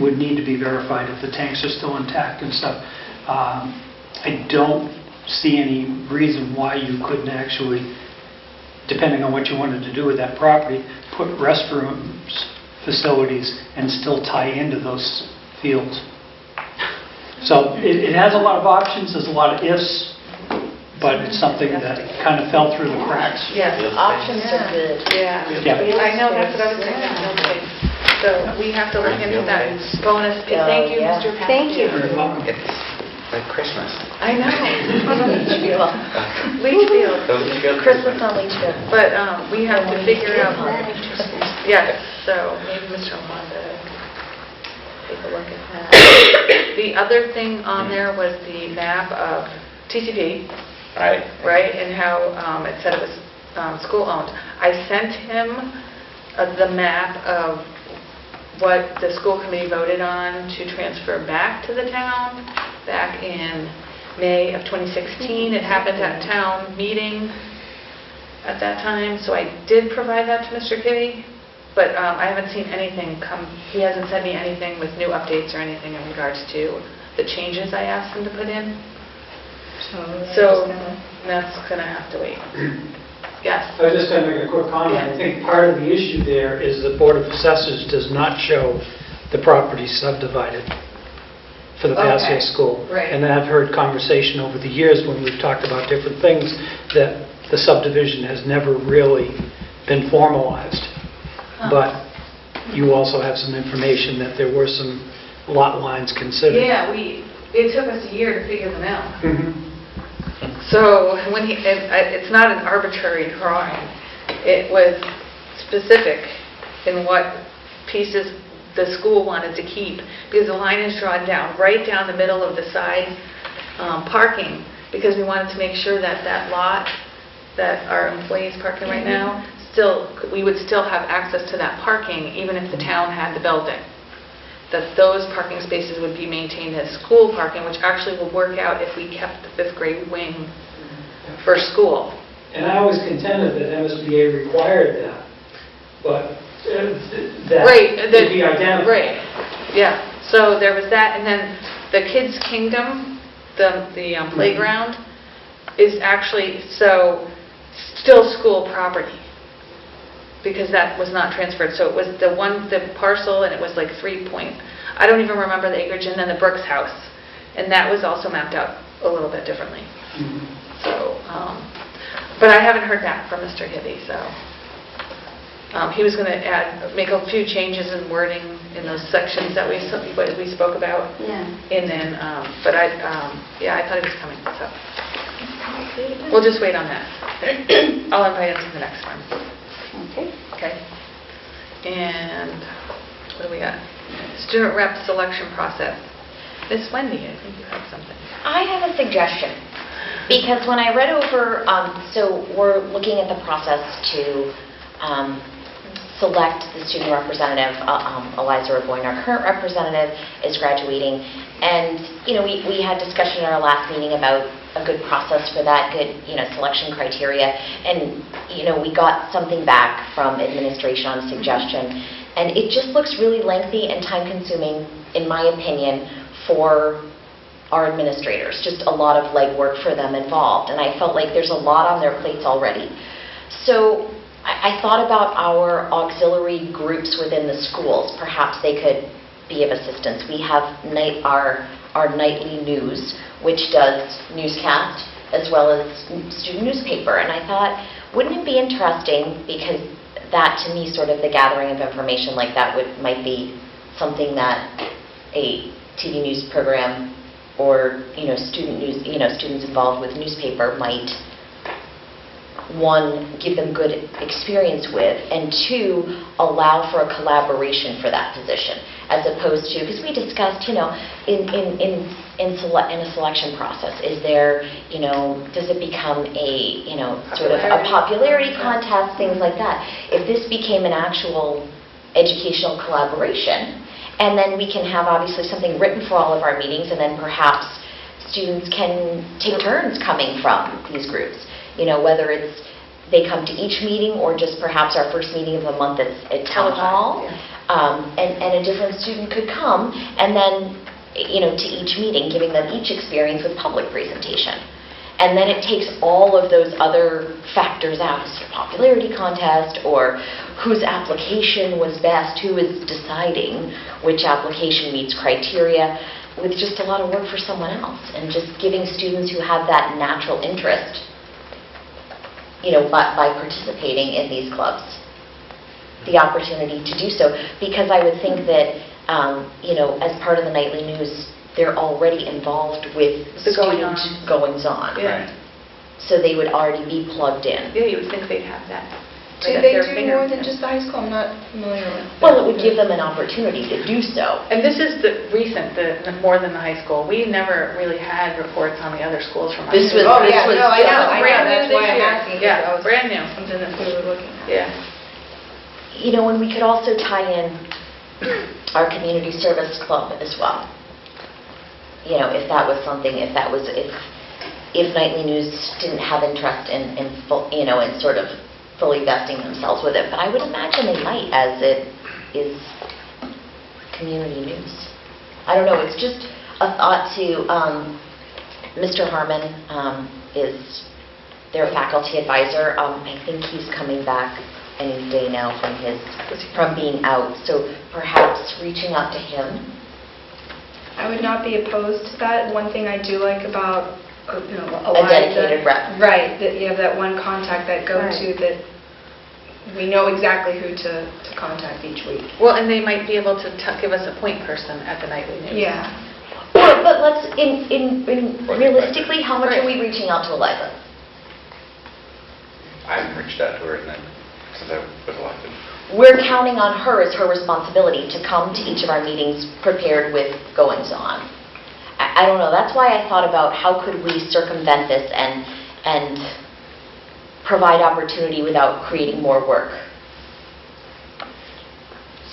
S12: would need to be verified if the tanks are still intact and stuff. I don't see any reason why you couldn't actually, depending on what you wanted to do with that property, put restrooms, facilities, and still tie into those fields. So it has a lot of options, there's a lot of ifs, but it's something that kind of fell through the cracks.
S1: Yes.
S3: Options are good.
S1: Yeah.
S12: Yeah.
S1: I know, that's what I was thinking. Okay. So we have to look into that bonus. Thank you,
S3: Yeah.
S1: Mr. Paskey.
S8: Thank you.
S12: You're welcome.
S2: It's like Christmas.
S1: I know.
S3: Litchfield.
S1: Leachfield.
S2: So Litchfield
S3: Christmas on Leachfield.
S1: But we have to figure out, yes, so maybe Mr. Wanda, take a look at that. The other thing on there was the map of TCP,
S2: Right.
S1: right, and how it said it was school-owned. I sent him the map of what the school committee voted on to transfer back to the town back in May of 2016. It happened at town meeting at that time, so I did provide that to Mr. Kitty, but I haven't seen anything come, he hasn't sent me anything with new updates or anything in regards to the changes I asked him to put in. So that's going to have to wait. Yes.
S12: I was just going to make a quick comment. I think part of the issue there is the Board of Assessors does not show the property subdivided for the Passio School.
S1: Right.
S12: And I've heard conversation over the years when we've talked about different things that the subdivision has never really been formalized. But you also have some information that there were some lot lines considered.
S1: Yeah, it took us a year to figure them out.
S12: Mhm.
S1: So when it's not an arbitrary drawing. It was specific in what pieces the school wanted to keep, because the line is drawn down, right down the middle of the side parking, because we wanted to make sure that that lot that our employees park in right now, we would still have access to that parking even if the town had the building. That those parking spaces would be maintained as school parking, which actually will work out if we kept the fifth grade wing for school.
S12: And I was contended that MSBA required that, but that would be identified.
S1: Right, yeah. So there was that, and then the Kids Kingdom, the playground, is actually still school property, because that was not transferred. So it was the parcel, and it was like I don't even remember the acreage, and then the Brooks house, and that was also mapped out a little bit differently. So, but I haven't heard back from Mr. Hibby, so he was going to make a few changes in wording in those sections that we spoke about.
S8: Yeah.
S1: And then, but I thought he was coming, so we'll just wait on that. I'll invite him to the next one.
S8: Okay.
S1: Okay. And what do we got? Student rep selection process. Miss Wendy, I think you have something.
S3: I have a suggestion, because when I read over, so we're looking at the process to select the student representative. Eliza Raboyne, our current representative, is graduating, and we had discussion in our last meeting about a good process for that, good selection criteria, and we got something back from administration on a suggestion, and it just looks really lengthy and time-consuming, in my opinion, for our administrators. Just a lot of legwork for them involved, and I felt like there's a lot on their plates already. So I thought about our auxiliary groups within the schools. Perhaps they could be of assistance. We have our nightly news, which does newscast as well as student newspaper. And I thought, wouldn't it be interesting, because that to me, sort of the gathering of information like that might be something that a TV news program or student news, students involved with newspaper might, one, give them good experience with, and two, allow for a collaboration for that position, as opposed to, because we discussed, in a selection process, is there, does it become a, sort of a popularity contest, things like that. If this became an actual educational collaboration, and then we can have obviously something written for all of our meetings, and then perhaps students can take turns coming from these groups. Whether it's they come to each meeting or just perhaps our first meeting of the month at town hall, and a different student could come, and then, to each meeting, giving them each experience with public presentation. And then it takes all of those other factors out, the popularity contest, or whose application was best, who is deciding which application meets criteria, with just a lot of work for someone else, and just giving students who have that natural interest, by participating in these clubs, the opportunity to do so. Because I would think that, as part of the nightly news, they're already involved with
S1: The
S3: student goings-on.
S1: Yeah.
S3: So they would already be plugged in.
S1: Yeah, you would think they'd have that.
S4: Do
S1: right at
S4: they
S1: their
S4: do more than
S1: fingertips.
S4: just the high school? I'm not familiar with.
S3: Well, it would give them an opportunity to do so.
S1: And this is the more than the high school. We never really had reports on the other schools from our
S3: This was-
S4: Oh, yeah, no, I know,
S1: brand new
S4: that's
S1: this
S4: why I'm
S1: year.
S4: asking.
S1: Yeah,
S4: That was
S1: brand new.
S4: something that we were looking at.
S1: Yeah.
S3: And we could also tie in our community service club as well. If that was something, if nightly news didn't have interest in sort of fully vesting themselves with it, but I would imagine they might, as it is community news. I don't know, it's just a thought to, Mr. Harmon is their faculty advisor. I think he's coming back any day now from being out, so perhaps reaching out to him.
S4: I would not be opposed to that. One thing I do like about,
S3: A dedicated rep.
S4: Right, that you have that one contact, that go-to,
S8: Right.
S4: that we know exactly who to contact each week.
S1: Well, and they might be able to give us a point person at the nightly news.
S4: Yeah.
S3: But let's, realistically, how much are
S1: Right.
S3: we reaching out to Eliza?
S2: I haven't reached out to her since I was elected.
S3: We're counting on her as her responsibility to come to each of our meetings prepared with goings-on. I don't know, that's why I thought about how could we circumvent this and provide opportunity without creating more work.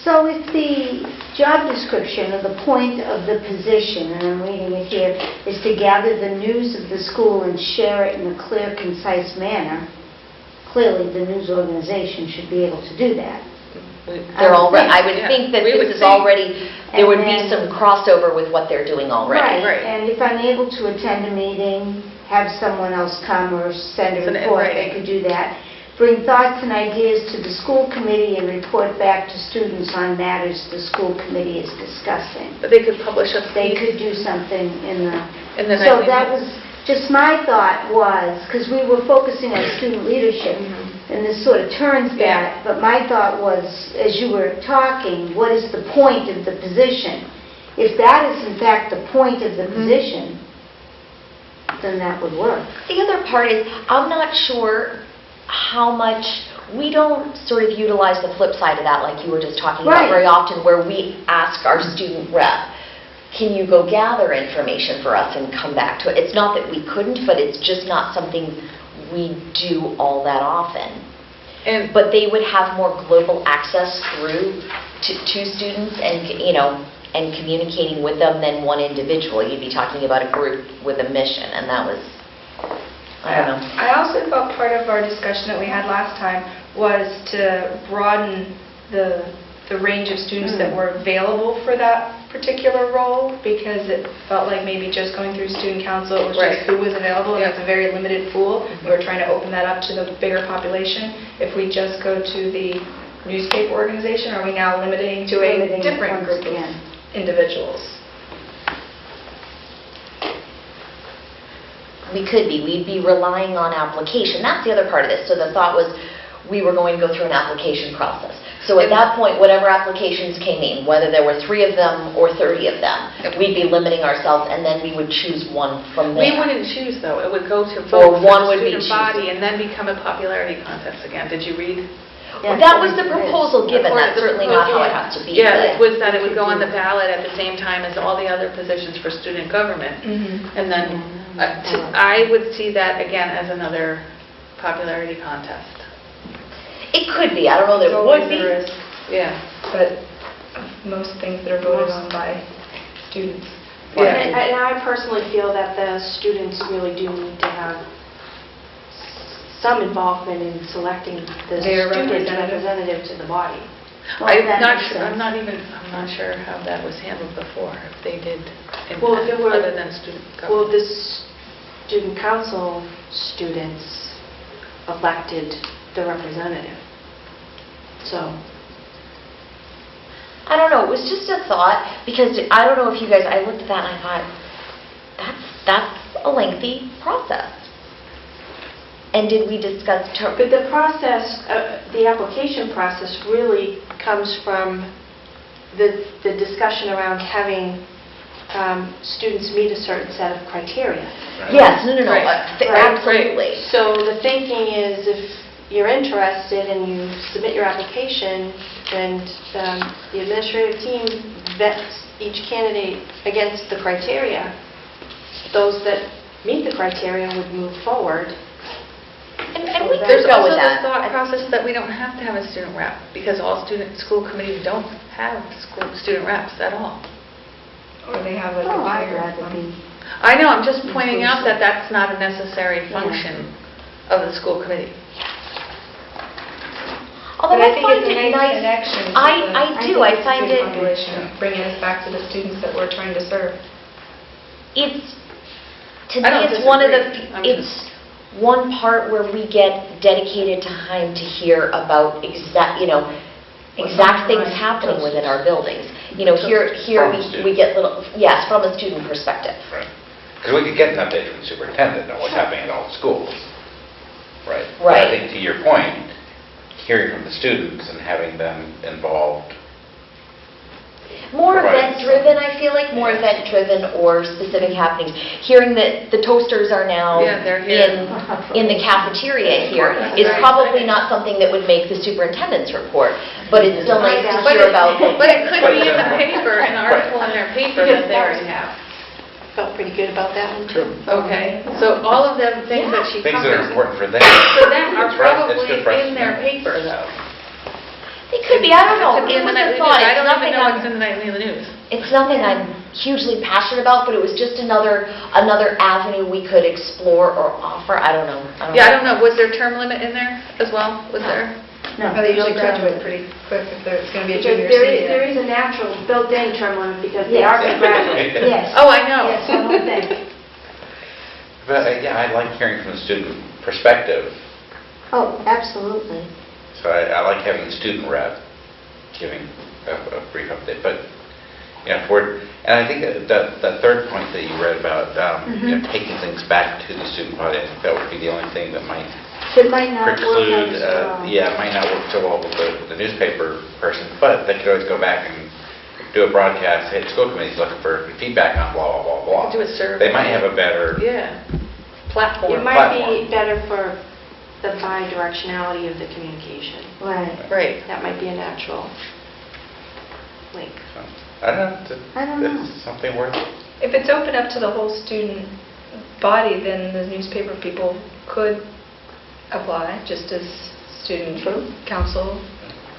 S8: So if the job description or the point of the position, and I'm reading it here, is to gather the news of the school and share it in a clear, concise manner, clearly the news organization should be able to do that.
S3: I would
S1: yeah.
S3: think that
S1: We would
S3: this is
S1: think-
S3: already, there would be
S8: And
S3: some crossover with what they're doing already.
S8: Right,
S1: Right.
S8: and if I'm able to attend a meeting, have someone else come or send a
S1: Send it in
S8: report, they
S1: writing.
S8: could do that. Bring thoughts and ideas to the school committee and report back to students on matters the school committee is discussing.
S1: But they could publish a
S8: They
S1: piece
S8: could do something in the...
S1: in the
S8: So
S1: nightly
S8: that
S1: news.
S8: was, just my thought was, because we were focusing on student leadership, and this sort of turns
S1: Mm-hmm. Yeah.
S8: that, but my thought was, as you were talking, what is the point of the position? If that is in fact the point of the
S1: Mm-hmm.
S8: position, then that would work.
S3: The other part is, I'm not sure how much, we don't sort of utilize the flip side of that, like you were just talking about
S8: Right.
S3: very often, where we ask our student rep, can you go gather information for us and come back to it? It's not that we couldn't, but it's just not something we do all that often.
S1: And
S3: But they would have more global access through to students and, and communicating with them than one individual. You'd be talking about a group with a mission, and that was, I don't know.
S4: I also thought part of our discussion that we had last time was to broaden the range of students that were available for that particular role because it felt like maybe just going through student council, it was
S1: Right.
S4: just who was available, and
S1: Yeah.
S4: it's a very limited pool. We were trying to open that up to the bigger population. If we just go to the newspaper organization, are we now limiting to a
S8: Limiting it
S4: different
S8: once
S4: group of
S8: again.
S4: individuals?
S3: We could be. We'd be relying on application. That's the other part of this. So the thought was we were going to go through an application process. So at that point, whatever applications came in, whether there were 3 of them or 30 of them, we'd be limiting ourselves, and then we would choose one from there.
S1: We wouldn't choose, though. It would go to
S3: Or
S1: vote
S3: one
S1: for
S3: would
S1: the
S3: be
S1: student body
S3: choosing.
S1: and then become a popularity contest again. Did you read?
S3: Well, that was the proposal given.
S1: According
S3: That's
S1: to the
S3: certainly not how
S1: proposal,
S3: it has to be.
S1: Yeah,
S3: but-
S1: it was that it would go on the ballot at the same time as all the other positions for student government. And then I would see that again as another popularity contest.
S3: It could be. I don't know that
S4: There's
S3: it
S4: always
S3: would be.
S4: a risk,
S1: Yeah.
S4: but most things that are voted on by students.
S5: And I personally feel that the students really do need to have some involvement in selecting the
S4: Their
S5: student
S4: representative.
S5: representative to the body.
S8: Well,
S1: I'm
S8: that
S1: not
S8: makes
S1: sure, I'm
S8: sense.
S1: not sure how that was handled before, if they did,
S5: Well, if it were-
S1: other than student
S5: Well,
S1: government.
S5: the student council students elected the representative. So,
S3: I don't know, it was just a thought, because I don't know if you guys, I looked at that and I thought, that's a lengthy process. And did we discuss
S5: but the process, the application process really comes from the discussion around having students meet a certain set of criteria.
S3: Yes, no,
S1: Right.
S3: Absolutely.
S5: So the thinking is if you're interested and you submit your application and the administrative team vets each candidate against the criteria, those that meet the criteria would move forward.
S3: And we
S1: There's
S3: could go
S1: also
S3: with
S1: the
S3: that.
S1: thought process that we don't have to have a student rep, because all school committees don't have student reps at all.
S4: Or they have like a
S8: Oh, I'd
S4: bigger
S8: rather
S4: one.
S8: be.
S1: I know, I'm just pointing out that that's not a necessary function of the school committee.
S3: Although
S4: But I
S3: I
S4: think
S3: find
S4: it's a
S3: it
S4: nice
S3: nice.
S4: connection to
S3: I
S4: the
S3: do, I
S4: student
S3: find it,
S4: population, bringing us back to the students that we're trying to serve.
S3: it's, to
S1: I
S3: me,
S1: don't
S3: it's one of the,
S1: disagree. I'm
S3: it's one part where we get dedicated time to hear about exact things happening within our buildings. Here
S2: From the
S3: we
S2: students.
S3: get little, yes, from a student perspective.
S2: Right. Because we could get an update from the superintendent on what's happening in all the schools. Right. But
S3: Right.
S2: I think to your point, hearing from the students and having them involved.
S3: More
S2: Providing
S3: event-driven, I feel like, more event-driven or specific happenings. Hearing that the toasters are now
S1: Yeah, they're here.
S3: in the cafeteria here
S1: That's
S3: is
S1: very
S3: probably
S1: exciting.
S3: not something that would make the superintendent's report, but it's still nice to
S1: But
S3: hear about.
S1: it could be in the paper, an article in their paper that they already have.
S5: Felt pretty good about that one, too.
S1: Okay, so all of the things that she
S2: Things that are
S1: covers
S2: important for them.
S1: for them are
S2: It's right- it's
S1: probably
S2: good for us
S1: in
S2: to
S1: their
S2: know.
S1: paper, though.
S3: It could be, I don't know.
S1: It could be
S3: It
S1: in the
S3: was a
S1: nightly
S3: thought.
S1: news. I
S3: It's
S1: don't
S3: nothing
S1: even know what's in
S3: I'm,
S1: the nightly news.
S3: it's nothing I'm hugely passionate about, but it was just another avenue we could explore or offer. I don't know.
S1: Yeah, I don't know, was there term limit in there as well? Was there?
S8: No,
S4: They usually
S8: no term
S4: graduate
S8: limit.
S4: pretty quick if it's going to be a
S5: Because
S4: junior,
S5: there
S4: senior.
S5: is a natural built-in term limit because they are going to graduate.
S8: Yes.
S1: Oh, I know.
S8: Yes, I would think.
S2: But yeah, I like hearing from the student perspective.
S8: Oh, absolutely.
S2: So I like having the student rep giving a brief update. But, and I think that third point that you read about, taking things back to the student body, I think that would be the only thing that might
S8: It might not work out
S2: preclude,
S8: as well.
S2: it might not work so well with the newspaper person, but they could always go back and do a broadcast, hey, the school committee's looking for feedback on blah, blah, blah, blah.
S1: Do a survey.
S2: They might have a better,
S1: Yeah, platform.
S5: It might be better for the bi-directionality of the communication.
S8: Right.
S1: Right.
S5: That might be a natural link.
S2: so, I don't know,
S8: I don't know.
S2: it's something worth,
S4: If it's open up to the whole student body, then the newspaper people could apply, just as student council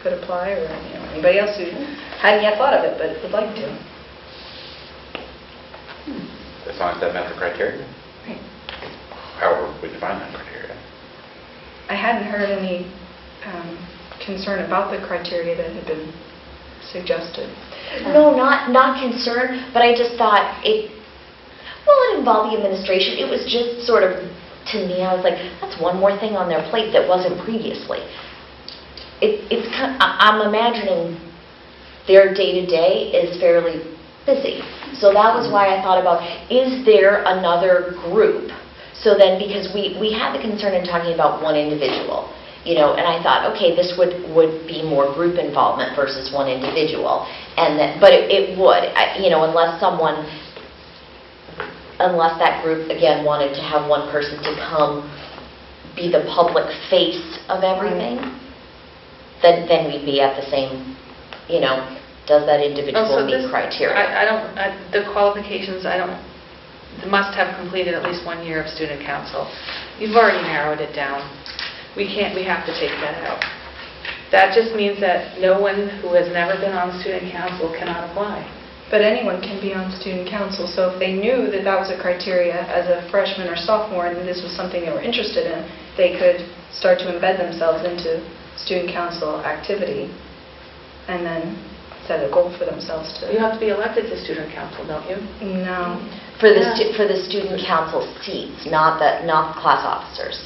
S4: could apply, or anybody else who hadn't yet thought of it but would like to.
S2: as long as that met the criteria.
S4: Right.
S2: However we define that criteria.
S4: I hadn't heard any concern about the criteria that had been suggested.
S3: No, not concerned, but I just thought it involved the administration. It was just sort of, to me, I was like, that's one more thing on their plate that wasn't previously. I'm imagining their day-to-day is fairly busy. So that was why I thought about, is there another group? So then, because we had the concern in talking about one individual, and I thought, okay, this would be more group involvement versus one individual. But it would, unless that group, again, wanted to have one person to come be the public face of everything, then we'd be at the same, does that individual meet criteria?
S1: The qualifications, they must have completed at least 1 year of student council. You've already narrowed it down. We have to take that out. That just means that no one who has never been on student council cannot apply.
S4: But anyone can be on student council, so if they knew that that was a criteria as a freshman or sophomore and this was something they were interested in, they could start to embed themselves into student council activity and then set a goal for themselves to...
S1: You have to be elected to student council, don't you?
S4: No.
S3: For the student council seats, not the class officers.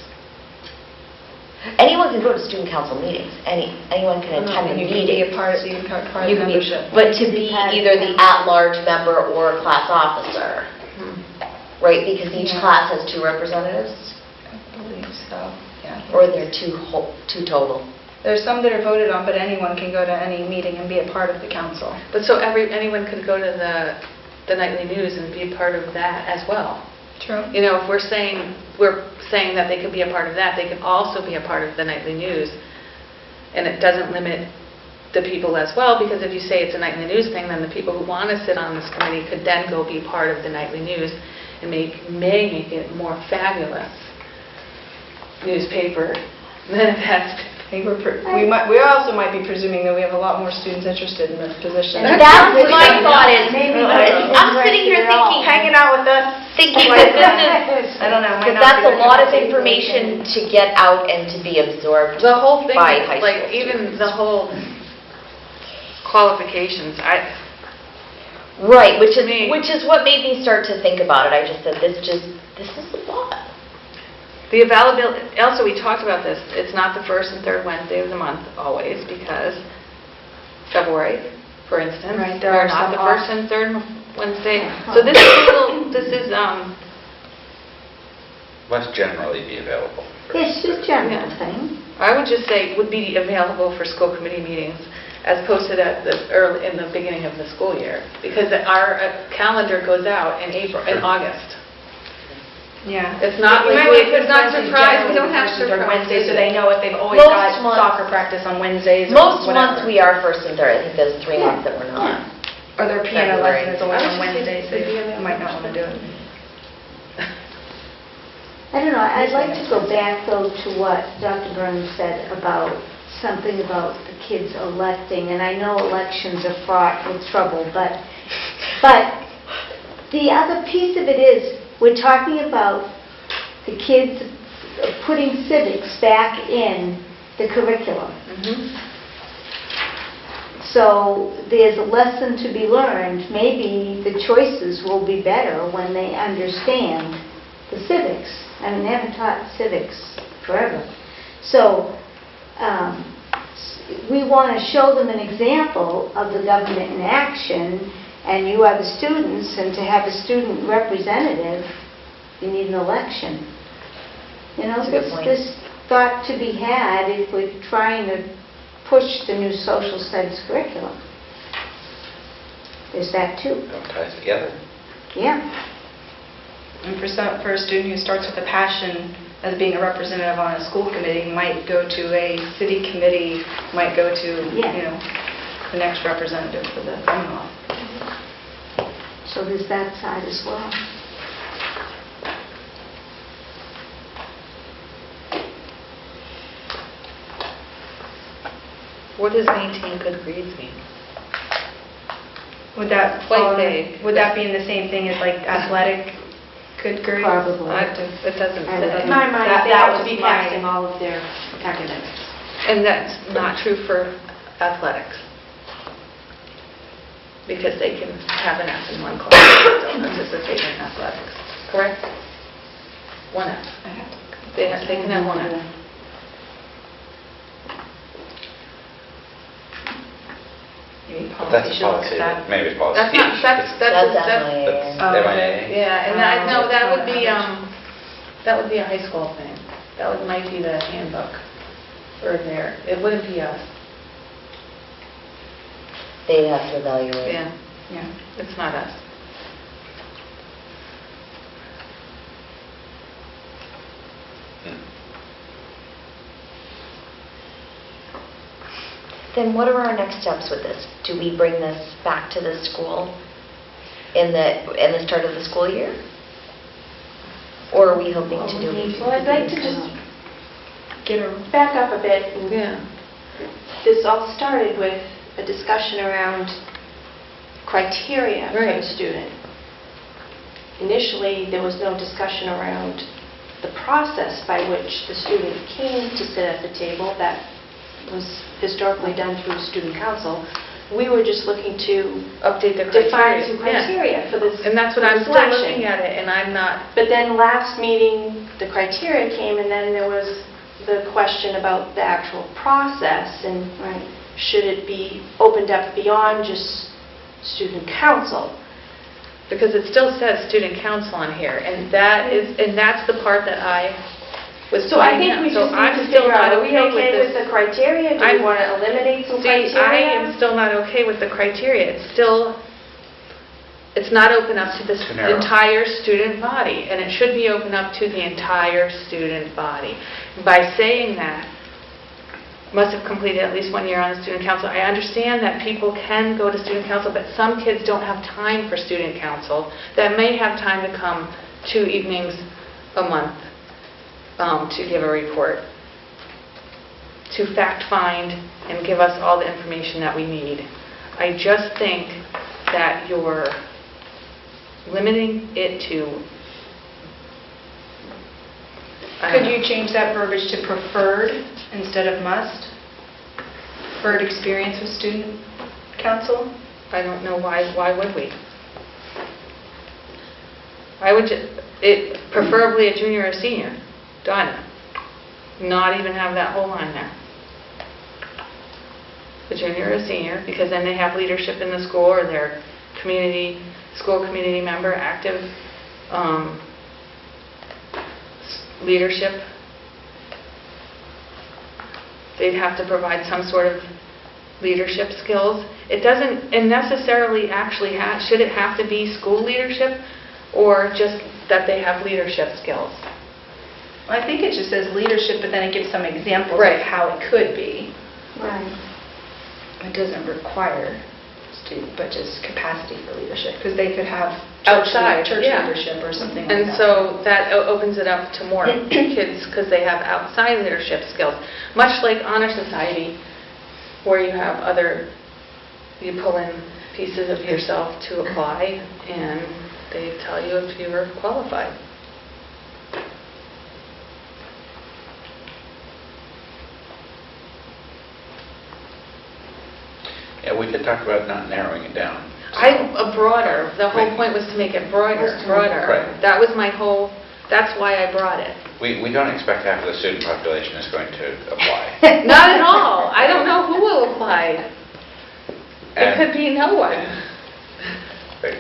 S3: Anyone can go to student council meetings. Anyone can attend the
S4: You
S3: meeting.
S4: can be a part of the membership.
S3: But to be either the at-large member or a class officer, right? Because each class has 2 representatives?
S4: I believe so, yeah.
S3: Or there are two total?
S4: There's some that are voted on, but anyone can go to any meeting and be a part of the council.
S1: But so anyone could go to the nightly news and be a part of that as well.
S4: True.
S1: If we're saying that they could be a part of that, they can also be a part of the nightly news. And it doesn't limit the people as well, because if you say it's a nightly news thing, then the people who want to sit on this committee could then go be part of the nightly news and make it more fabulous newspaper than it has been.
S4: We also might be presuming that we have a lot more students interested in this position.
S3: That's what my thought is. I'm sitting here thinking,
S4: Hanging out with us.
S3: thinking that this is,
S4: I don't know.
S3: because that's a lot of information to get out and to be absorbed
S1: The whole thing,
S3: by high
S1: like
S3: school
S1: even the whole qualifications,
S3: Right, which is what made me start to think about it. I just said, this is a lot.
S1: the availability, also we talked about this, it's not the first and third Wednesday of the month always, because February, for instance,
S8: Right,
S1: they're not the first and third Wednesday. So this is
S2: Must generally be available.
S8: It's just a general thing.
S1: I would just say would be available for school committee meetings as posted at in the beginning of the school year, because our calendar goes out in August.
S4: Yeah.
S1: It's not
S4: We
S1: like
S4: might
S1: it's not surprise. We don't have
S4: first and third
S1: surprise.
S4: Wednesday, so they know if they've always
S3: Most
S4: got
S3: months-
S4: soccer practice on Wednesdays or
S3: Most months
S4: whatever.
S3: we are first and third. I think there's 3 months that we're not.
S4: Or their piano
S3: February.
S4: lesson is always
S1: I
S4: on
S1: would just
S4: Wednesdays,
S1: say
S4: so you might not want to do it.
S8: I don't know, I'd like to go back though to what Dr. Burns said about something about the kids electing, and I know elections are fraught with trouble, but the other piece of it is, we're talking about the kids putting civics back in the curriculum. So there's a lesson to be learned. Maybe the choices will be better when they understand the civics. I mean, they haven't taught civics forever. So we want to show them an example of the government in action, and you are the students, and to have a student representative, you need an election.
S3: That's a good point.
S8: This thought to be had if we're trying to push the new social studies curriculum. There's that too.
S2: It all ties together.
S8: Yeah.
S4: And for a student who starts with a passion as being a representative on a school committee, might go to a city committee, might go to, the next representative for the Commonwealth.
S8: So there's that side as well.
S1: What does maintain good grades mean?
S4: Would that
S1: Quite
S4: fall,
S1: vague.
S4: would that be in the same thing as like athletic good grades?
S8: Probably.
S1: It doesn't.
S8: In
S5: In my mind,
S4: That-
S5: they
S4: that
S5: have to
S4: was
S5: be
S4: my-
S5: passing all of their academics.
S1: And that's not true for athletics. because they can have an F in one class and still participate in athletics, correct? One F. They can have one F.
S2: That's a policy, maybe it's policy.
S1: That's not, that's
S3: That's
S2: MIA.
S1: yeah, and no, that would be a high school thing. Might be the handbook or there. It wouldn't be us.
S3: They'd have to evaluate.
S1: Yeah, it's not us.
S3: Then what are our next steps with this? Do we bring this back to the school in the start of the school year? Or are we hoping to do it?
S5: Well, I'd like to just back up a bit.
S1: Yeah.
S5: This all started with a discussion around criteria for
S1: Right.
S5: the student. Initially, there was no discussion around the process by which the student came to sit at the table. That was historically done through student council. We were just looking to
S1: Update the
S5: define
S1: criteria.
S5: some
S1: Yeah.
S5: criteria for this.
S1: And that's what
S5: for
S1: I'm
S5: the
S1: still
S5: selection.
S1: looking at it, and I'm not,
S5: But then last meeting, the criteria came, and then there was the question about the actual process, and should it be opened up beyond just student council?
S1: because it still says student council on here, and that's the part that I was
S5: So I
S1: pointing
S5: think
S1: out.
S5: we
S1: So
S5: just
S1: I'm
S5: need to
S1: still
S5: figure out,
S1: not
S5: are we okay with
S1: this.
S5: the criteria? Do we
S1: I'm-
S5: want to eliminate some criteria?
S1: See, I am still not okay with the criteria. It's not open up to the
S2: Too narrow.
S1: entire student body, and it should be open up to the entire student body. By saying that, must have completed at least 1 year on the student council. I understand that people can go to student council, but some kids don't have time for student council that may have time to come 2 evenings a month to give a report, to fact find and give us all the information that we need. I just think that you're limiting it to... I don't
S4: Could
S1: know.
S4: you change that verbiage to preferred instead of must? Preferred experience with student council?
S1: I don't know why would we? Preferably a junior or senior, done. Not even have that whole line there. A junior or a senior, because then they have leadership in the school, or they're school community member, active leadership. They'd have to provide some sort of leadership skills. It doesn't necessarily actually should it have to be school leadership, or just that they have leadership skills?
S4: Well, I think it just says leadership, but then it gives some examples
S1: Right.
S4: of how it could be.
S8: Right.
S4: It doesn't require student, but just capacity for leadership, because they could have church
S1: Outside, yeah.
S4: leadership or something like
S1: And
S4: that.
S1: so that opens it up to more kids because they have outside leadership skills. Much like Honor Society, where you have you pull in pieces of yourself to apply, and they tell you if you were qualified.
S2: Yeah, we could talk about not narrowing it down.
S1: Broader, the whole
S2: Right.
S1: point was to make it broader.
S2: Right.
S1: That was that's why I brought it.
S2: We don't expect half of the student population is going to apply.
S1: Not at all. I don't know who will apply. It
S2: And-
S1: could be no one.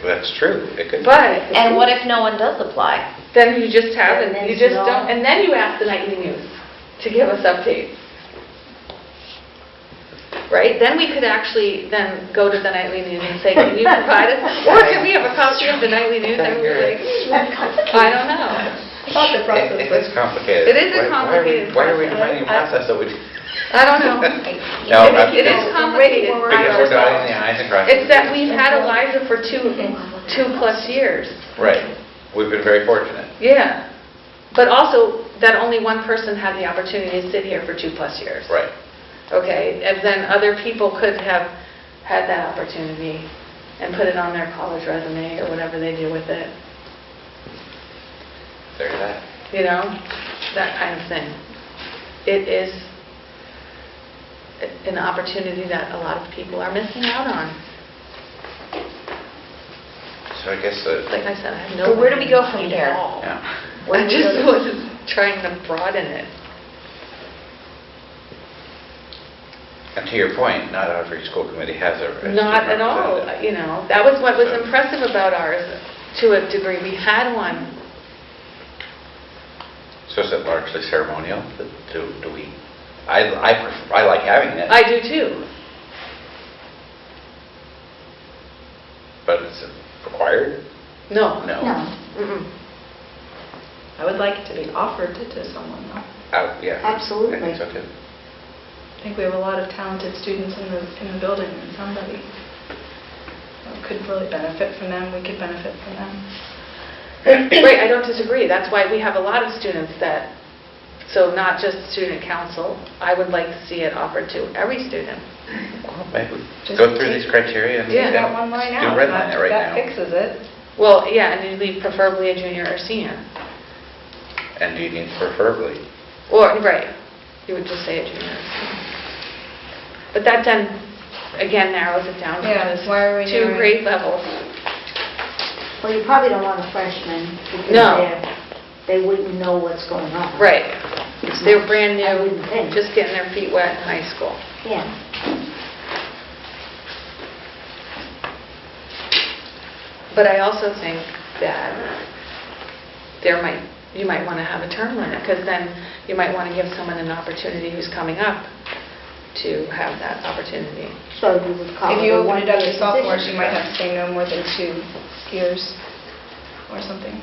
S2: That's true, it could.
S1: But
S3: And what if no one does apply?
S1: then you just haven't,
S8: And
S1: you
S8: then
S1: just
S8: no.
S1: don't, and then you ask the nightly news to give us updates. Right? Then we could actually then go to the nightly news and say, can you provide us, or can we have a copy of the nightly news? And we're like, I don't know.
S4: I thought the process
S2: It
S4: was...
S2: is complicated.
S1: It is a
S2: Why-
S1: complicated
S2: Why are we
S1: process.
S2: defining a process that we...
S1: I don't know.
S2: No,
S1: It is complicated.
S2: Because we're dotting the i's and crossing the
S1: It's that
S2: t's.
S1: we've had Eliza for 2+ years.
S2: Right. We've been very fortunate.
S1: Yeah. But also that only one person had the opportunity to sit here for 2+ years.
S2: Right.
S1: Okay, and then other people could have had that opportunity and put it on their college resume or whatever they do with it.
S2: There's that.
S1: You know, that kind of thing. It is an opportunity that a lot of people are missing out on.
S2: So I guess,
S1: Like I said, I have no...
S3: So where do we go from
S1: need
S3: here?
S1: at all.
S2: yeah.
S3: Where
S1: I
S3: do we
S1: just
S3: go?
S1: was trying to broaden it.
S2: And to your point, not every school committee has a
S1: Not
S2: student
S1: at all,
S2: representative.
S1: you know. That was what was
S2: So-
S1: impressive about ours, to a degree. We had one.
S2: So is it largely ceremonial? Do we, I like having it,
S1: I do too.
S2: but is it required?
S1: No.
S2: No.
S8: No.
S1: Mm-mm.
S4: I would like it to be offered to someone, though.
S2: Yeah.
S8: Absolutely.
S2: I think so too.
S4: I think we have a lot of talented students in the building, and somebody could really benefit from them, we could benefit from them.
S1: Right, I don't disagree. That's why we have a lot of students that, so not just student council, I would like to see it offered to every student.
S2: Well, maybe
S4: Just
S2: go through
S4: take-
S2: these criteria and
S1: Yeah.
S2: and
S4: That one line out,
S2: do redline it right
S4: that
S2: now.
S4: fixes it.
S1: Well, yeah, and you leave preferably a junior or senior.
S2: And do you need preferably?
S1: Or, right, you would just say a junior or senior. But that then, again, narrows it down to
S4: Yeah,
S1: just
S4: why are we
S1: 2
S4: narrowing-
S1: grade levels.
S8: Well, you probably don't want a freshman because
S1: No.
S8: they wouldn't know what's going on.
S1: Right. They're brand
S8: I
S1: new,
S8: wouldn't think.
S1: just getting their feet wet in high school.
S8: Yeah.
S1: But I also think that you might want to have a term limit, because then you might want to give someone an opportunity who's coming up to have that opportunity.
S8: So you would call
S4: If
S8: it
S4: you
S8: a
S4: open it up
S8: one-year
S4: to sophomores,
S8: position.
S4: you might have to say no more than 2 years or something.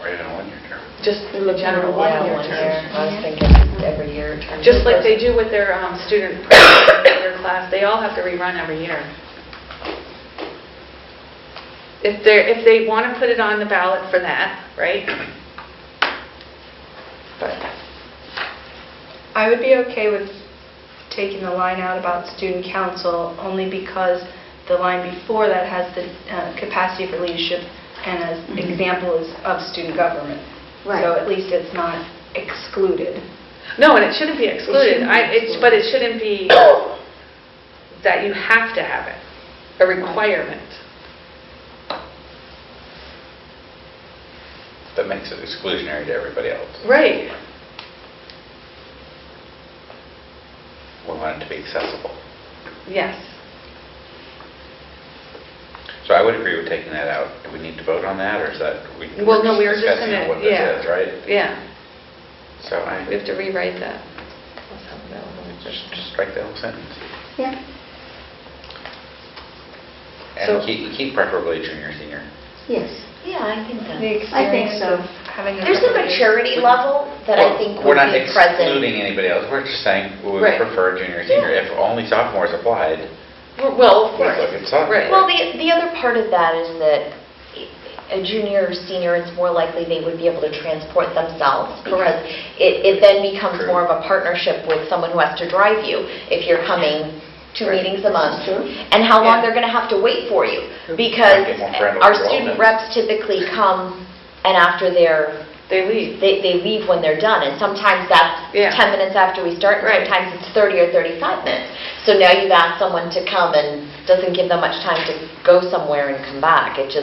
S2: Or even a one-year term?
S1: Just
S8: You're looking at a
S1: general
S8: one-year
S3: Yeah, 1
S1: term.
S3: year. I was thinking every year. term.
S1: Just like they do with their student president, their class, they all have to rerun every year. If they want to put it on the ballot for that, right? But,
S4: I would be okay with taking the line out about student council only because the line before that has the capacity for leadership and an example is of student government.
S8: Right.
S4: So at least it's not excluded.
S1: no, and it shouldn't be excluded.
S8: shouldn't be excluded.
S1: But it shouldn't be that you have to have it, a requirement.
S2: That makes it exclusionary to everybody else.
S1: Right.
S2: We want it to be accessible.
S1: Yes.
S2: So I would agree with taking that out. Do we need to vote on that, or is that?
S1: Well, no, we were just
S2: discussing
S1: gonna-
S2: what this
S1: yeah.
S2: is, right?
S1: Yeah.
S2: So I,
S1: We have to rewrite that.
S2: just strike the whole sentence.
S8: Yeah.
S1: So-
S2: And keep preferably junior, senior.
S8: Yes.
S3: Yeah, I think
S4: The
S3: that.
S8: I think
S4: experience
S8: so.
S4: of having
S3: There's a maturity level that I think
S2: We're
S3: would
S2: not
S3: be present.
S2: excluding anybody else. We're just saying we would
S1: Right.
S2: prefer junior, senior. If only sophomores applied,
S1: Well, of
S2: we'd
S1: course.
S2: look at sophomores.
S1: Right.
S3: Well, the other part of that is that a junior or senior, it's more likely they would be able to transport themselves.
S1: Correct.
S3: Because it then becomes
S2: True.
S3: more of a partnership with someone who has to drive you if you're coming 2
S1: Right.
S3: meetings a month.
S8: True.
S3: And how long
S1: Yeah.
S3: they're going to have to wait for you. Because
S2: Get more friendly
S3: our
S2: with your
S3: student
S2: own.
S3: reps typically come and after
S1: They leave.
S3: they leave when they're done, and sometimes that's
S1: Yeah.
S3: 10 minutes after we start, and
S1: Right.
S3: sometimes it's 30 or 35 minutes. So now you've asked someone to come and doesn't give them much time to go somewhere and come back. It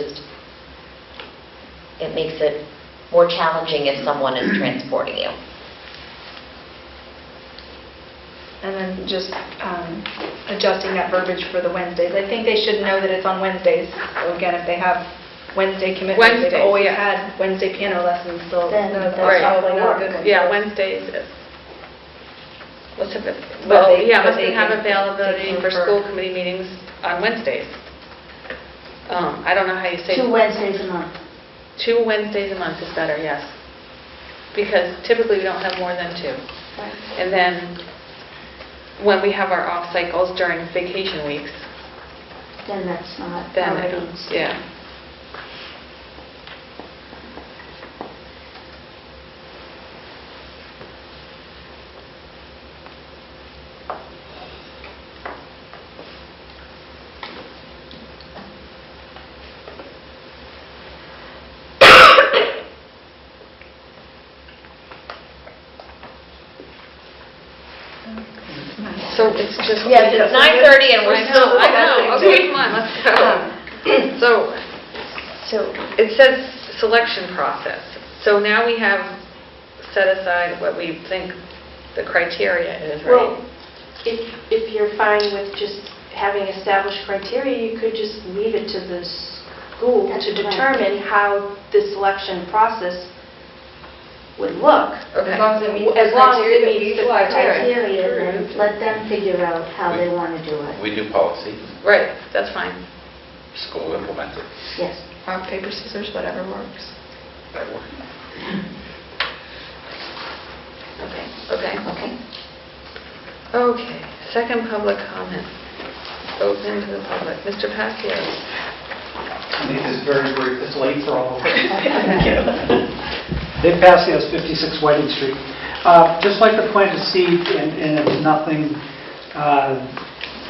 S3: makes it more challenging if someone is transporting you.
S4: And then just adjusting that verbiage for the Wednesdays. I think they should know that it's on Wednesdays. So again, if they have Wednesday commitments,
S1: Wednesdays,
S4: they've always
S1: yeah.
S4: had Wednesday piano lessons, so
S8: Then
S4: that's
S8: that's
S4: probably not a
S8: how it
S4: good one.
S1: Yeah, Wednesdays is. Let's have it,
S4: But
S1: well,
S4: they-
S1: yeah,
S4: but
S1: let's
S4: they
S1: have
S4: can-
S1: availability
S4: they can
S1: for
S4: refer.
S1: school committee meetings on Wednesdays. I don't know how you say.
S8: 2 Wednesdays a month.
S1: 2 Wednesdays a month is better, yes. Because typically we don't have more than 2.
S8: Right.
S1: And then when we have our off cycles during vacation weeks,
S8: Then that's not
S1: then,
S8: already.
S1: yeah. So it's just...
S3: Yes, it's 9:30 and we're
S1: I know,
S3: still...
S1: I know. Okay, come on, let's go. So
S3: So,
S1: it says selection process. So now we have set aside what we think the criteria is, right?
S5: Well, if you're fine with just having established criteria, you could just leave it to the school
S8: That's
S5: to
S8: correct.
S5: determine how the selection process would look.
S1: Okay.
S4: As long as it meets the
S5: As long as it
S4: criteria that
S5: meets
S4: we
S5: the
S4: like.
S5: criteria.
S8: Criteria, then let them figure out how they want to do it.
S2: We do policy,
S1: Right, that's fine.
S2: school implements it.
S8: Yes.
S4: Rock, paper, scissors, whatever works.
S2: That works.
S1: Okay, okay.
S8: Okay.
S1: Okay, second public comment. Open to the public. Mr. Passio.
S12: I think it's very brief, it's late for all of us. Dave Passios, 56 Whiting Street. Just like to plant a seed, and it's nothing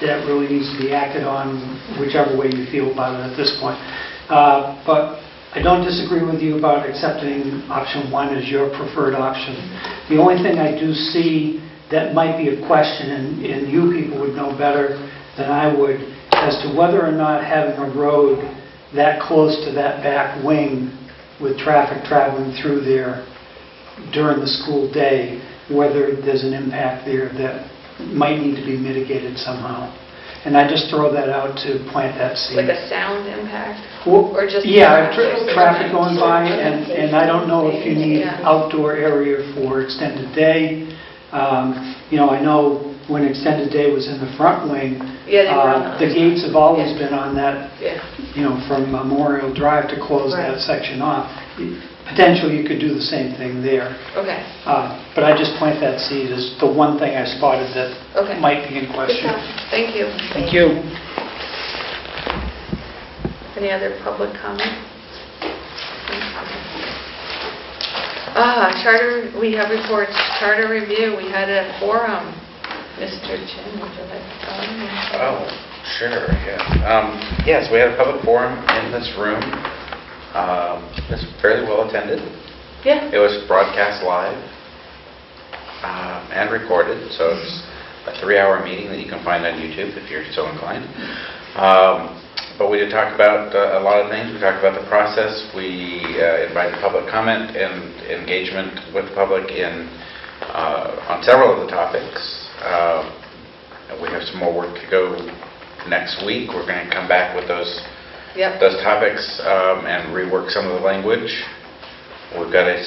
S12: that really needs to be acted on, whichever way you feel about it at this point. But I don't disagree with you about accepting option one as your preferred option. The only thing I do see that might be a question, and you people would know better than I would, as to whether or not having a road that close to that back wing with traffic traveling through there during the school day, whether there's an impact there that might need to be mitigated somehow. And I just throw that out to plant that seed.
S1: Like a sound impact?
S12: Well,
S1: Or just
S12: yeah,
S1: traffic?
S12: traffic going by, and I don't know if you need
S1: Yeah.
S12: outdoor area for extended day. I know when extended day was in the front wing,
S1: Yeah, they were on the
S12: the
S1: other
S12: gates have always
S1: Yeah.
S12: been on that,
S1: Yeah,
S12: from Memorial Drive to close
S8: Right.
S12: that section off. Potentially, you could do the same thing there.
S1: okay.
S12: But I just plant that seed as the one thing I spotted
S1: Okay.
S12: that might be in
S1: Good
S12: question.
S1: job. Thank you.
S12: Thank you.
S1: Any other public comment? Charter, we have reports, charter review, we had a forum. Mr. Chin, would you like to come?
S2: Oh, sure, yeah. Yes, we had a public forum in this room. It's fairly well attended.
S1: Yeah.
S2: It was broadcast live and recorded, so it's a 3-hour meeting that you can find on YouTube if you're so inclined. But we did talk about a lot of things. We talked about the process. We invited public comment and engagement with the public on several of the topics. We have some more work to go next week. We're going to come back with those topics and rework some of the language. We've got a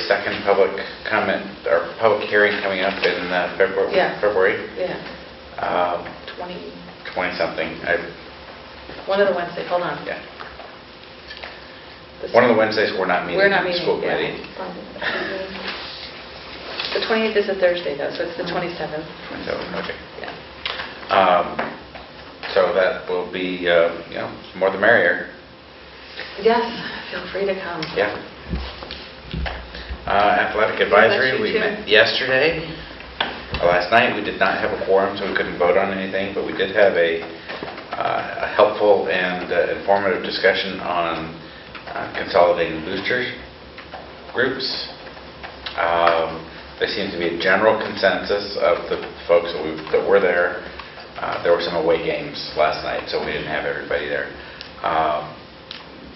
S2: second public comment or public hearing coming up in February. February.
S1: Yeah.
S2: 20 something.
S1: One of the Wednesdays, hold on.
S2: Yeah. One of the Wednesdays we're not meeting.
S1: We're not
S2: in the
S1: meeting,
S2: school
S1: yeah.
S2: committee.
S1: The 28th is a Thursday though, so it's the 27th.
S2: 27, okay.
S1: Yeah.
S2: So that will be, more the merrier.
S1: Yes, feel free to come.
S2: Yeah. Athletic advisory,
S1: you
S2: we
S1: too.
S2: met yesterday. Last night, we did not have a quorum, so we couldn't vote on anything, but we did have a helpful and informative discussion on consolidating booster groups. There seems to be a general consensus of the folks that were there. There were some away games last night, so we didn't have everybody there.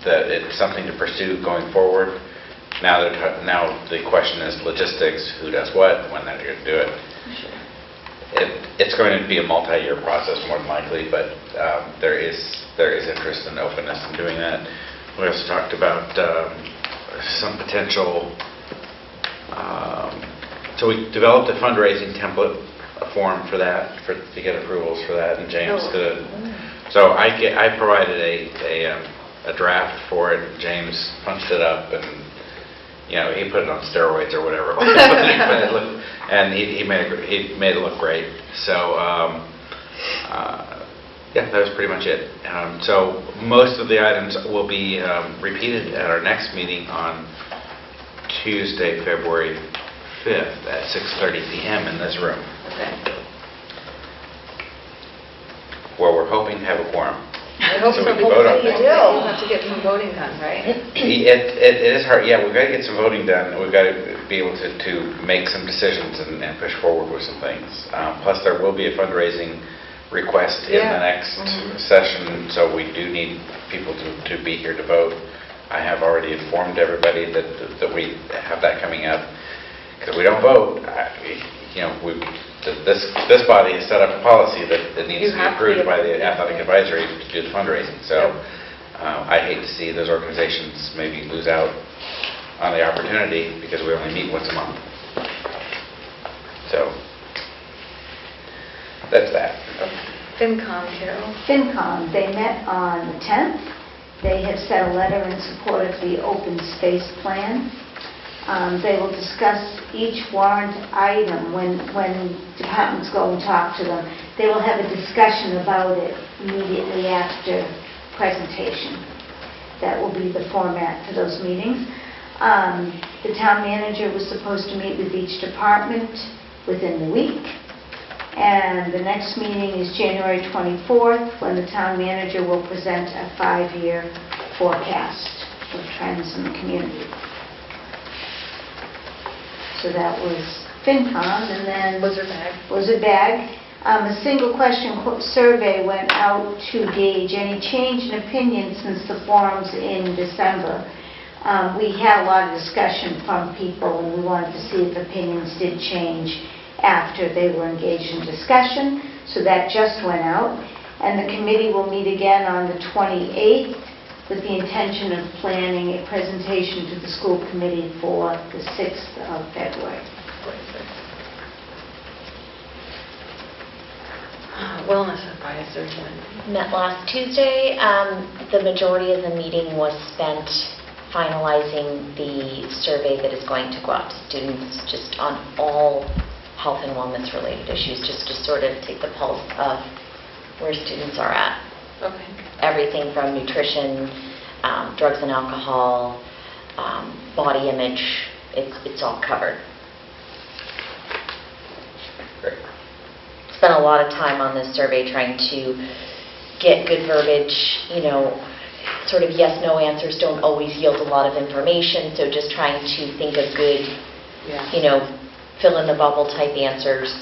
S2: That it's something to pursue going forward. Now the question is logistics, who does what, when they're going to do it. It's going to be a multi-year process more than likely, but there is interest and openness in doing that. We also talked about some potential. So we developed a fundraising template, a form for that, to get approvals for that, and James did it. So I provided a draft for it. James punched it up, and he put it on steroids or whatever. And he made it look great. So yeah, that was pretty much it. So most of the items will be repeated at our next meeting on Tuesday, February 5th at 6:30 p.m. in this room,
S1: Okay.
S2: where we're hoping to have a quorum.
S1: I hope
S2: So
S1: so.
S2: we can vote on
S1: Hopefully you
S2: it.
S1: do. We'll have to get some voting done, right?
S2: It is hard. Yeah, we've got to get some voting done. We've got to be able to make some decisions and push forward with some things. Plus, there will be a fundraising request in
S1: Yeah.
S2: the next session, so we do need people to be here to vote. I have already informed everybody that we have that coming up. Because if we don't vote, this body has set up a policy that needs
S1: You
S2: to be
S1: have to
S2: approved
S1: be
S2: by the
S1: able to-
S2: athletic advisory to do the fundraising. So I hate to see those organizations maybe lose out on the opportunity because we only meet once a month. So that's that.
S1: FinCom, Carol.
S8: FinCom, they met on the 10th. They have sent a letter in support of the open space plan. They will discuss each warrant item when departments go and talk to them. They will have a discussion about it immediately after presentation. That will be the format for those meetings. The town manager was supposed to meet with each department within the week. And the next meeting is January 24th, when the town manager will present a 5-year forecast of trends in the community. So that was FinCom, and then... Blizzard Bag. A single question survey went out to gauge any change in opinion since the forums in December. We had a lot of discussion from people, and we wanted to see if opinions did change after they were engaged in discussion. So that just went out. And the committee will meet again on the 28th with the intention of planning a presentation to the school committee for the 6th of February.
S1: Wellness advisors.
S3: Met last Tuesday. The majority of the meeting was spent finalizing the survey that is going to go out to students just on all health and wellness related issues, just to sort of take the pulse of where students are at.
S1: Okay.
S3: Everything from nutrition, drugs and alcohol, body image, it's all covered.
S2: Great.
S3: Spent a lot of time on this survey trying to get good verbiage, sort of yes/no answers don't always yield a lot of information, so just trying to think of good, fill in the bubble type answers.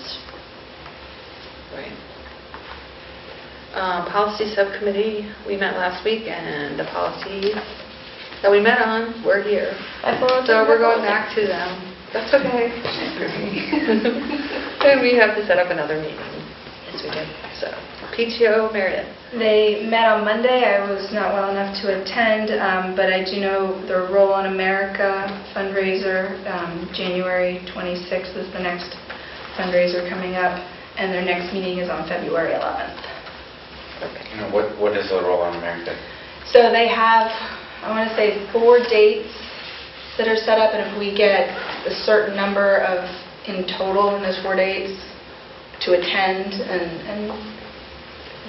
S1: Right. Policy Subcommittee, we met last week, and the policies that we met on were here. So we're going back to them. That's okay. And we have to set up another meeting. Yes, we do. So, PTO, Meredith.
S4: They met on Monday. I was not well enough to attend, but I do know the Roll on America fundraiser, January 26th is the next fundraiser coming up, and their next meeting is on February 11th.
S2: Okay. What is the Roll on America?
S4: So they have, I want to say, 4 dates that are set up, and if we get a certain number of, in total in those 4 dates, to attend and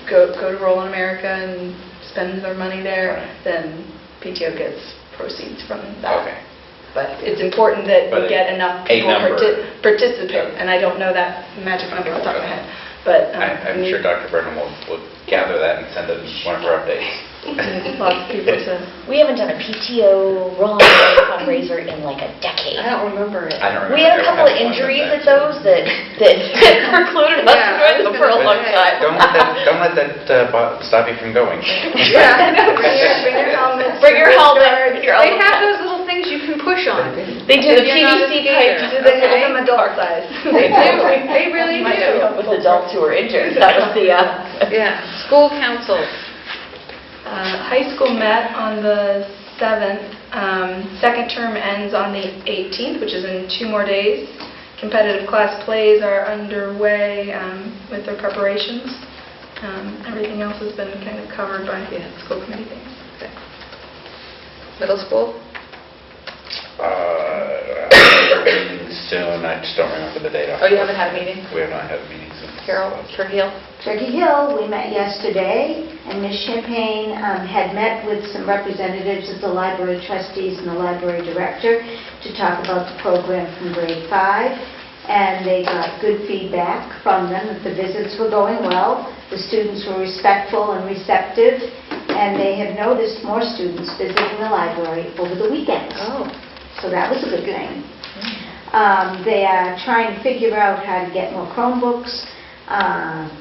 S4: go to Roll on America and spend their money there, then PTO gets proceeds from that.
S2: Okay.
S4: But it's important that we get enough people participate, and I don't know that magic number off the top of my head. But
S2: I'm sure Dr. Burnham will gather that and send it in one of her updates.
S4: Lots of people to...
S3: We haven't done a PTO Roll fundraiser in like a decade.
S1: I don't remember it.
S2: I don't remember.
S3: We had a couple of injuries at those that precluded us from doing them for a long time.
S2: Don't let that stop you from going.
S1: Yeah.
S4: Bring your helmets.
S3: Bring your helmet.
S1: They have those little things you can push on.
S3: They do the
S1: If you're not a
S3: PVC
S1: skater.
S3: pipe.
S4: They make them adult size.
S1: They do. They really
S3: Might
S1: do.
S3: help with adults who are injured. That was the...
S1: Yeah. School council.
S4: High school met on the 7th. Second term ends on the 18th, which is in 2 more days. Competitive class plays are underway with their preparations. Everything else has been kind of covered by school committee things.
S1: Okay. Middle school.
S2: Soon, I just don't remember the date.
S1: Oh, you haven't had a meeting?
S2: We have not had a meeting since.
S1: Carol, Turkey Hill.
S8: Turkey Hill, we met yesterday, and Ms. Champagne had met with some representatives of the library trustees and the library director to talk about the program from grade 5, and they got good feedback from them that the visits were going well, the students were respectful and receptive, and they have noticed more students visiting the library over the weekends.
S1: Oh.
S8: So that was a good thing. They are trying to figure out how to get more Chromebooks.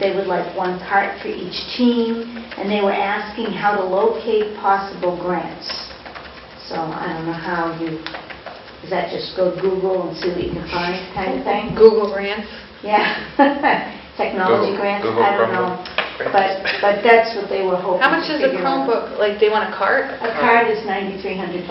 S8: They would like one cart for each team, and they were asking how to locate possible grants. So I don't know how you, is that just go Google and see what you can find kind of thing?
S1: Google Grants?
S8: Yeah, technology grants, I don't know. But that's what they were hoping.
S1: How much
S8: to
S1: is a
S8: figure out.
S1: Chromebook? Like, they want a cart?
S8: A cart is $9,300.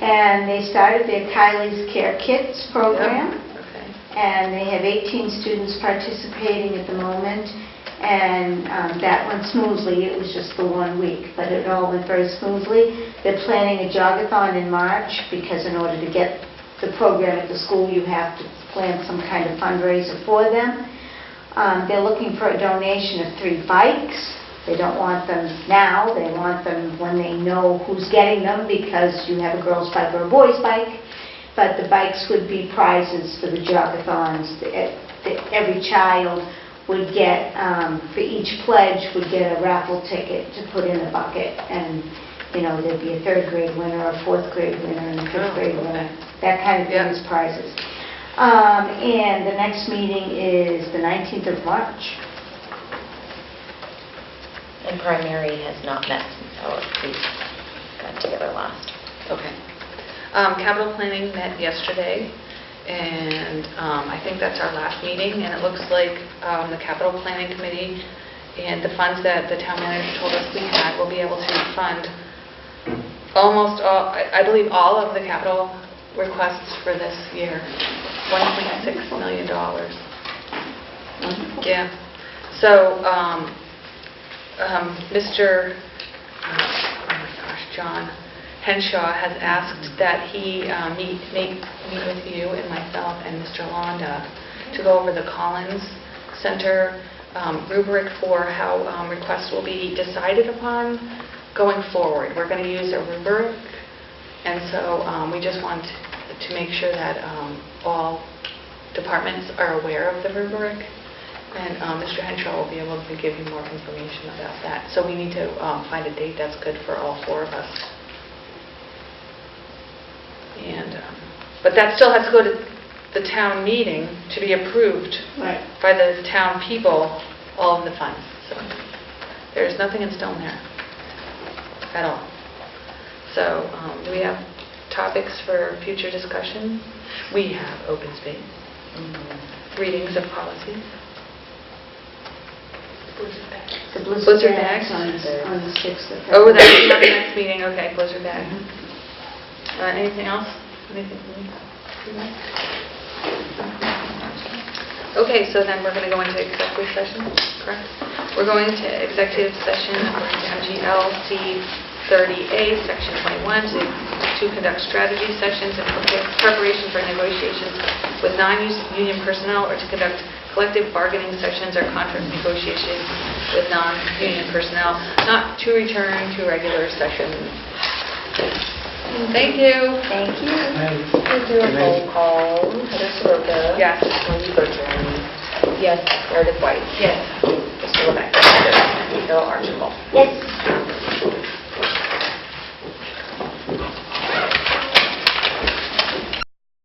S8: And they started their Kylie's Care Kits program.
S1: Okay.
S8: And they have 18 students participating at the moment, and that went smoothly. It was just the 1 week, but it all went very smoothly. They're planning a jogathon in March, because in order to get the program at the school, you have to plan some kind of fundraiser for them. They're looking for a donation of 3 bikes. They don't want them now, they want them when they know who's getting them, because you have a girl's bike or a boy's bike. But the bikes would be prizes for the jogathons. Every child would get, for each pledge, would get a raffle ticket to put in a bucket. And, you know, there'd be a 3rd grade winner, a 4th grade winner, and a 5th grade winner. That kind of thing is prizes. And the next meeting is the 19th of March.
S3: And primary has not met since we got together last.
S1: Okay. Capital Planning met yesterday, and I think that's our last meeting, and it looks like the Capital Planning Committee and the funds that the town manager told us we had will be able to fund almost all, I believe all of the capital requests for this year, $1.6 million. Yeah. So, Mr. John Henshaw has asked that he meet with you and myself and Mr. Londa to go over the Collins Center rubric for how requests will be decided upon going forward. We're going to use a rubric, and so we just want to make sure that all departments are aware of the rubric. And Mr. Henshaw will be able to give you more information about that. So we need to find a date that's good for all 4 of us. And but that still has to go to the town meeting to be approved by the town people, all of the funds. So there's nothing in stone there at all. So do we have topics for future discussion? We have open space, readings of policies.
S8: The
S1: Blizzard
S8: bags
S1: bags?
S8: on the 6th of February.
S1: Oh, that's not the next meeting, okay, blizzard bag. Anything else? Anything from you? Okay, so then we're going to go into executive session, correct? We're going to executive session according to MGLC 30A, Section 21, to conduct strategy sessions in preparation for negotiations with non-union personnel, or to conduct collective bargaining sessions or contract negotiations with non-union personnel, not to return to regular session. Thank you.
S8: Thank you.
S3: We'll do a roll call. Heather Soroka.
S1: Yes.
S3: Wendy Bertrand. Yes. Meredith White.
S1: Yes.